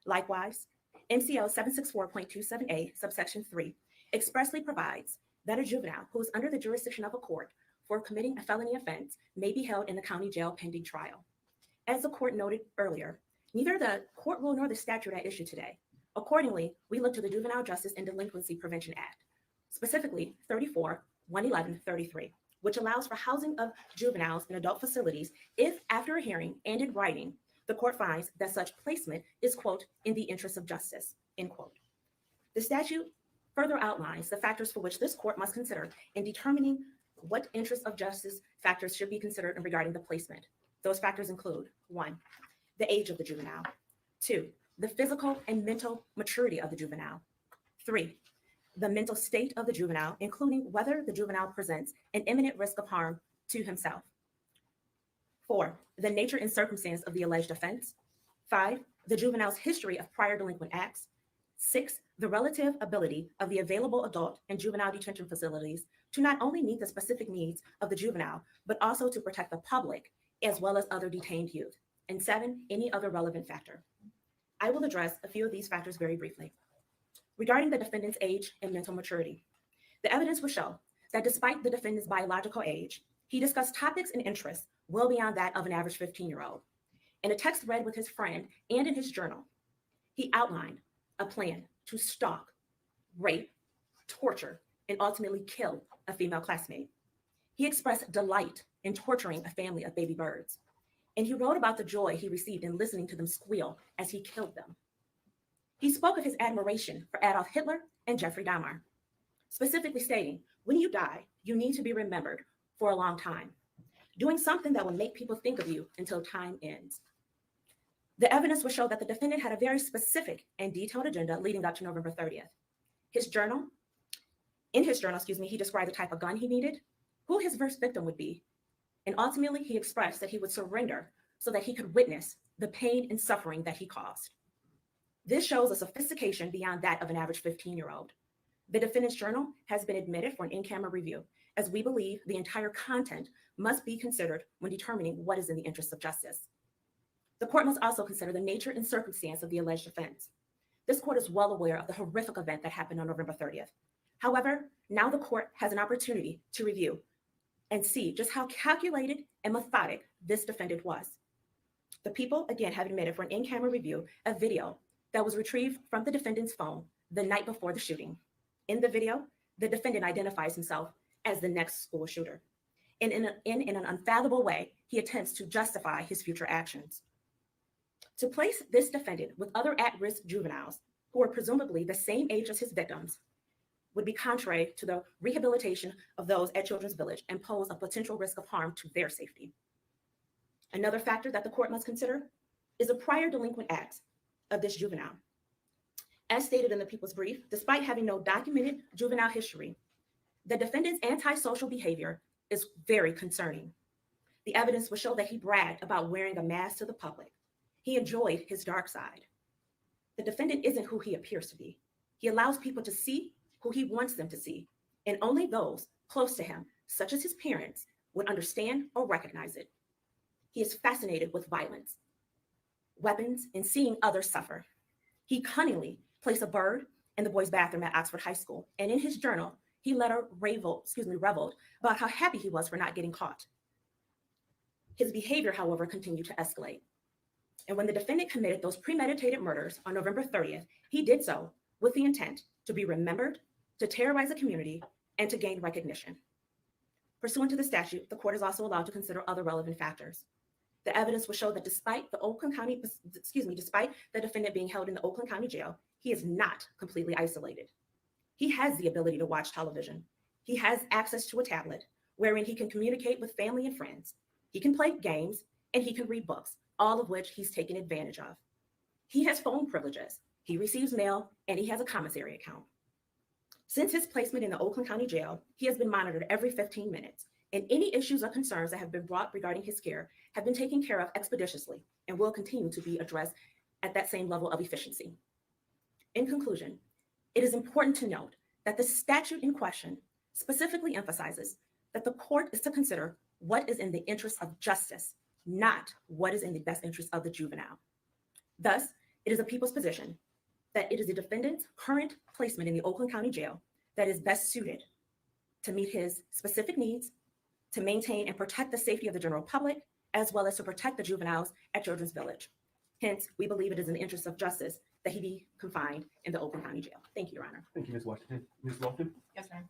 Likewise, MCL 764.27A subsection 3 expressly provides that a juvenile who is under the jurisdiction of a court for committing a felony offense may be held in the county jail pending trial. As the court noted earlier, neither the court rule nor the statute at issue today. Accordingly, we look to the Juvenile Justice and Delinquency Prevention Act, specifically 34-111-33, which allows for housing of juveniles in adult facilities if, after a hearing and in writing, the court finds that such placement is, quote, in the interest of justice, end quote. The statute further outlines the factors for which this court must consider in determining what interest of justice factors should be considered in regarding the placement. Those factors include 1, the age of the juvenile, 2, the physical and mental maturity of the juvenile, 3, the mental state of the juvenile, including whether the juvenile presents an imminent risk of harm to himself, 4, the nature and circumstance of the alleged offense, 5, the juvenile's history of prior delinquent acts, 6, the relative ability of the available adult and juvenile detention facilities to not only meet the specific needs of the juvenile, but also to protect the public as well as other detained youth, and 7, any other relevant factor. I will address a few of these factors very briefly. Regarding the defendant's age and mental maturity, the evidence will show that despite the defendant's biological age, he discussed topics and interests well beyond that of an average 15-year-old. In a text read with his friend and in his journal, he outlined a plan to stalk, rape, torture, and ultimately kill a female classmate. He expressed delight in torturing a family of baby birds, and he wrote about the joy he received in listening to them squeal as he killed them. He spoke of his admiration for Adolf Hitler and Jeffrey Dahmer, specifically stating, when you die, you need to be remembered for a long time, doing something that will make people think of you until time ends. The evidence will show that the defendant had a very specific and detailed agenda leading up to November 30th. In his journal, he described the type of gun he needed, who his first victim would be, and ultimately he expressed that he would surrender so that he could witness the pain and suffering that he caused. This shows a sophistication beyond that of an average 15-year-old. The defendant's journal has been admitted for an in-camera review, as we believe the entire content must be considered when determining what is in the interest of justice. The court must also consider the nature and circumstance of the alleged offense. This court is well aware of the horrific event that happened on November 30th. However, now the court has an opportunity to review and see just how calculated and methodic this defendant was. The people, again, have admitted for an in-camera review a video that was retrieved from the defendant's phone the night before the shooting. In the video, the defendant identifies himself as the next school shooter. And in an unfathomable way, he attempts to justify his future actions. To place this defendant with other at-risk juveniles who are presumably the same age as his victims would be contrary to the rehabilitation of those at Children's Village and pose a potential risk of harm to their safety. Another factor that the court must consider is the prior delinquent acts of this juvenile. As stated in the People's Brief, despite having no documented juvenile history, the defendant's antisocial behavior is very concerning. The evidence will show that he bragged about wearing a mask to the public. He enjoyed his dark side. The defendant isn't who he appears to be. He allows people to see who he wants them to see, and only those close to him, such as his parents, would understand or recognize it. He is fascinated with violence, weapons, and seeing others suffer. He cunningly placed a bird in the boys' bathroom at Oxford High School, and in his journal, he later reveled about how happy he was for not getting caught. His behavior, however, continued to escalate. And when the defendant committed those premeditated murders on November 30th, he did so with the intent to be remembered, to terrorize the community, and to gain recognition. Pursuant to the statute, the court is also allowed to consider other relevant factors. The evidence will show that despite the defendant being held in the Oakland County Jail, he is not completely isolated. He has the ability to watch television. He has access to a tablet wherein he can communicate with family and friends. He can play games and he can read books, all of which he's taken advantage of. He has phone privileges. He receives mail and he has a commissary account. Since his placement in the Oakland County Jail, he has been monitored every 15 minutes, and any issues or concerns that have been brought regarding his care have been taken care of expeditiously and will continue to be addressed at that same level of efficiency. In conclusion, it is important to note that the statute in question specifically emphasizes that the court is to consider what is in the interest of justice, not what is in the best interest of the juvenile. Thus, it is the people's position that it is the defendant's current placement in the Oakland County Jail that is best suited to meet his specific needs, to maintain and protect the safety of the general public, as well as to protect the juveniles at Children's Village. Hence, we believe it is in the interest of justice that he be confined in the Oakland County Jail. Thank you, Your Honor. Thank you, Ms. Washington. Ms. Lofton? Yes, ma'am.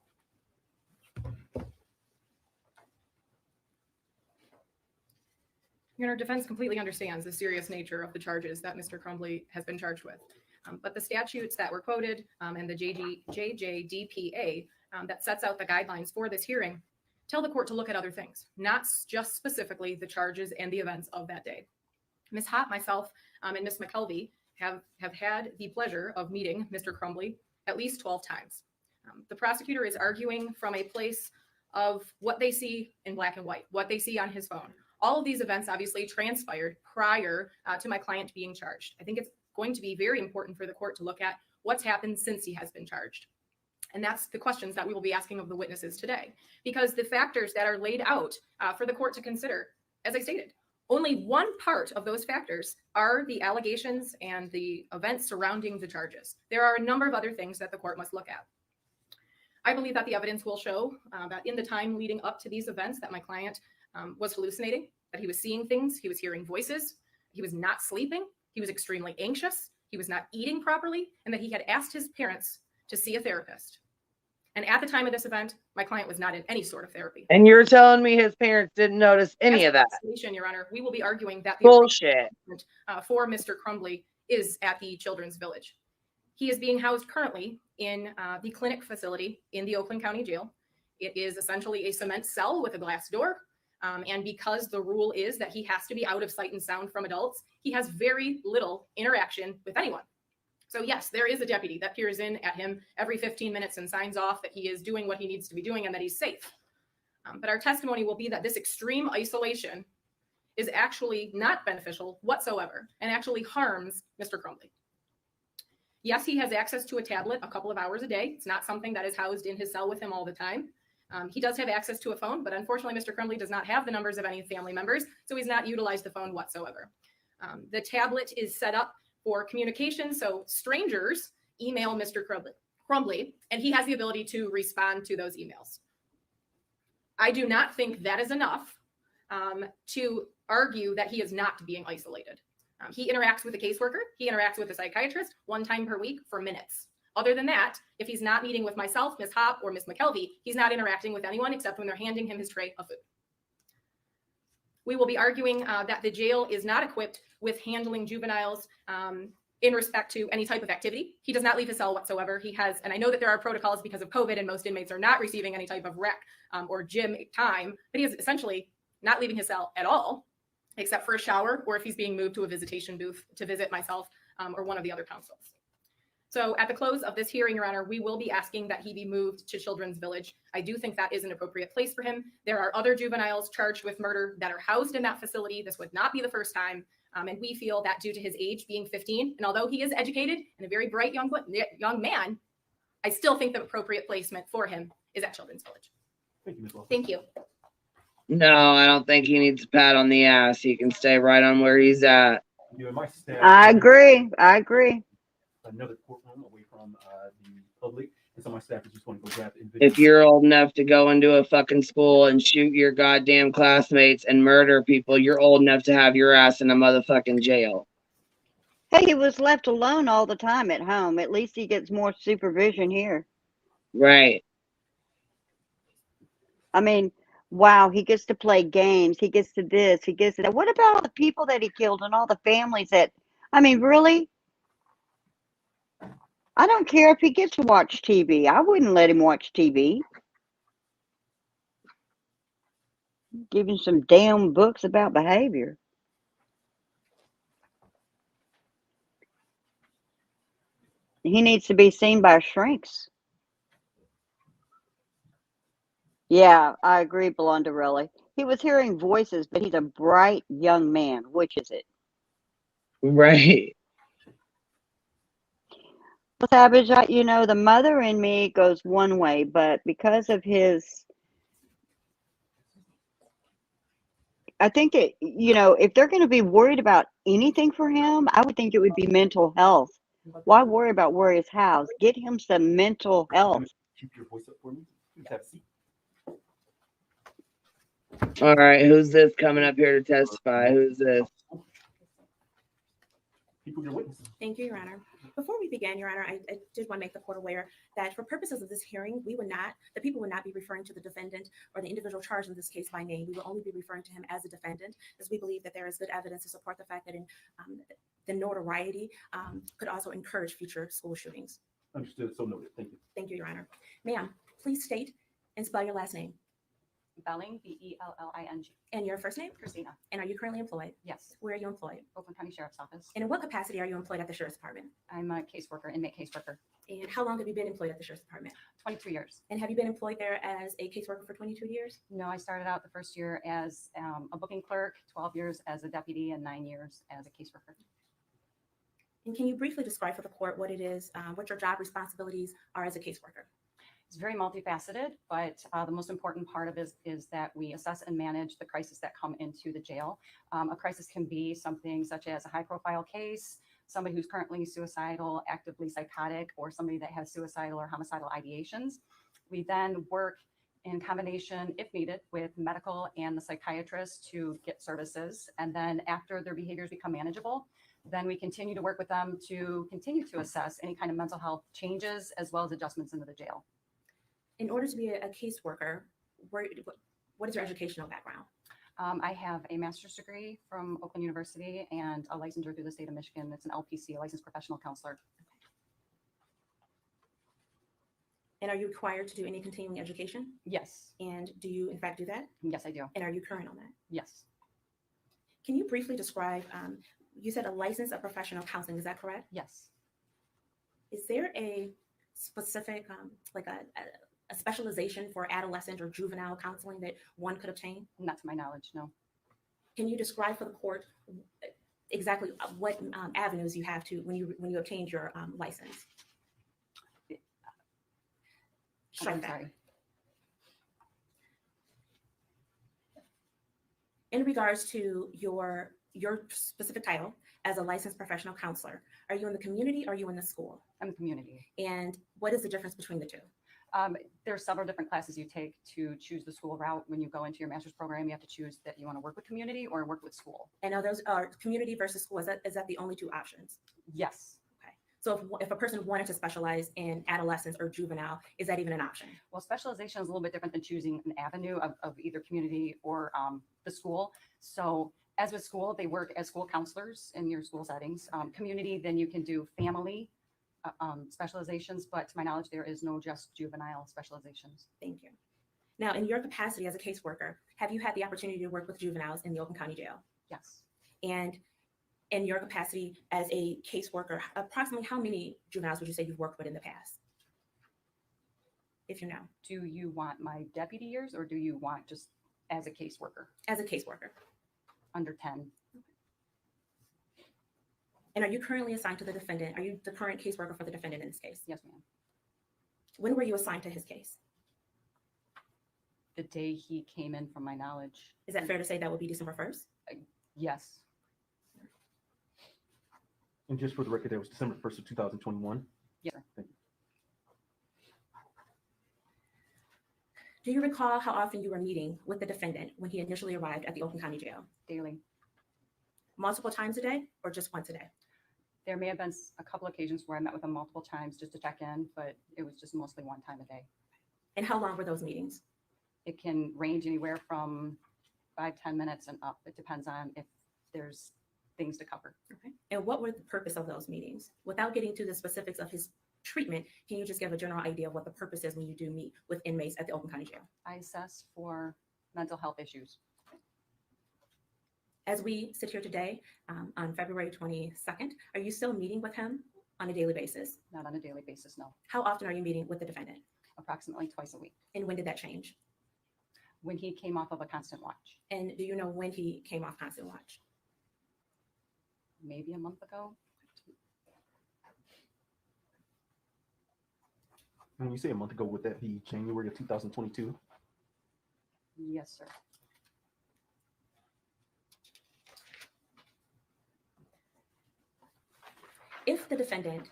Your Honor, defense completely understands the serious nature of the charges that Mr. Crumbley has been charged with. But the statutes that were quoted and the JJDPA that sets out the guidelines for this hearing tell the court to look at other things, not just specifically the charges and the events of that day. Ms. Hott, myself, and Ms. McKelvey have had the pleasure of meeting Mr. Crumbley at least 12 times. The prosecutor is arguing from a place of what they see in black and white, what they see on his phone. All of these events obviously transpired prior to my client being charged. I think it's going to be very important for the court to look at what's happened since he has been charged. And that's the questions that we will be asking of the witnesses today, because the factors that are laid out for the court to consider, as I stated, only one part of those factors are the allegations and the events surrounding the charges. There are a number of other things that the court must look at. I believe that the evidence will show that in the time leading up to these events that my client was hallucinating, that he was seeing things, he was hearing voices, he was not sleeping, he was extremely anxious, he was not eating properly, and that he had asked his parents to see a therapist. And at the time of this event, my client was not in any sort of therapy. And you're telling me his parents didn't notice any of that? Your Honor, we will be arguing that the bullshit for Mr. Crumbley is at the Children's Village. He is being housed currently in the clinic facility in the Oakland County Jail. It is essentially a cement cell with a glass door. And because the rule is that he has to be out of sight and sound from adults, he has very little interaction with anyone. So yes, there is a deputy that peers in at him every 15 minutes and signs off that he is doing what he needs to be doing and that he's safe. But our testimony will be that this extreme isolation is actually not beneficial whatsoever and actually harms Mr. Crumbley. Yes, he has access to a tablet a couple of hours a day. It's not something that is housed in his cell with him all the time. He does have access to a phone, but unfortunately, Mr. Crumbley does not have the numbers of any family members, so he's not utilized the phone whatsoever. The tablet is set up for communication, so strangers email Mr. Crumbley, and he has the ability to respond to those emails. I do not think that is enough to argue that he is not being isolated. He interacts with a caseworker, he interacts with a psychiatrist 1 time per week for minutes. Other than that, if he's not meeting with myself, Ms. Hopp, or Ms. McKelvey, he's not interacting with anyone except when they're handing him his tray of food. We will be arguing that the jail is not equipped with handling juveniles in respect to any type of activity. He does not leave his cell whatsoever. He has, and I know that there are protocols because of COVID and most inmates are not receiving any type of rec or gym time, but he is essentially not leaving his cell at all, except for a shower or if he's being moved to a visitation booth to visit myself or one of the other counsels. So at the close of this hearing, Your Honor, we will be asking that he be moved to Children's Village. I do think that is an appropriate place for him. There are other juveniles charged with murder that are housed in that facility. This would not be the first time. And we feel that due to his age being 15, and although he is educated and a very bright young man, I still think the appropriate placement for him is at Children's Village. Thank you, Ms. Wilson. Thank you. No, I don't think he needs a pat on the ass. He can stay right on where he's at. You and my staff. I agree. I agree. Another courtroom away from the public, and so my staff is just going to go grab the individual. If you're old enough to go into a fucking school and shoot your goddamn classmates and murder people, you're old enough to have your ass in a motherfucking jail. Hey, he was left alone all the time at home. At least he gets more supervision here. Right. I mean, wow, he gets to play games. He gets to this. He gets to that. What about all the people that he killed and all the families that, I mean, really? I don't care if he gets to watch TV. I wouldn't let him watch TV. Give him some damn books about behavior. He needs to be seen by shrinks. Yeah, I agree, Blondarelli. He was hearing voices, but he's a bright young man. Which is it? Right. Well, Savage, you know, the mother in me goes one way, but because of his, I think that, you know, if they're going to be worried about anything for him, I would think it would be mental health. Why worry about where he's housed? Get him some mental health. Keep your voice up for me. Please have a seat. All right, who's this coming up here to testify? Who's this? People, your witnesses. Thank you, Your Honor. Before we begin, Your Honor, I did want to make the court aware that for purposes of this hearing, the people would not be referring to the defendant or the individual charged in this case by name. We will only be referring to him as a defendant, as we believe that there is good evidence to support the fact that the notoriety could also encourage future school shootings. Understood. So noted. Thank you. Thank you, Your Honor. Ma'am, please state and spell your last name. Belling, B-E-L-L-I-N-G. And your first name? Christina. And are you currently employed? Yes. Where are you employed? Oakland County Sheriff's Office. And in what capacity are you employed at the Sheriff's Department? I'm a caseworker, inmate caseworker. And how long have you been employed at the Sheriff's Department? 22 years. And have you been employed there as a caseworker for 22 years? No, I started out the first year as a booking clerk, 12 years as a deputy, and 9 years as a caseworker. And can you briefly describe for the court what it is, what your job responsibilities are as a caseworker? It's very multifaceted, but the most important part of it is that we assess and manage the crises that come into the jail. A crisis can be something such as a high-profile case, somebody who's currently suicidal, actively psychotic, or somebody that has suicidal or homicidal ideations. We then work in combination, if needed, with medical and the psychiatrist to get services. And then after their behaviors become manageable, then we continue to work with them to continue to assess any kind of mental health changes as well as adjustments into the jail. In order to be a caseworker, what is your educational background? I have a master's degree from Oakland University and a licensure through the state of Michigan. It's an LPC, a licensed professional counselor. And are you required to do any continuing education? Yes. And do you in fact do that? Yes, I do. And are you current on that? Yes. Can you briefly describe, you said a license of professional counseling, is that correct? Yes. Is there a specific, like a specialization for adolescent or juvenile counseling that one could obtain? Not to my knowledge, no. Can you describe for the court exactly what avenues you have to when you obtained your license. Strike I'm that. sorry. In regards to your specific title as a licensed professional counselor, are you in the community or are you in the school? I'm in the community. And what is the difference between the two? There are several different classes you take to choose the school route. When you go into your master's program, you have to choose that you want to work with community or work with school. And are those community versus school? Is that the only two options? Yes. Okay. So if a person wanted to specialize in adolescence or juvenile, is that even an option? Well, specialization is a little bit different than choosing an avenue of either community or the school. So as with school, they work as school counselors in your school settings. Community, then you can do family specializations, but to my knowledge, there is no just juvenile specializations. Thank you. Now, in your capacity as a caseworker, have you had the opportunity to work with juveniles in the Oakland County Jail? Yes. And in your capacity as a caseworker, approximately how many juveniles would you say you've worked with in the past? If you know. Do you want my deputy years or do you want just as a caseworker? As a caseworker. Under 10. And are you currently assigned to the defendant? Are you the current caseworker for the defendant in this case? Yes, ma'am. When were you assigned to his case? The day he came in, from my knowledge. Is that fair to say that would be December 1st? Yes. And just for the record, that was December 1st of 2021. Yes. Thank you. Do you recall how often you were meeting with the defendant when he initially arrived at the Oakland County Jail? Daily. Multiple times a day or just once a day? There may have been a couple occasions where I met with him multiple times just to check in, but it was just mostly one time a day. And how long were those meetings? It can range anywhere from 5-10 minutes and up. It depends on if there's things to cover. Okay. And what were the purpose of those meetings? Without getting to the specifics of his treatment, can you just give a general idea of what the purpose is when you do meet with inmates at the Oakland County Jail? I assess for mental health issues. As we sit here today on February 22nd, are you still meeting with him on a daily basis? Not on a daily basis, no. How often are you meeting with the defendant? Approximately twice a week. And when did that change? When he came off of a constant watch. And do you know when he came off constant watch? Maybe a month ago. When you say a month ago, would that be January of 2022? Yes, sir. If the defendant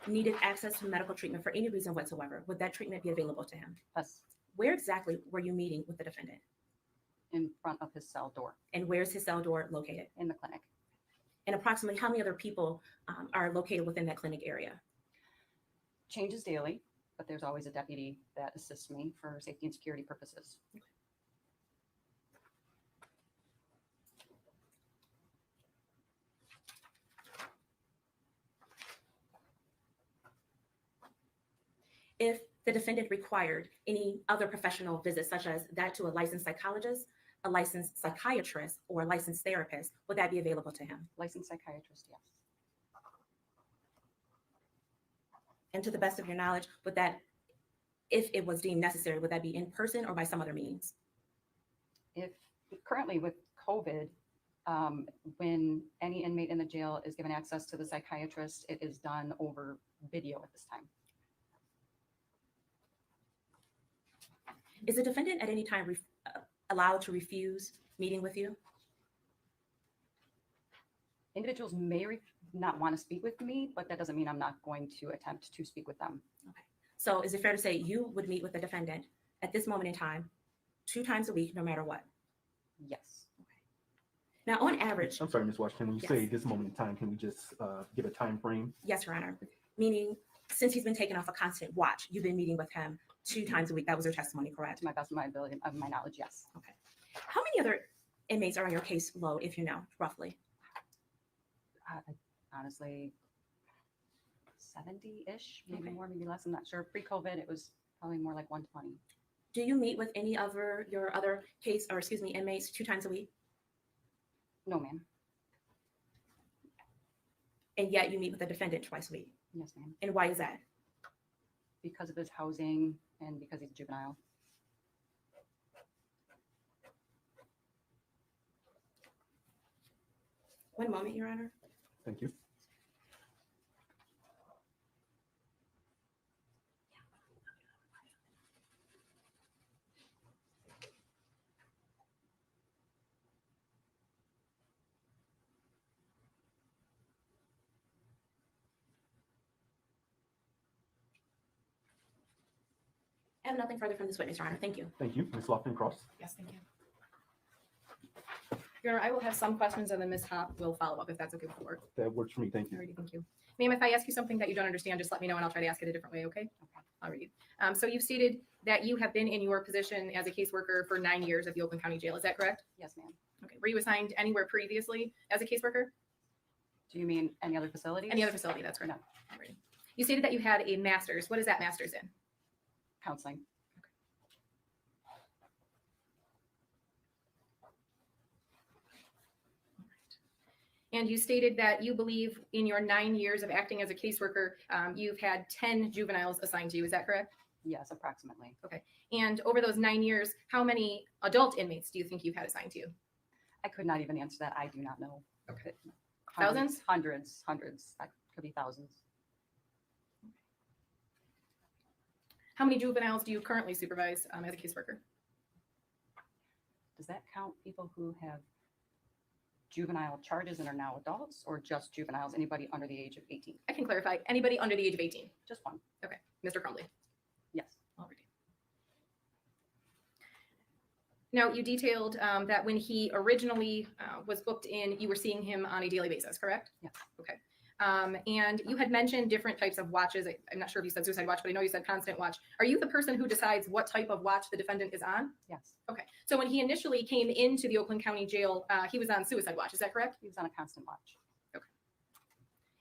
needed access to medical treatment for any reason whatsoever, would that treatment be available to him? Yes. Where exactly were you meeting with the defendant? In front of his cell door. And where's his cell door located? In the clinic. And approximately how many other people are located within that clinic area? Changes daily, but there's always a deputy that assists me for safety and security purposes. If the defendant required any other professional visits, such as that to a licensed psychologist, a licensed psychiatrist, or a licensed therapist, would that be available to him? Licensed psychiatrist, yes. And to the best of your knowledge, would that, if it was deemed necessary, would that be in person or by some other means? If currently with COVID, when any inmate in the jail is given access to the psychiatrist, it is done over video at this time. Is the defendant at any time allowed to refuse meeting with you? Individuals may not want to speak with me, but that doesn't mean I'm not going to attempt to speak with them. Okay. So is it fair to say you would meet with the defendant at this moment in time 2 times a week, no matter what? Yes. Okay. Now, on average. I'm sorry, Ms. Washington, when you Yes. say this moment in time, can we just give a time frame? Yes, Your Honor. Meaning, since he's been taken off a constant watch, you've been meeting with him 2 times a week. That was your testimony, correct? To my best of my ability, of my knowledge, yes. Okay. How many other inmates are on your caseload, if you know, roughly? Honestly, 70-ish, maybe more, maybe less. I'm not sure. Pre-COVID, it was probably more like 120. Do you meet with any of your other inmates 2 times a week? No, ma'am. And yet you meet with the defendant twice a week? Yes, ma'am. And why is that? Because of his housing and because he's juvenile. One moment, Your Honor. Thank you. I have nothing further from this witness, Your Honor. Thank you. Thank you. Ms. Lofton-Cross. Yes, thank you. Your Honor, I will have some questions and then Ms. Hop will follow up if that's okay with the board. That works for me. Thank you. Alrighty, thank you. Ma'am, if I ask you something that you don't understand, just let me know and I'll try to ask it a different way, okay? Alrighty. So you've stated that you have been in your position as a caseworker for 9 years at the Oakland County Jail. Is that correct? Yes, ma'am. Okay. Were you assigned anywhere previously as a caseworker? Do you mean any other facilities? Any other facility, that's correct. No. Alrighty. You stated that you had a master's. What is that master's in? Counseling. And you stated that you believe in your 9 years of acting as a caseworker, you've had 10 juveniles assigned to you. Is that correct? Yes, approximately. Okay. And over those 9 years, how many adult inmates do you think you've had assigned to you? I could not even answer that. I do not know. Okay. Thousands? Hundreds. That could be thousands. How many juveniles do you currently supervise as a caseworker? Does that count people who have juvenile charges and are now adults, or just juveniles, anybody under the age of 18? I can clarify. Anybody under the age of 18? Just one. Okay. Mr. Crumbley? Yes. Alrighty. Now, you detailed that when he originally was booked in, you were seeing him on a daily basis, correct? Yes. Okay. And you had mentioned different types of watches. I'm not sure if you said suicide watch, but I know you said constant watch. Are you the person who decides what type of watch the defendant is on? Yes. Okay. So when he initially came into the Oakland County Jail, he was on suicide watch. Is that correct? He was on a constant watch. Okay.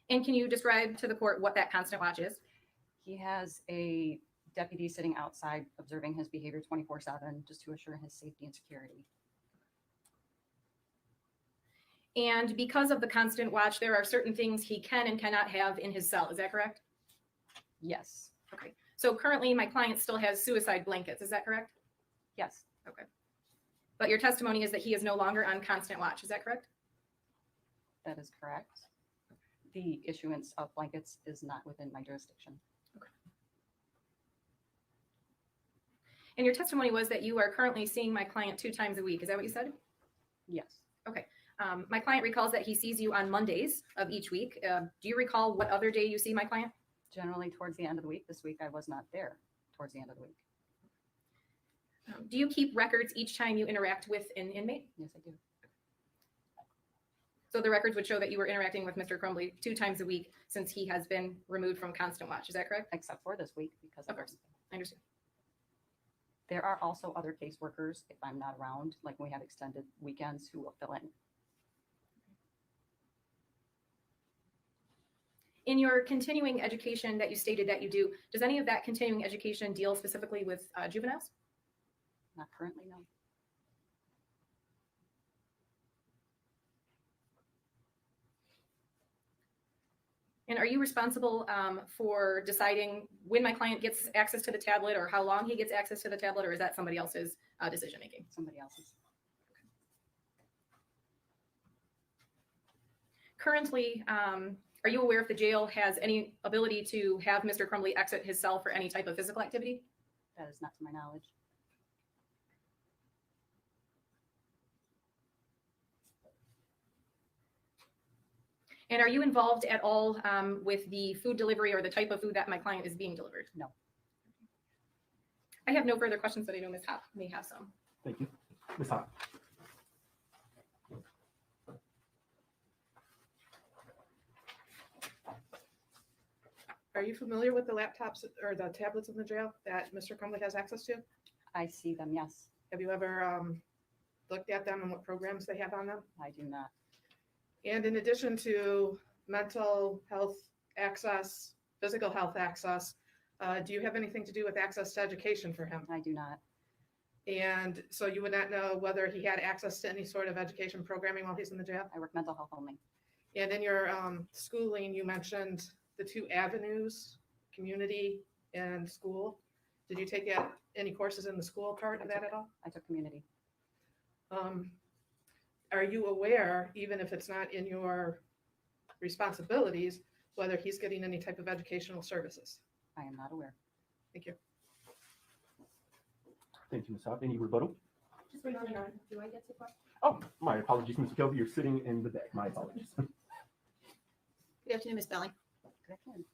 And can you describe to the court what that constant watch is? He has a deputy sitting outside observing his behavior 24/7 just to assure his safety and security. And because of the constant watch, there are certain things he can and cannot have in his cell. Is that correct? Yes. Okay. So currently my client still has suicide blankets. Is that correct? Yes. Okay. But your testimony is that he is no longer on constant watch. Is that correct? That is correct. The issuance of blankets is not within my jurisdiction. Okay. And your testimony was that you are currently seeing my client 2 times a week. Is that what you said? Yes. Okay. My client recalls that he sees you on Mondays of each week. Do you recall what other day you see my client? Generally towards the end of the week. This week I was not there towards the end of the week. Do you keep records each time you interact with an inmate? Yes, I do. So the records would show that you were interacting with Mr. Crumbley 2 times a week since he has been removed from constant watch. Is that correct? Except for this week because Of course. I understand. There are also other caseworkers, if I'm not around, like when we have extended weekends, who will fill in. In your continuing education that you stated that you do, does any of that continuing education deal specifically with juveniles? Not currently, no. And are you responsible for deciding when my client gets access to the tablet or how long he gets access to the tablet, or is that somebody else's decision making? Somebody else's. Currently, are you aware if the jail has any ability to have Mr. Crumbley exit his cell for any type of physical activity? That is not to my knowledge. And are you involved at all with the food delivery or the type of food that my client is being delivered? No. I have no further questions, but I know Ms. Hop may have some. Thank you. Ms. Hop. Are you familiar with the laptops or the tablets in the jail that Mr. Crumbley has access to? I see them, yes. Have you ever looked at them and what programs they have on them? I do not. And in addition to mental health access, physical health access, do you have anything to do with access to education for him? I do not. And so you would not know whether he had access to any sort of education programming while he's in the jail? I work mental health only. And in your schooling, you mentioned the 2 avenues, community and school. Did you take any courses in the school part of that at all? I took community. are you aware, even if it's not in your responsibilities, whether he's getting any type of educational services? I am not aware. Thank you. Thank you, Ms. Hopp. Any rebuttal? Just wait, do I get to question? Oh, my apologies, Mr. Kelby. You're sitting in the back. My apologies. Good afternoon, Ms. Belling. Good afternoon.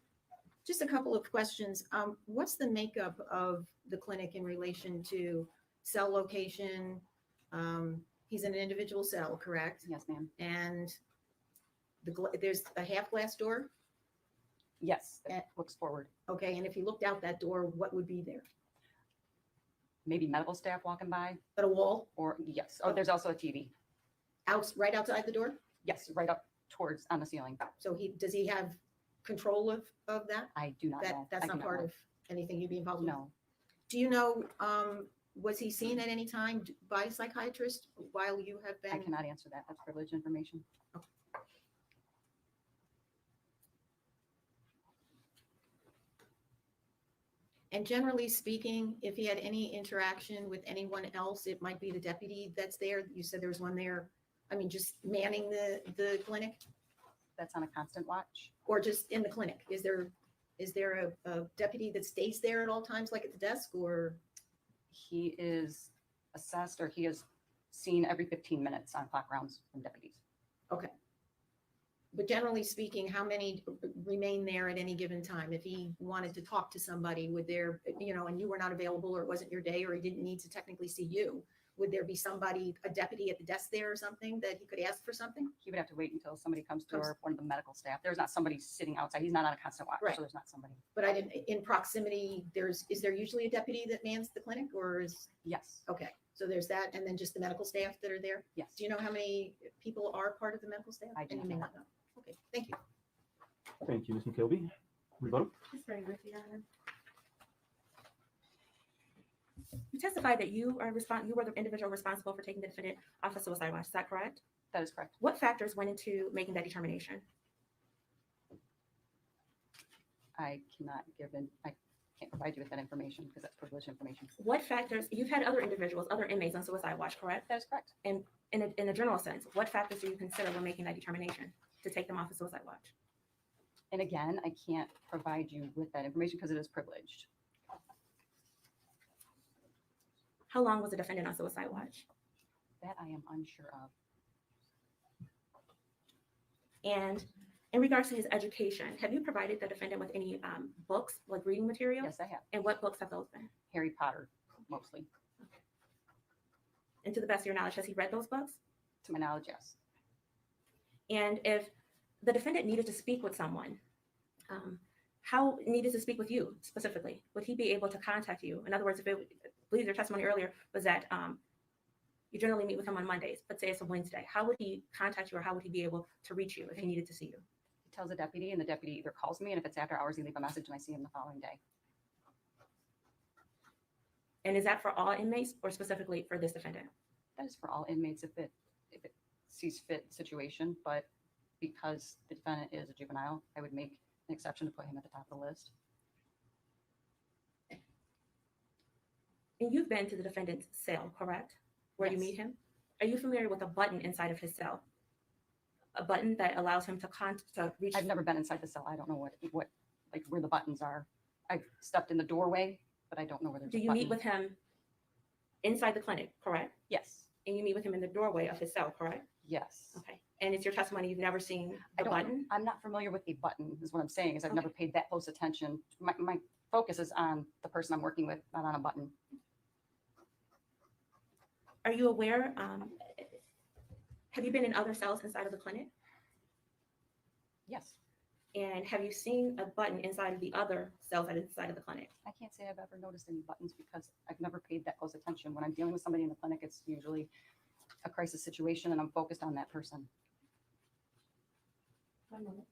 Just a couple of questions. What's the makeup of the clinic in relation to cell location? He's in an individual cell, correct? Yes, ma'am. And there's a half glass door? Yes, it looks forward. Okay, and if you looked out that door, what would be there? Maybe medical staff walking by. At a wall? Or yes. Oh, there's also a TV. Right outside the door? Yes, right up towards on the ceiling. So does he have control of that? I do not know. That's I not do part know. of anything you'd be involved with? No. Do you know, was he seen at any time by a psychiatrist while you have been? I cannot answer that. That's privileged information. Okay. And generally speaking, if he had any interaction with anyone else, it might be the deputy that's there. You said there was one there. I mean, just manning the clinic? That's on a constant watch. Or just in the clinic? Is there a deputy that stays there at all times, like at the desk, or? He is assessed, or he is seen every 15 minutes on clock rounds from deputies. Okay. But generally speaking, how many remain there at any given time? If he wanted to talk to somebody, would there, and you were not available, or it wasn't your day, or he didn't need to technically see you, would there be somebody, a deputy at the desk there or something that he could ask for something? He would have to wait until somebody comes to, or one of the medical staff. There's not somebody sitting outside. He's not on a constant watch, Right. so there's not somebody. But I didn't, in proximity, is there usually a deputy that mans the clinic, or is? Yes. Okay, so there's that, and then just the medical staff that are there? Yes. Do you know how many people are part of the medical staff? I do And you may not not know. Okay, thank you. Thank you, Ms. McKelvey. Rebuttal? Just very briefly, Your Honor. You testified that you were the individual responsible for taking the defendant off of suicide watch. Is that correct? That is correct. What factors went into making that determination? I can't provide you with that information because that's privileged information. What factors, you've had other individuals, other inmates on suicide watch, correct? That is correct. And in a general sense, what factors do you consider when making that determination to take them off of suicide watch? And again, I can't provide you with that information because it is privileged. How long was the defendant on suicide watch? That I am unsure of. And in regards to his education, have you provided the defendant with any books, like reading materials? Yes, I have. And what books have those been? Harry Potter, mostly. And to the best of your knowledge, has he read those books? To my knowledge, yes. And if the defendant needed to speak with someone, how needed to speak with you specifically? Would he be able to contact you? In other words, I believe your testimony earlier was that you generally meet with him on Mondays, but say it's a Wednesday. How would he contact you, or how would he be able to reach you if he needed to see you? He tells the deputy, and the deputy either calls me, and if it's after hours, he leaves a message, and I see him the following day. And is that for all inmates or specifically for this defendant? That is for all inmates if it sees fit situation, but because the defendant is a juvenile, I would make an exception to put him at the top of the list. And you've been to the defendant's cell, correct? Where you meet him? Are you familiar with a button inside of his cell? A button that allows him to reach? I've never been inside the cell. I don't know what like where the buttons are. I've stepped in the doorway, but I don't know where there's Do a you button. meet with him inside the clinic, correct? Yes. And you meet with him in the doorway of his cell, correct? Yes. Okay. And it's your testimony you've never seen a button? I'm not familiar with a button, is what I'm saying, is I've never paid that close attention. My focus is on the person I'm working with, not on a button. Are you aware, have you been in other cells inside of the clinic? Yes. And have you seen a button inside of the other cells that is inside of the clinic? I can't say I've ever noticed any buttons because I've never paid that close attention. When I'm dealing with somebody in the clinic, it's usually a crisis situation and I'm focused on that person. 1 moment.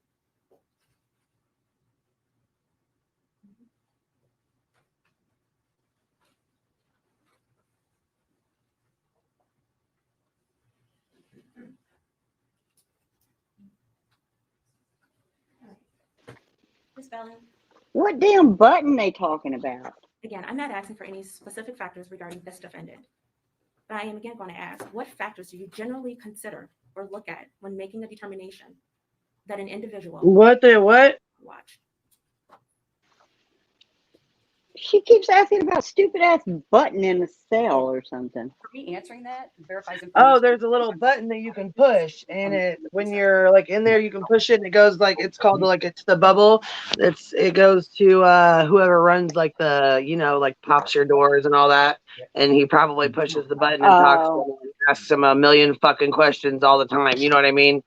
Ms. Belling, What damn button they talking about? again, I'm not asking for any specific factors regarding this defendant. But I am again going to ask, what factors do you generally consider or look at when making a determination that an individual What? watch? She keeps asking about stupid ass button in the cell or something. For me, answering that verifies information. Oh, there's a little button that you can push, and it when you're like in there, you can push it, and it goes like it's called like it's the bubble. It goes to whoever runs like the like pops your doors and all that, and he probably pushes the button and talks to them and asks him a million fucking questions all the time. You know what I mean?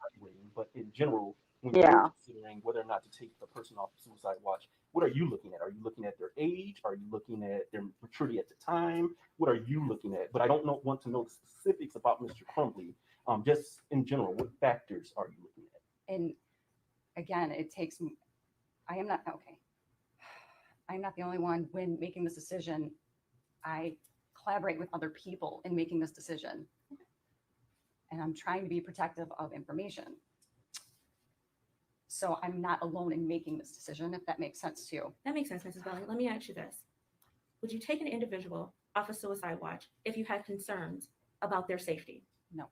But in general, when Yeah. you're considering whether or not to take the person off suicide watch, what are you looking at? Are you looking at their age? Are you looking at their maturity at the time? What are you looking at? But I don't want to know the specifics about Mr. Crumbley. Just in general, what factors are you looking at? And again, it takes, I am not the only one when making this decision. I collaborate with other people in making this decision. And I'm trying to be protective of information. So I'm not alone in making this decision, if that makes sense to you. That makes sense, Mrs. Belling. Let me ask you this. Would you take an individual off a suicide watch if you had concerns about their safety? No.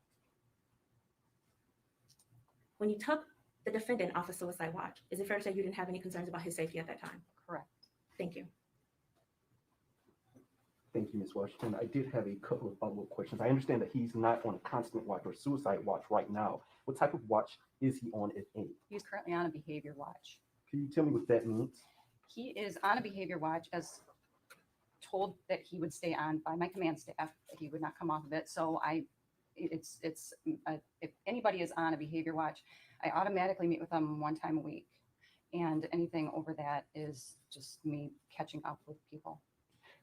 When you took the defendant off a suicide watch, is it fair to say you didn't have any concerns about his safety at that time? Correct. Thank you. Thank you, Ms. Washington. I did have a couple of follow-up questions. I understand that he's not on a constant watch or suicide watch right now. What type of watch is he on, if any? He's currently on a behavior watch. Can you tell me what that means? He is on a behavior watch as told that he would stay on by my command staff, that he would not come off of it. So if anybody is on a behavior watch, I automatically meet with them 1 time a week. And anything over that is just me catching up with people.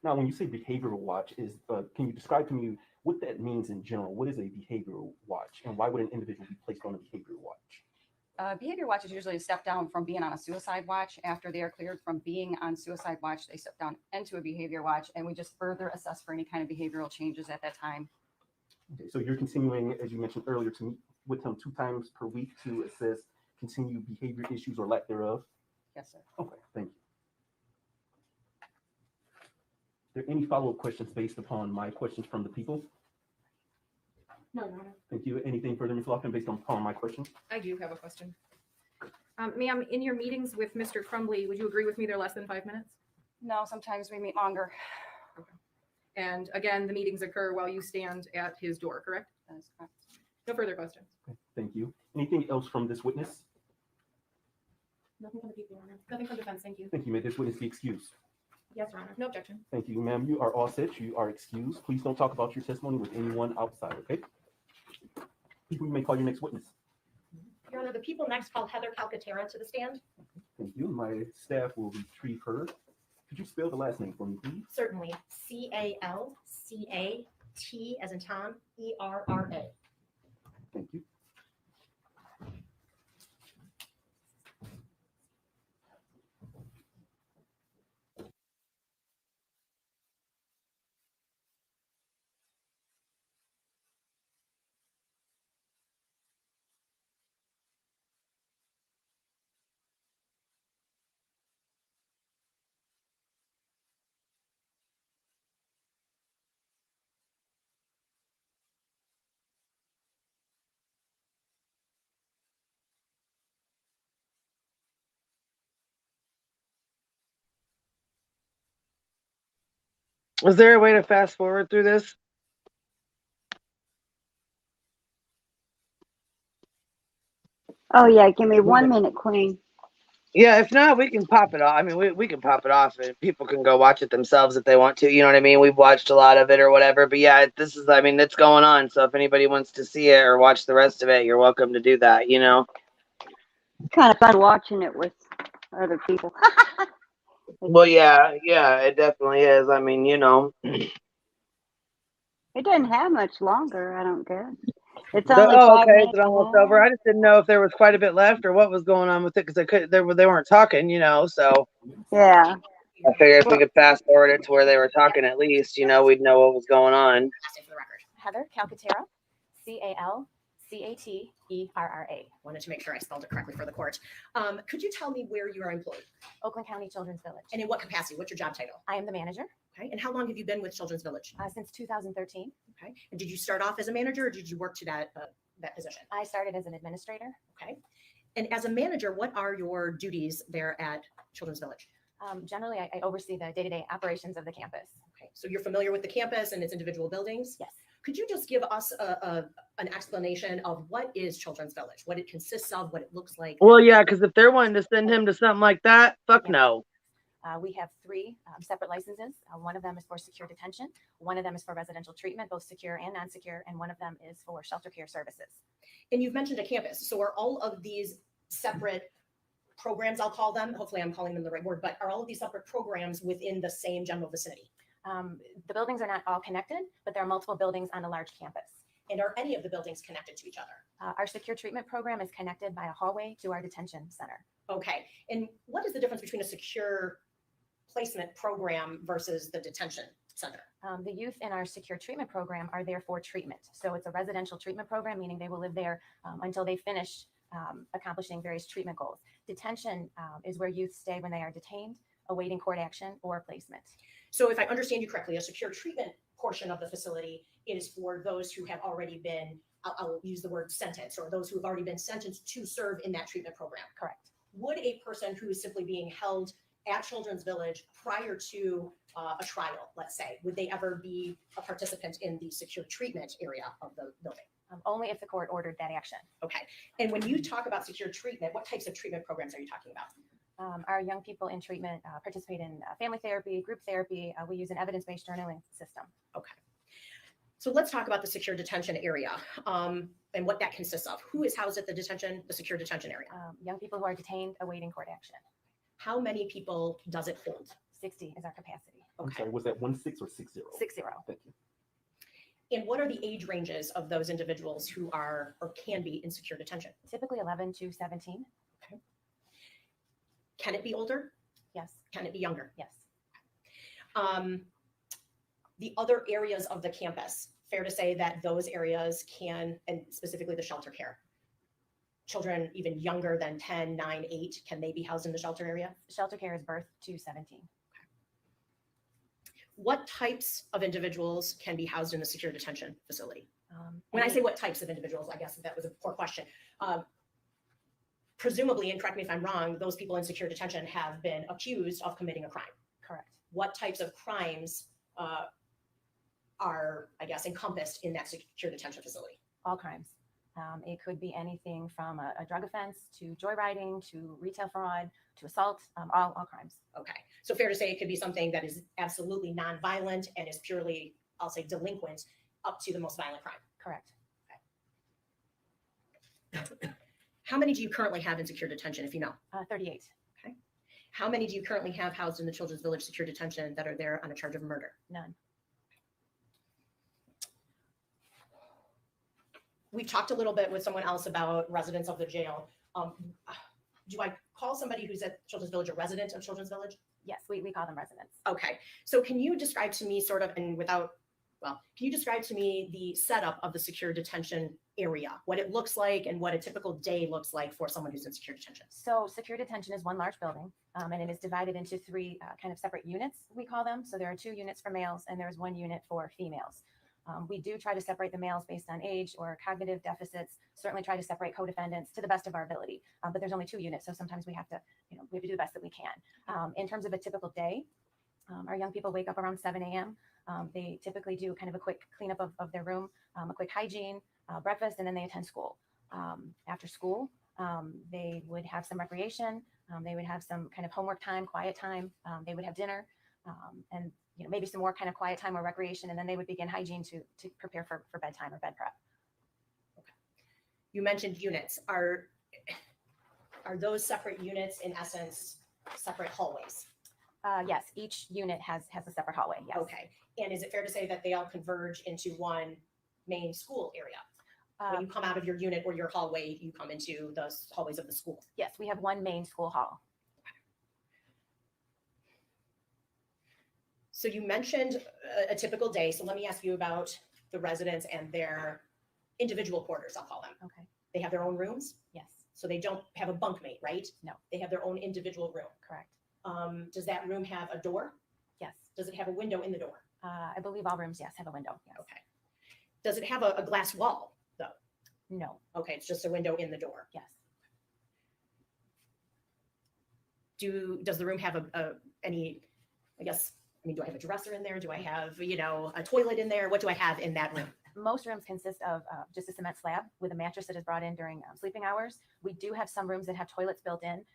Now, when you say behavioral watch, can you describe to me what that means in general? What is a behavioral watch, and why would an individual be placed on a behavioral watch? Behavior watch is usually a step down from being on a suicide watch. After they are cleared from being on suicide watch, they step down into a behavior watch, and we just further assess for any kind of behavioral changes at that time. Okay, so you're continuing, as you mentioned earlier, to meet with him 2 times per week to assess continued behavior issues or lack thereof? Yes, sir. Okay, thank you. Are there any follow-up questions based upon my questions from the people? No, Your Honor. Thank you. Anything further, Ms. Lofton, based upon my questions? I do have a question. Ma'am, in your meetings with Mr. Crumbley, would you agree with me they're less than 5 minutes? No, sometimes we meet longer. Okay. And again, the meetings occur while you stand at his door, correct? That is correct. No further questions. Okay, thank you. Anything else from this witness? Nothing from the people, Your Honor. Nothing from defense, thank you. Thank you. May this witness be excused. Yes, Your Honor. No objection. Thank you, ma'am. You are all set. You are excused. Please don't talk about your testimony with anyone outside, okay? People, you may call your next witness. Your Honor, the people next called Heather Calcaterra to the stand. Thank you. My staff will retrieve her. Could you spell the last name for me, please? Certainly. CALCAT as in Tom, ERRA. Thank you. Is there a way to fast forward through this? Oh yeah, give me 1 minute, Queen. Yeah, if not, we can pop it off. I mean, we can pop it off and people can go watch it themselves if they want to. You know what I mean? We've watched a lot of it or whatever. But yeah, I mean, it's going on. So if anybody wants to see it or watch the rest of it, you're welcome to do that, you know? Kind of fun watching it with other people. Well, yeah, it definitely is. I mean, you know. It doesn't have much longer, I don't guess. It's only 5 okay, minutes is it almost long. over? I just didn't know if there was quite a bit left or what was going on with it because they weren't talking, you know. So yeah, I figured if we could fast forward it to where they were talking, at least, you know, we'd know what was going on. Heather Calcaterra, CALCATERRA. Wanted to make sure I spelled it correctly for the court. Could you tell me where you are employed? Oakland County Children's Village. And in what capacity? What's your job title? I am the manager. Okay. And how long have you been with Children's Village? Since 2013. Okay. And did you start off as a manager or did you work to that position? I started as an administrator. Okay. And as a manager, what are your duties there at Children's Village? Generally, I oversee the day-to-day operations of the campus. Okay. So you're familiar with the campus and its individual buildings? Yes. Could you just give us an explanation of what is Children's Village, what it consists of, what it looks like? Well, yeah, because if they're wanting to send him to something like that, fuck no. We have three separate licenses. One of them is for secure detention. One of them is for residential treatment, both secure and non-secure. And one of them is for shelter care services. And you've mentioned a campus. So are all of these separate programs, I'll call them, hopefully I'm calling them the right word, but are all of these separate programs within the same general vicinity? The buildings are not all connected, but there are multiple buildings on a large campus. And are any of the buildings connected to each other? Our secure treatment program is connected by a hallway to our detention center. Okay. And what is the difference between a secure placement program versus the detention center? The youth in our secure treatment program are there for treatment. So it's a residential treatment program, meaning they will live there until they finish accomplishing various treatment goals. Detention is where youth stay when they are detained, awaiting court action or placement. So if I understand you correctly, a secure treatment portion of the facility is for those who have already been, I'll use the word sentence, or those who have already been sentenced to serve in that treatment program. Correct. Would a person who is simply being held at Children's Village prior to a trial, let's say, would they ever be a participant in the secure treatment area of the building? Only if the court ordered that action. Okay. And when you talk about secure treatment, what types of treatment programs are you talking about? Our young people in treatment participate in family therapy, group therapy. We use an evidence-based journaling system. Okay. So let's talk about the secure detention area and what that consists of. Who is housed at the secure detention area? Young people who are detained awaiting court action. How many people does it hold? 60 is our capacity. I'm sorry, was that 16 or 60? 60. Thank you. And what are the age ranges of those individuals who are or can be in secure detention? Typically 11 to 17. Okay. Can it be older? Yes. Can it be younger? Yes. The other areas of the campus, fair to say that those areas can, and specifically the shelter care, children even younger than 10, 9, 8, can they be housed in the shelter area? Shelter care is birth to 17. What types of individuals can be housed in the secure detention facility? When I say what types of individuals, I guess that was a poor question. Presumably, and correct me if I'm wrong, those people in secure detention have been accused of committing a crime. Correct. What types of crimes are, I guess, encompassed in that secure detention facility? All crimes. It could be anything from a drug offense to joyriding to retail fraud to assault, all crimes. Okay. So fair to say it could be something that is absolutely nonviolent and is purely, I'll say, delinquent up to the most violent crime. Correct. Okay. How many do you currently have in secure detention, if you know? 38. Okay. How many do you currently have housed in the Children's Village secure detention that are there on a charge of murder? None. We've talked a little bit with someone else about residents of the jail. Do I call somebody who's at Children's Village a resident of Children's Village? Yes, we call them residents. Okay. So can you describe to me sort of, and without, well, can you describe to me the setup of the secure detention area, what it looks like and what a typical day looks like for someone who's in secure detention? So secure detention is one large building, and it is divided into three kind of separate units, we call them. So there are 2 units for males and there's 1 unit for females. We do try to separate the males based on age or cognitive deficits, certainly try to separate co-defendants to the best of our ability, but there's only 2 units. So sometimes we have to do the best that we can. In terms of a typical day, our young people wake up around 7 a.m. They typically do kind of a quick cleanup of their room, a quick hygiene, breakfast, and then they attend school. After school, they would have some recreation. They would have some kind of homework time, quiet time. They would have dinner, and maybe some more kind of quiet time or recreation, and then they would begin hygiene to prepare for bedtime or bed prep. Okay. You mentioned units. Are those separate units in essence separate hallways? Yes, each unit has a separate hallway. Yes. Okay. And is it fair to say that they all converge into one main school area? When you come out of your unit or your hallway, you come into the hallways of the school? Yes, we have one main school hall. So you mentioned a typical day. So let me ask you about the residents and their individual quarters, I'll call them. Okay. They have their own rooms? Yes. So they don't have a bunkmate, right? No. They have their own individual room. Correct. Does that room have a door? Yes. Does it have a window in the door? I believe all rooms, yes, have a window. Yes. Okay. Does it have a glass wall though? No. Okay, it's just a window in the door. Yes. Does the room have any, I guess, I mean, do I have a dresser in there? Do I have, you know, a toilet in there? What do I have in that room? Most rooms consist of just a cement slab with a mattress that is brought in during sleeping hours. We do have some rooms that have toilets built in.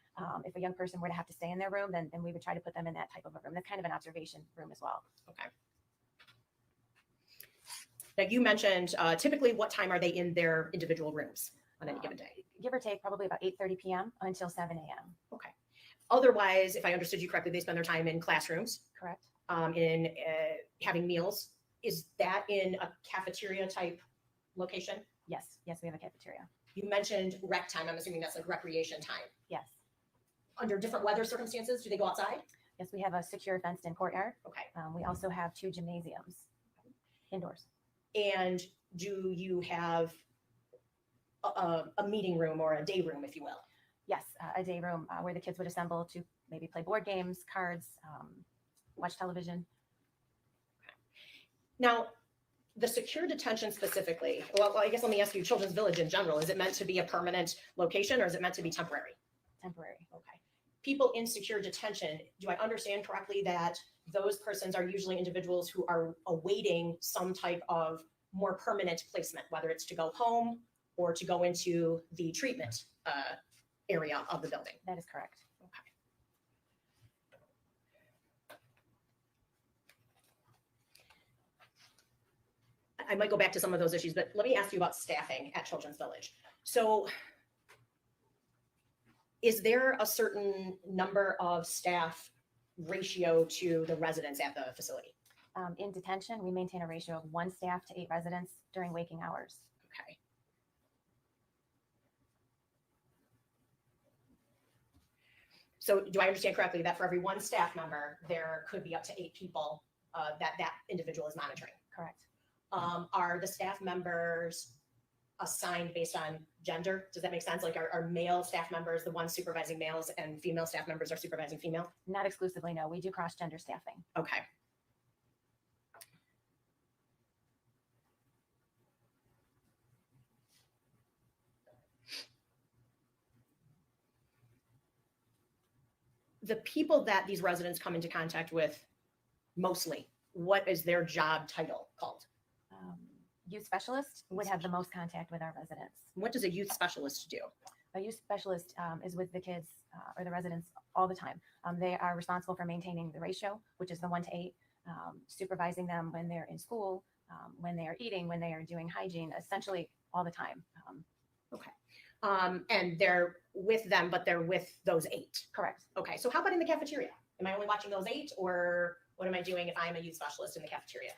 If a young person were to have to stay in their room, then we would try to put them in that type of a room. That's kind of an observation room as well. Okay. Now you mentioned typically what time are they in their individual rooms on any given day? Give or take probably about 8:30 p.m. until 7 a.m. Okay. Otherwise, if I understood you correctly, they spend their time in classrooms. Correct. In having meals. Is that in a cafeteria type location? Yes. Yes, we have a cafeteria. You mentioned rec time. I'm assuming that's like recreation time. Yes. Under different weather circumstances, do they go outside? Yes, we have a secure fenced-in courtyard. Okay. We also have 2 gymnasiums indoors. And do you have a meeting room or a day room, if you will? Yes, a day room where the kids would assemble to maybe play board games, cards, watch television. Now, the secure detention specifically, well, I guess let me ask you, Children's Village in general, is it meant to be a permanent location or is it meant to be temporary? Temporary. Okay. People in secure detention, do I understand correctly that those persons are usually individuals who are awaiting some type of more permanent placement, whether it's to go home or to go into the treatment area of the building? That is correct. I might go back to some of those issues, but let me ask you about staffing at Children's Village. So is there a certain number of staff ratio to the residents at the facility? In detention, we maintain a ratio of 1 staff to 8 residents during waking hours. Okay. So do I understand correctly that for every 1 staff member, there could be up to 8 people that individual is monitoring? Correct. Are the staff members assigned based on gender? Does that make sense? Like are male staff members the ones supervising males and female staff members are supervising female? Not exclusively, no. We do cross-gender staffing. Okay. The people that these residents come into contact with mostly, what is their job title called? Youth specialist would have the most contact with our residents. What does a youth specialist do? A youth specialist is with the kids or the residents all the time. They are responsible for maintaining the ratio, which is the 1 to 8, supervising them when they're in school, when they are eating, when they are doing hygiene, essentially all the time. Okay. And they're with them, but they're with those 8. Correct. Okay. So how about in the cafeteria? Am I only watching those 8 or what am I doing if I'm a youth specialist in the cafeteria?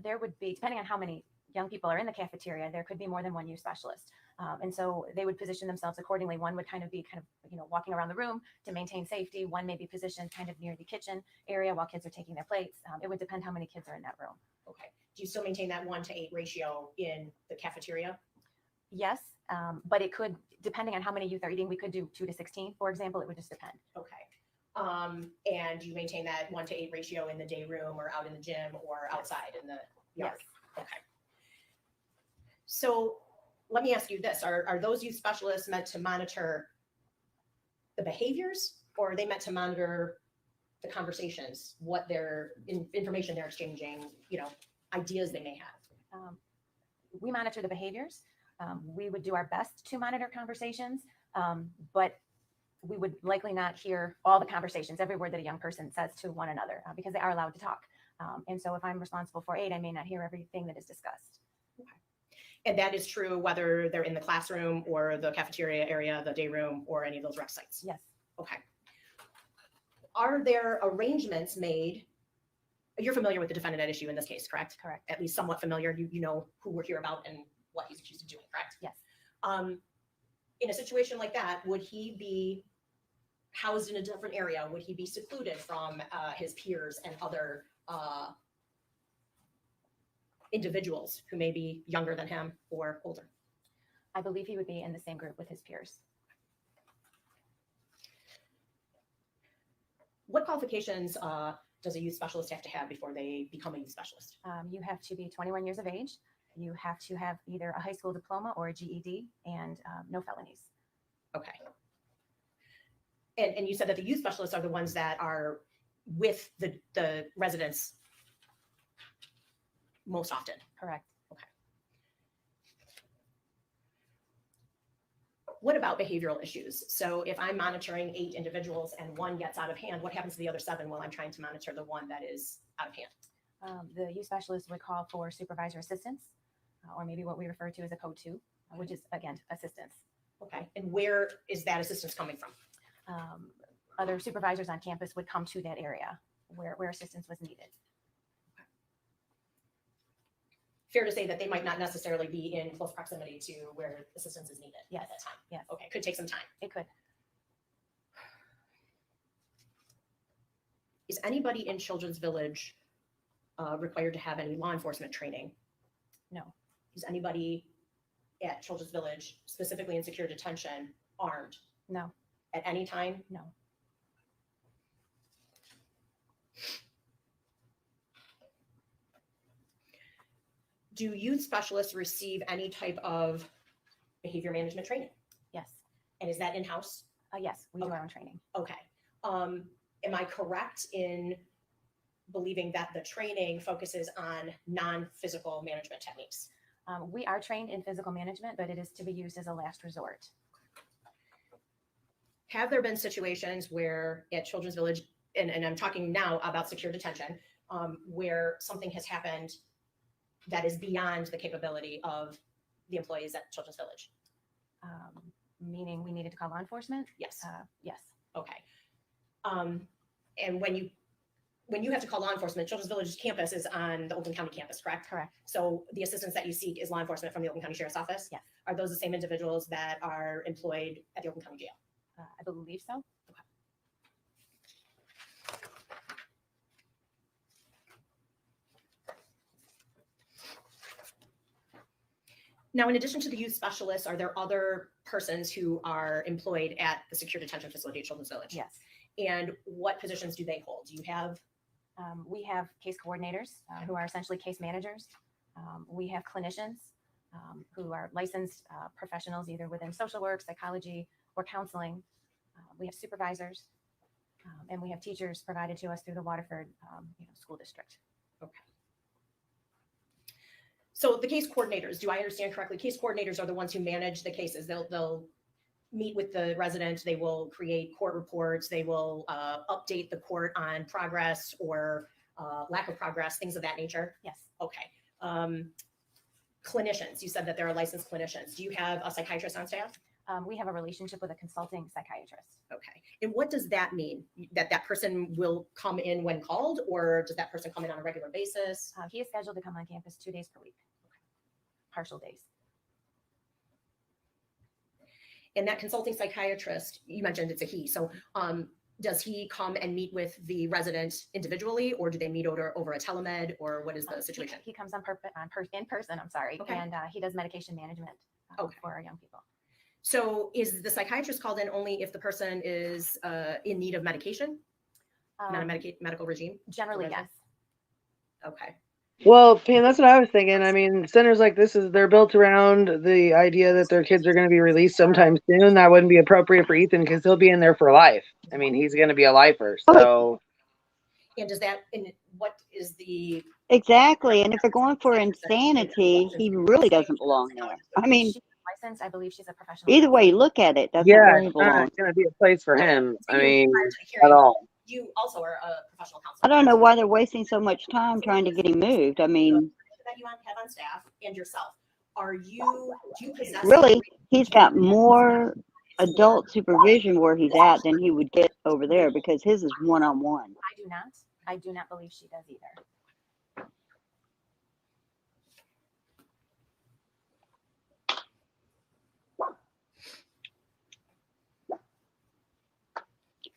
There would be, depending on how many young people are in the cafeteria, there could be more than 1 youth specialist. And so they would position themselves accordingly. One would kind of be walking around the room to maintain safety. One may be positioned kind of near the kitchen area while kids are taking their plates. It would depend how many kids are in that room. Okay. Do you still maintain that 1 to 8 ratio in the cafeteria? Yes, but it could, depending on how many youth are eating, we could do 2 to 16, for example. It would just depend. Okay. And you maintain that 1 to 8 ratio in the day room or out in the gym or outside in the yard? Yes. Okay. So let me ask you this. Are those youth specialists meant to monitor the behaviors or are they meant to monitor the conversations, what their information they're exchanging, ideas they may have? We monitor the behaviors. We would do our best to monitor conversations, but we would likely not hear all the conversations, every word that a young person says to one another, because they are allowed to talk. And so if I'm responsible for 8, I may not hear everything that is discussed. Okay. And that is true whether they're in the classroom or the cafeteria area, the day room, or any of those rec sites? Yes. Okay. Are there arrangements made? You're familiar with the defendant at issue in this case, correct? Correct. At least somewhat familiar. You know who we're here about and what he's accused of doing, correct? Yes. In a situation like that, would he be housed in a different area? Would he be secluded from his peers and other individuals who may be younger than him or older? I believe he would be in the same group with his peers. What qualifications does a youth specialist have to have before they become a youth specialist? You have to be 21 years of age. You have to have either a high school diploma or a GED and no felonies. Okay. And you said that the youth specialists are the ones that are with the residents most often. Correct. Okay. What about behavioral issues? So if I'm monitoring 8 individuals and 1 gets out of hand, what happens to the other 7 while I'm trying to monitor the 1 that is out of hand? The youth specialist would call for supervisor assistance, or maybe what we refer to as a code 2, which is, again, assistance. Okay. And where is that assistance coming from? Other supervisors on campus would come to that area where assistance was needed. Fair to say that they might not necessarily be in close proximity to where assistance is needed at that time? Yes. Okay, could take some time. It could. Is anybody in Children's Village required to have any law enforcement training? No. Is anybody at Children's Village, specifically in secure detention, armed? No. At any time? No. Do youth specialists receive any type of behavior management training? Yes. And is that in-house? Yes, we do our own training. Okay. Am I correct in believing that the training focuses on non-physical management techniques? We are trained in physical management, but it is to be used as a last resort. Have there been situations where at Children's Village, and I'm talking now about secure detention, where something has happened that is beyond the capability of the employees at Children's Village? Meaning we needed to call law enforcement? Yes. Yes. Okay. And when you have to call law enforcement, Children's Village campus is on the Oakland County campus, correct? Correct. So the assistance that you seek is law enforcement from the Oakland County Sheriff's Office? Yes. Are those the same individuals that are employed at the Oakland County Jail? I believe so. Okay. Now, in addition to the youth specialists, are there other persons who are employed at the secure detention facility at Children's Village? Yes. And what positions do they hold? Do you have? We have case coordinators who are essentially case managers. We have clinicians who are licensed professionals either within social work, psychology, or counseling. We have supervisors, and we have teachers provided to us through the Waterford school district. Okay. So the case coordinators, do I understand correctly? Case coordinators are the ones who manage the cases. They'll meet with the resident. They will create court reports. They will update the court on progress or lack of progress, things of that nature. Yes. Okay. Clinicians, you said that there are licensed clinicians. Do you have a psychiatrist on staff? We have a relationship with a consulting psychiatrist. Okay. And what does that mean? That person will come in when called, or does that person come in on a regular basis? He is scheduled to come on campus 2 days per week, partial days. And that consulting psychiatrist, you mentioned it's a he. So does he come and meet with the resident individually, or do they meet over a telemed, or what is the situation? He comes in person, I'm sorry, Okay. and he does medication management for our young people. So is the psychiatrist called in only if the person is in need of medication? Not a medical regime? Generally, yes. Okay. Well, Pam, that's what I was thinking. I mean, centers like this they're built around the idea that their kids are going to be released sometime soon. That wouldn't be appropriate for Ethan because he'll be in there for life. I mean, he's going to be a lifer. So. And what is the? Exactly. And if they're going for insanity, he really doesn't belong there. I mean, She's licensed. I believe she's a professional. either way you look at it, that's not Yeah, where he it's not belongs. going to be a place for him. I mean, Prior to the at hearing, all. You also are a professional I counselor. don't know why they're wasting so much time trying to get him moved. I mean, That you have on staff and yourself. Do you possess? really, he's got more adult supervision where he's at than he would get over there because his is one-on-one. I do not. I do not believe she does either.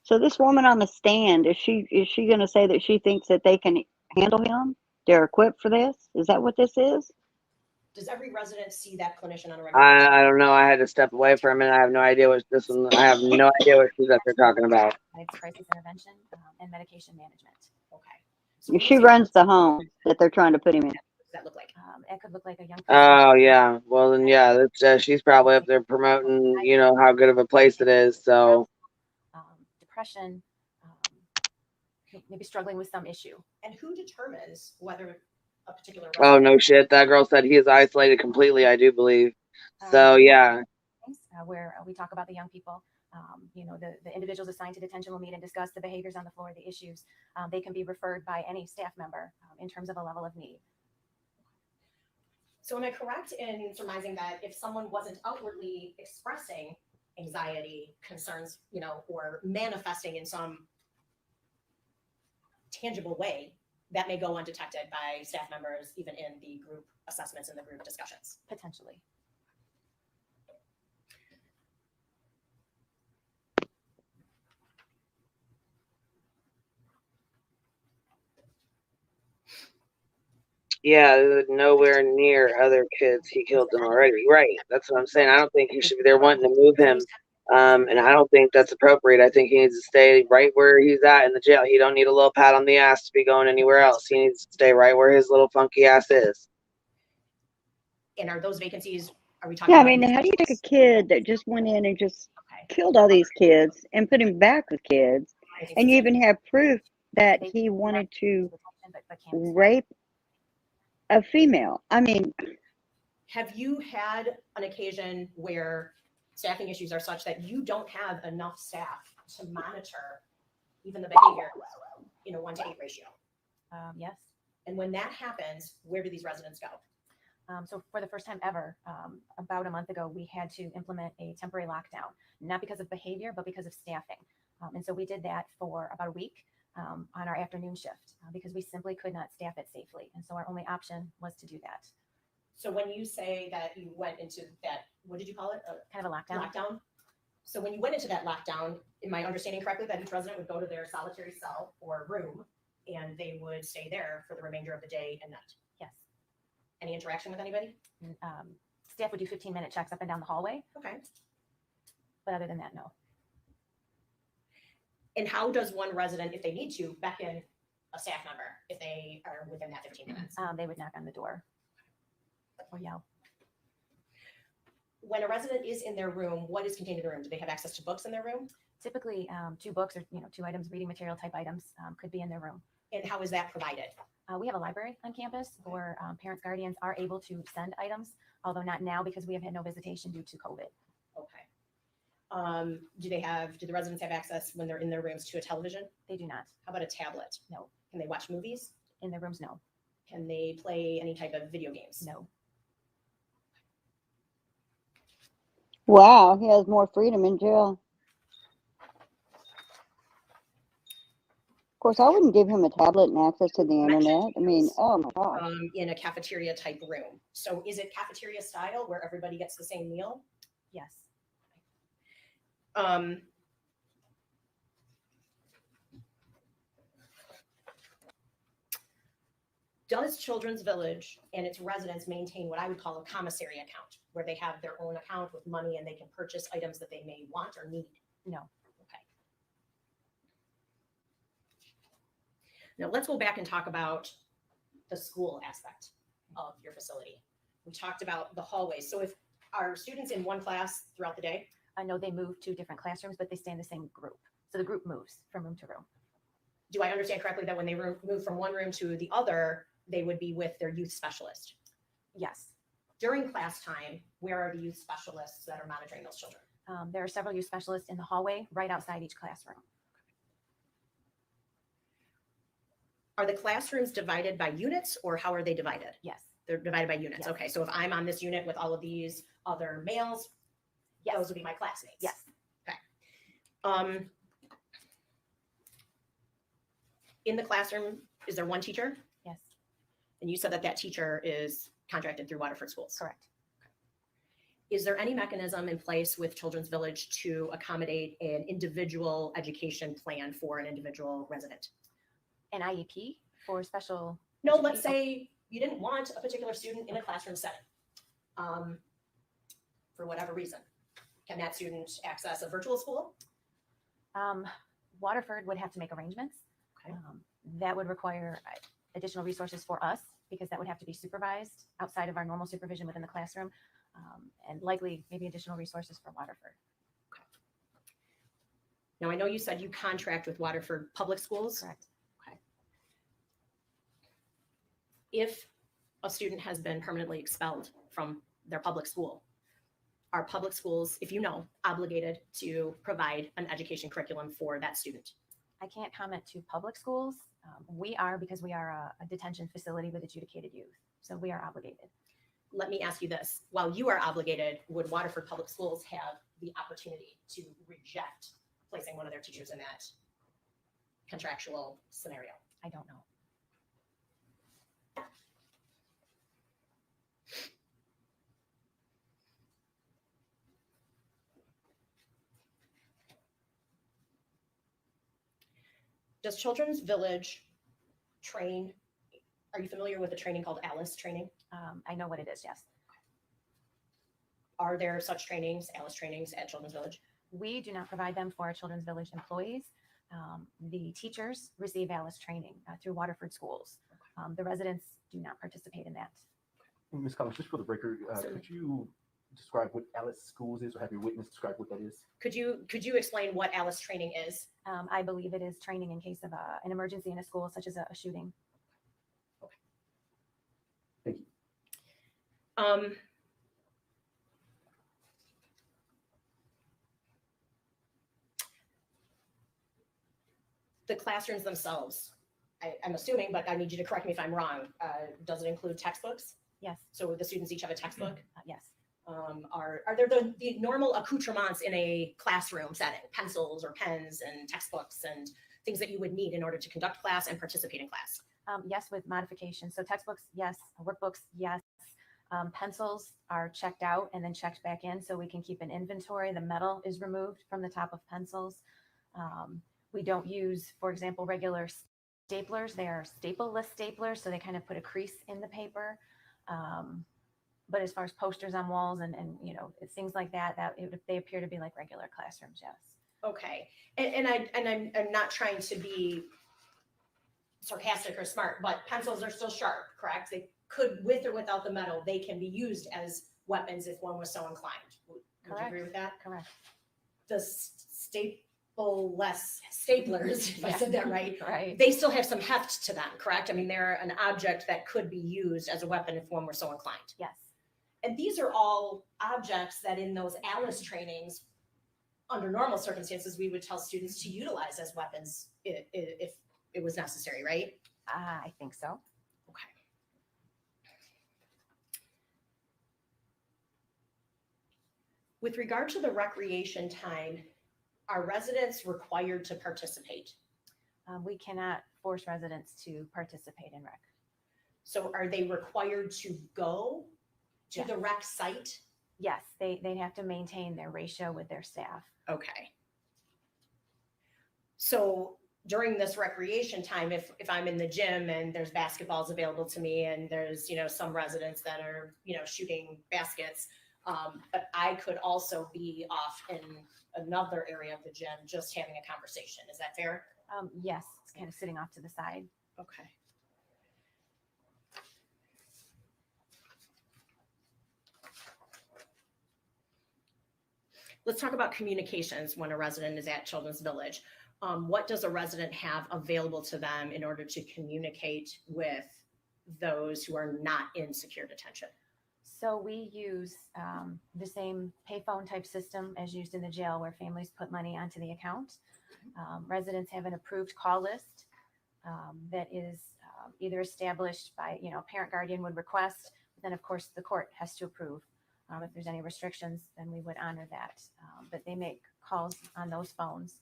So this woman on the stand, is she going to say that she thinks that they can handle him? They're equipped for this? Is that what this is? Does every resident see that clinician on a regular? I don't know. I had to step away from it. I have no idea what I have no idea what she's up there talking about. It's crisis intervention and medication management. Okay. So when you She say runs the home that they're trying to put him in. what does that look like? It could look like a young person. Oh yeah. Well then, yeah, that's she's probably up there promoting, you know, how good of a place it is. So Depression, maybe struggling with some issue. And who determines whether a particular oh resident no shit, that girl said he is isolated completely. I do believe. So yeah. Where we talk about the young people. You know, the individuals assigned to detention will meet and discuss the behaviors on the floor, the issues. They can be referred by any staff member in terms of a level of need. So am I correct in surmising that if someone wasn't outwardly expressing anxiety, concerns, you know, or manifesting in some tangible way, that may go undetected by staff members, even in the group assessments and the group discussions? Potentially. Yeah, nowhere near other kids. He killed them already. Right. That's what I'm saying. I don't think he should be there wanting to move him. And I don't think that's appropriate. I think he needs to stay right where he's at in the jail. He don't need a little pat on the ass to be going anywhere else. He needs to stay right where his little funky ass is. And are those vacancies, are we talking Yeah, I about? mean, how do you take a kid that just went in and just killed all these kids and put him back with kids, and you even have proof that he wanted to rape a female? I mean, Have you had an occasion where staffing issues are such that you don't have enough staff to monitor even the behavior in a 1-to-8 ratio? Yes. And when that happens, where do these residents go? So for the first time ever, about a month ago, we had to implement a temporary lockdown, not because of behavior, but because of staffing. And so we did that for about a week on our afternoon shift because we simply could not staff it safely. And so our only option was to do that. So when you say that you went into that, what did you call it? Kind of a lockdown. Lockdown. So when you went into that lockdown, am I understanding correctly that each resident would go to their solitary cell or room and they would stay there for the remainder of the day and night? Yes. Any interaction with anybody? Staff would do 15-minute checks up and down the hallway. Okay. But other than that, no. And how does one resident, if they need to, beckon a staff member if they are within that 15 minutes? They would knock on the door or yell. When a resident is in their room, what is contained in the room? Do they have access to books in their room? Typically, 2 books or 2 items, reading material type items could be in their room. And how is that provided? We have a library on campus where parents, guardians are able to send items, although not now because we have had no visitation due to COVID. Okay. Do the residents have access when they're in their rooms to a television? They do not. How about a tablet? No. Can they watch movies? In their rooms, no. Can they play any type of video games? No. wow, he has more freedom in jail. Of course, I wouldn't give him a tablet and access to the internet. I mean, oh my gosh. In a cafeteria type room. So is it cafeteria style where everybody gets the same meal? Yes. Does Children's Village and its residents maintain what I would call a commissary account, where they have their own account with money and they can purchase items that they may want or need? No. Okay. Now let's go back and talk about the school aspect of your facility. We talked about the hallways. So if are students in one class throughout the day? I know they move to different classrooms, but they stay in the same group. So the group moves from room to room. Do I understand correctly that when they move from one room to the other, they would be with their youth specialist? Yes. During class time, where are the youth specialists that are monitoring those children? There are several youth specialists in the hallway right outside each classroom. Are the classrooms divided by units or how are they divided? Yes. They're divided by units. Yes. Okay, so if I'm on this unit with all of these other males, yes, those would be my classmates. Yes. Okay. In the classroom, is there one teacher? Yes. And you said that that teacher is contracted through Waterford Schools. Correct. Is there any mechanism in place with Children's Village to accommodate an individual education plan for an individual resident? An IEP for special? No, let's say you didn't want a particular student in a classroom setting for whatever reason. Can that student access a virtual school? Waterford would have to make arrangements. That would require additional resources for us because that would have to be supervised outside of our normal supervision within the classroom, and likely maybe additional resources for Waterford. Now, I know you said you contract with Waterford Public Schools. Correct. Okay. If a student has been permanently expelled from their public school, are public schools, if you know, obligated to provide an education curriculum for that student? I can't comment to public schools. We are, because we are a detention facility with adjudicated youth. So we are obligated. Let me ask you this. While you are obligated, would Waterford Public Schools have the opportunity to reject placing one of their teachers in that contractual scenario? I don't know. Does Children's Village train? Are you familiar with a training called ALICE training? I know what it is, yes. Are there such trainings, ALICE trainings at Children's Village? We do not provide them for our Children's Village employees. The teachers receive ALICE training through Waterford schools. The residents do not participate in that. Ms. Collins, just for the record, could you describe what Alice Schools is, or have your witness describe what that is? Could you explain what ALICE training is? I believe it is training in case of an emergency in a school, such as a shooting. Thank you. The classrooms themselves, I'm assuming, but I need you to correct me if I'm wrong. Does it include textbooks? Yes. So the students each have a textbook? Yes. Are there the normal accoutrements in a classroom setting, pencils or pens and textbooks and things that you would need in order to conduct class and participate in class? Yes, with modifications. So textbooks, yes. Workbooks, yes. Pencils are checked out and then checked back in so we can keep an inventory. The metal is removed from the top of pencils. We don't use, for example, regular staplers. They are stapleless staplers, so they kind of put a crease in the paper. But as far as posters on walls and you know, things like that, they appear to be like regular classrooms, yes. Okay, and I'm not trying to be sarcastic or smart, but pencils are still sharp, correct? They could, with or without the metal, they can be used as weapons if one was so inclined. Would you agree with that? Correct. The stapleless staplers, if I said that right, Right. they still have some heft to them, correct? I mean, they're an object that could be used as a weapon if one were so inclined. Yes. And these are all objects that in those ALICE trainings, under normal circumstances, we would tell students to utilize as weapons if it was necessary, right? I think so. Okay. With regard to the recreation time, are residents required to participate? We cannot force residents to participate in rec. So are they required to go to Yes. the rec site? Yes, they have to maintain their ratio with their staff. Okay. So during this recreation time, if I'm in the gym and there's basketballs available to me and there's, you know, some residents that are, you know, shooting baskets, but I could also be off in another area of the gym just having a conversation. Is that fair? Yes, it's kind of sitting off to the side. Okay. Let's talk about communications when a resident is at Children's Village. What does a resident have available to them in order to communicate with those who are not in secure detention? So we use the same payphone type system as used in the jail where families put money onto the account. Residents have an approved call list that is either established by, you know, parent guardian would request, but then of course the court has to approve. If there's any restrictions, then we would honor that. But they make calls on those phones.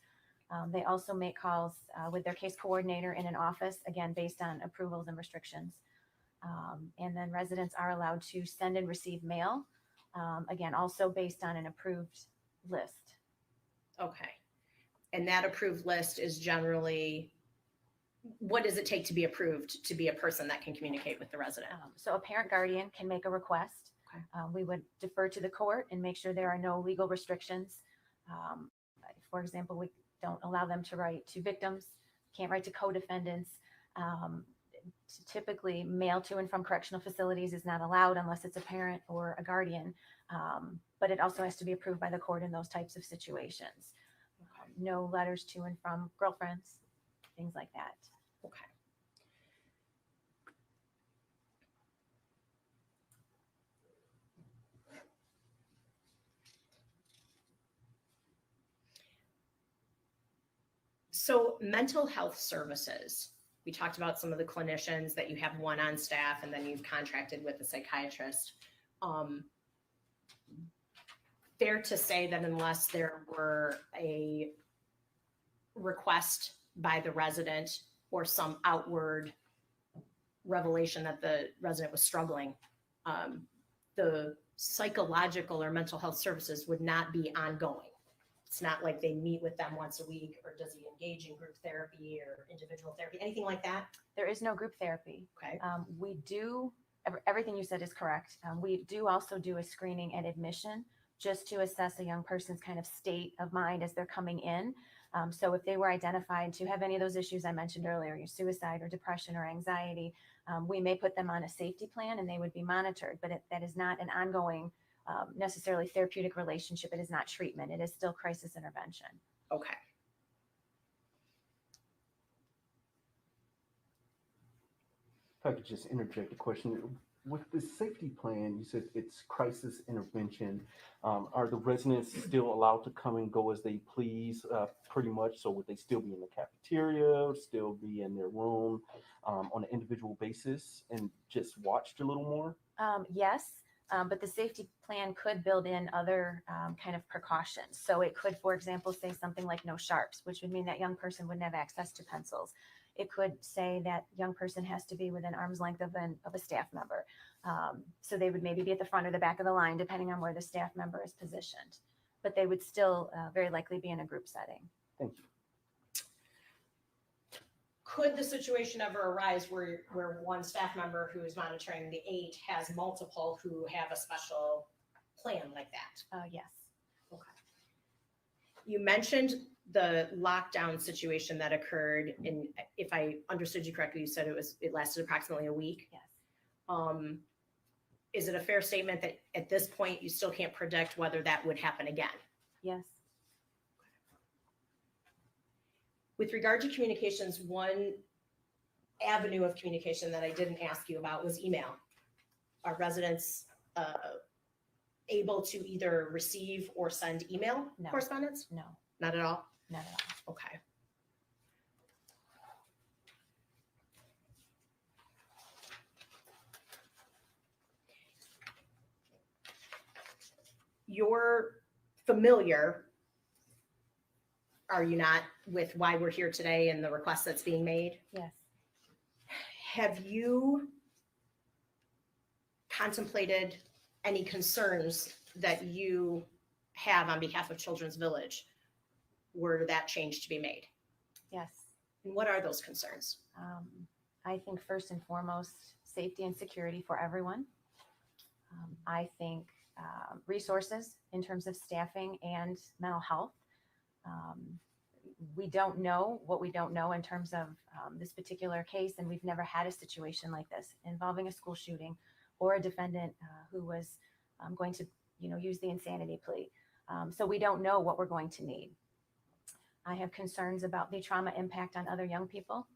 They also make calls with their case coordinator in an office, again, based on approvals and restrictions. And then residents are allowed to send and receive mail, again, also based on an approved list. Okay. And that approved list is generally, what does it take to be approved to be a person that can communicate with the resident? So a parent guardian can make a request. We would defer to the court and make sure there are no legal restrictions. For example, we don't allow them to write to victims, can't write to co-defendants. Typically, mail to and from correctional facilities is not allowed unless it's a parent or a guardian. But it also has to be approved by the court in those types of situations. No letters to and from girlfriends, things like that. Okay. So mental health services, we talked about some of the clinicians that you have one on staff and then you've contracted with a psychiatrist. Fair to say that unless there were a request by the resident or some outward revelation that the resident was struggling, the psychological or mental health services would not be ongoing. It's not like they meet with them once a week, or does he engage in group therapy or individual therapy, anything like that? There is no group therapy. Okay. We do, everything you said is correct. We do also do a screening at admission just to assess a young person's kind of state of mind as they're coming in. So if they were identified to have any of those issues I mentioned earlier, your suicide or depression or anxiety, we may put them on a safety plan and they would be monitored, but that is not an ongoing necessarily therapeutic relationship. It is not treatment. It is still crisis intervention. Okay. If I could just interject a question. With the safety plan, you said it's crisis intervention. Are the residents still allowed to come and go as they please, pretty much? So would they still be in the cafeteria, still be in their room on an individual basis and just watched a little more? Yes. But the safety plan could build in other kind of precautions. So it could, for example, say something like no sharps, which would mean that young person wouldn't have access to pencils. It could say that young person has to be within arm's length of a staff member. So they would maybe be at the front or the back of the line, depending on where the staff member is positioned. But they would still very likely be in a group setting. Thank you. Could the situation ever arise where one staff member who is monitoring the 8 has multiple who have a special plan like that? Yes. Okay. You mentioned the lockdown situation that occurred, and if I understood you correctly, you said it lasted approximately a week. Yes. Is it a fair statement that at this point you still can't predict whether that would happen again? Yes. With regard to communications, one avenue of communication that I didn't ask you about was email. Are residents able to either receive or send email correspondence? No. Not at all? Not at all. Okay. You're familiar, are you not, with why we're here today and the request that's being made? Yes. Have you contemplated any concerns that you have on behalf of Children's Village were that change to be made? Yes. And what are those concerns? I think first and foremost, safety and security for everyone. I think resources in terms of staffing and mental health. We don't know what we don't know in terms of this particular case, and we've never had a situation like this involving a school shooting or a defendant who was going to, use the insanity plea. So we don't know what we're going to need. I have concerns about the trauma impact on other young people.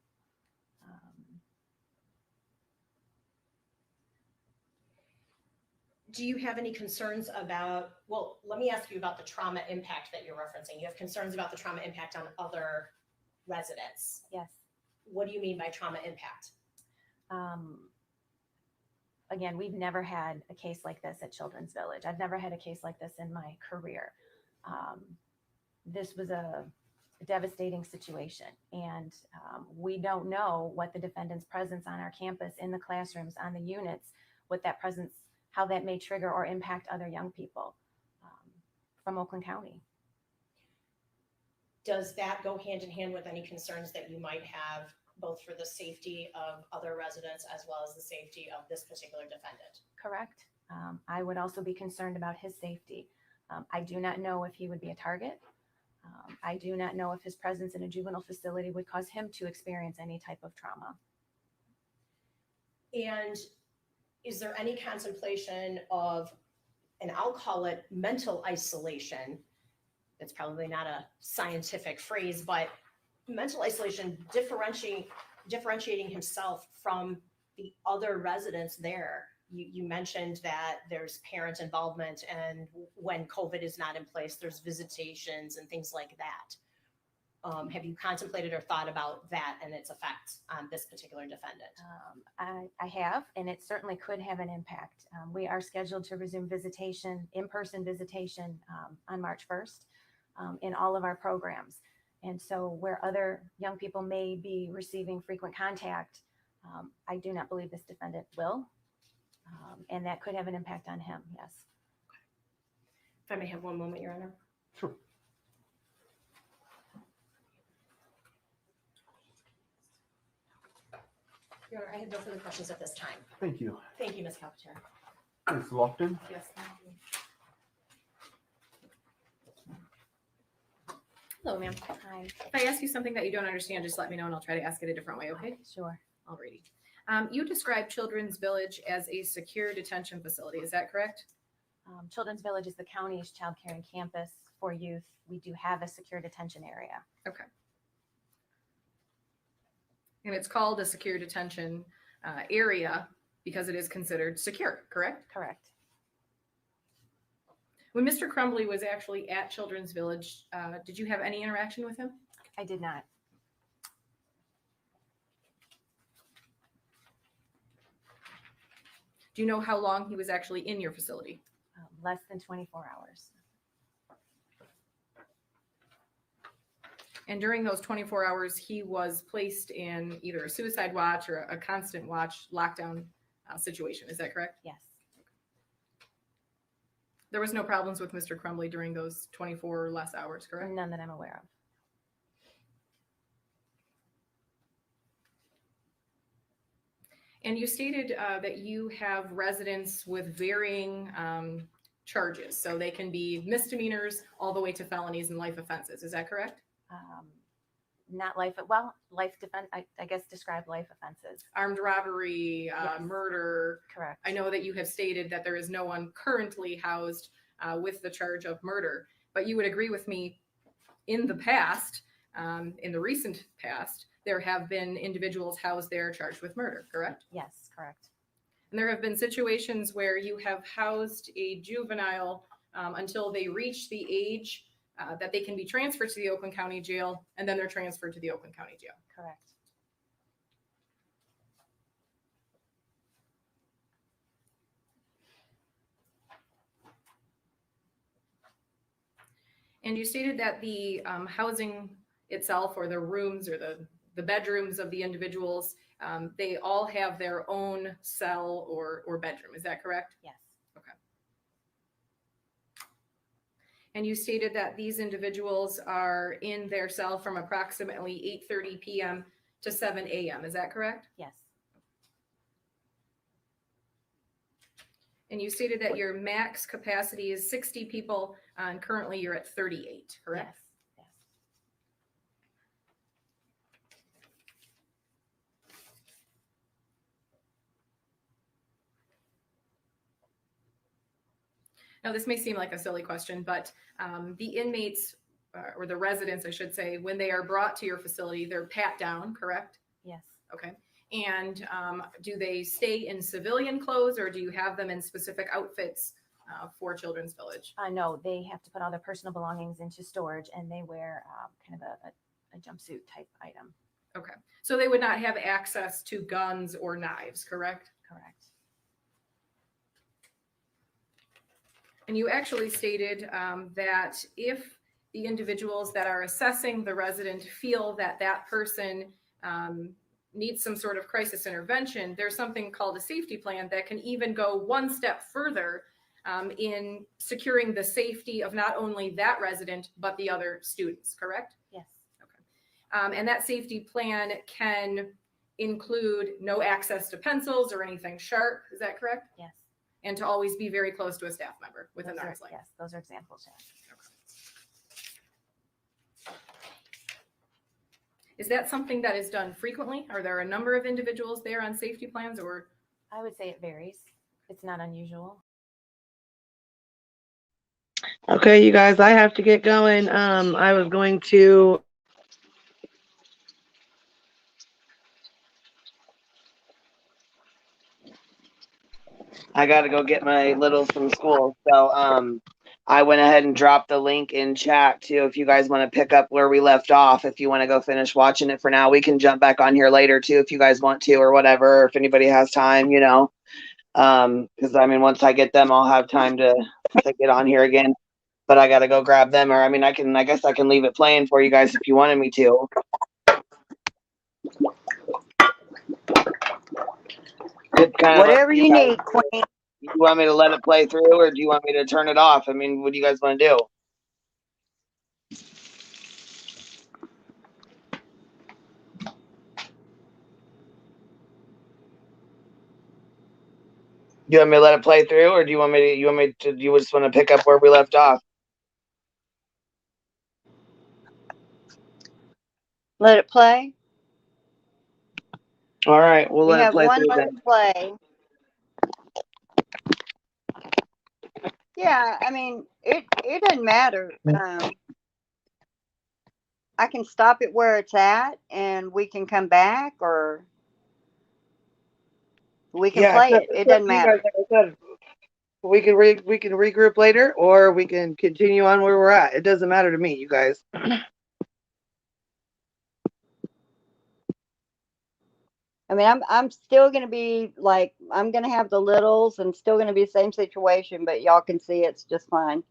Do you have any concerns about, well, let me ask you about the trauma impact that you're referencing. You have concerns about the trauma impact on other residents. Yes. What do you mean by trauma impact? Again, we've never had a case like this at Children's Village. I've never had a case like this in my career. This was a devastating situation, and we don't know what the defendant's presence on our campus, in the classrooms, on the units, what that presence, how that may trigger or impact other young people from Oakland County. Does that go hand in hand with any concerns that you might have, both for the safety of other residents as well as the safety of this particular defendant? Correct. I would also be concerned about his safety. I do not know if he would be a target. I do not know if his presence in a juvenile facility would cause him to experience any type of trauma. And is there any contemplation of, and I'll call it mental isolation? It's probably not a scientific phrase, but mental isolation, differentiating himself from the other residents there. You mentioned that there's parent involvement, and when COVID is not in place, there's visitations and things like that. Have you contemplated or thought about that and its effect on this particular defendant? I have, and it certainly could have an impact. We are scheduled to resume visitation, in-person visitation, on March 1st in all of our programs. And so where other young people may be receiving frequent contact, I do not believe this defendant will. And that could have an impact on him, yes. If I may have one moment, Your Honor. Sure. Your Honor, I have no further questions at this time. Thank you. Thank you, Ms. Calpaterra. Ms. Lofton? Yes, thank you. Hello, ma'am. Hi. If I ask you something that you don't understand, just let me know and I'll try to ask it a different way, okay? Sure. Alrighty. You described Children's Village as a secure detention facility, is that correct? Children's Village is the county's child care and campus for youth. We do have a secure detention area. Okay. And it's called a secure detention area because it is considered secure, correct? Correct. When Mr. Crumbley was actually at Children's Village, did you have any interaction with him? I did not. Do you know how long he was actually in your facility? Less than 24 hours. And during those 24 hours, he was placed in either a suicide watch or a constant watch lockdown situation. Is that correct? Yes. There was no problems with Mr. Crumbley during those 24 or less hours, correct? None that I'm aware of. And you stated that you have residents with varying charges. So they can be misdemeanors all the way to felonies and life offenses. Is that correct? Not life, well, life defense, I guess describe life offenses. Armed robbery, Yes. murder. Correct. I know that you have stated that there is no one currently housed with the charge of murder, but you would agree with me in the past, in the recent past, there have been individuals housed there charged with murder, correct? Yes, correct. And there have been situations where you have housed a juvenile until they reach the age that they can be transferred to the Oakland County Jail, and then they're transferred to the Oakland County Jail. Correct. And you stated that the housing itself, or the rooms or the bedrooms of the individuals, they all have their own cell or bedroom. Is that correct? Yes. Okay. And you stated that these individuals are in their cell from approximately 8:30 p.m. to 7 a.m. Is that correct? Yes. And you stated that your max capacity is 60 people, and currently you're at 38, correct? Yes. Now, this may seem like a silly question, but the inmates, or the residents, I should say, when they are brought to your facility, they're pat down, correct? Yes. Okay. And do they stay in civilian clothes, or do you have them in specific outfits for Children's Village? No, they have to put all their personal belongings into storage, and they wear kind of a jumpsuit type item. Okay. So they would not have access to guns or knives, correct? Correct. And you actually stated that if the individuals that are assessing the resident feel that that person needs some sort of crisis intervention, there's something called a safety plan that can even go one step further in securing the safety of not only that resident, but the other students, correct? Yes. Okay. And that safety plan can include no access to pencils or anything sharp, is that correct? Yes. And to always be very close to a staff member within Those are- arm's length. Yes, those are examples. Yes. Is that something that is done frequently? Are there a number of individuals there on safety plans, or? I would say it varies. It's not unusual. Okay, you guys, I have to get going. I was going to. I got to go get my littles from school. So, I went ahead and dropped the link in chat too. If you guys want to pick up where we left off, if you want to go finish watching it for now, we can jump back on here later too, if you guys want to, or whatever, if anybody has time, you know. Because I mean, once I get them, I'll have time to get on here again. But I got to go grab them, or I mean, I guess I can leave it playing for you guys if you wanted me to. Whatever you need, Queen. You want me to let it play through, or do you want me to turn it off? I mean, what do you guys want to do? You want me to let it play through, or do you want me to? You just want to pick up where we left off? Let it play. All right, we'll We let it have play one through let then. it play. Yeah, I mean, it doesn't matter. I can stop it where it's at, and we can come back, or we can play it. It doesn't matter. Like I said, we can regroup later, or we can continue on where we're at. It doesn't matter to me, you guys. I mean, I'm still gonna be like, I'm gonna have the littles, and still gonna be the same situation, but y'all can see it's just fine.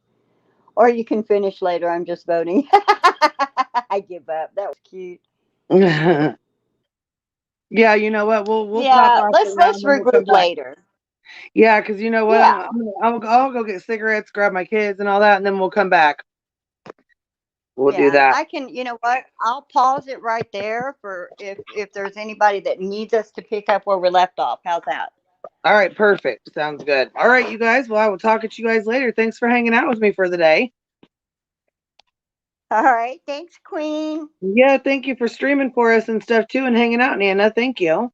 Or you can finish later. I'm just voting. I give up. That was cute. Yeah, you know what? We'll pop Yeah, off let's for now, and then we'll come regroup back. later. Yeah, because you know what? Yeah. I'll go get cigarettes, grab my kids, and all that, and then we'll come back. We'll do Yeah, that. I can. You know what? I'll pause it right there for if there's anybody that needs us to pick up where we left off. How's that? All right, perfect. Sounds good. All right, you guys. Well, I will talk at you guys later. Thanks for hanging out with me for the day. All right. Thanks, Queen. Yeah, thank you for streaming for us and stuff too, and hanging out, Nana. Thank you.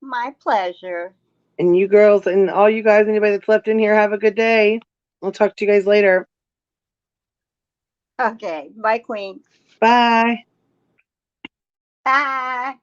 My pleasure. And you girls and all you guys, anybody that's left in here, have a good day. I'll talk to you guys later. Okay. Bye, Queen. Bye. Bye.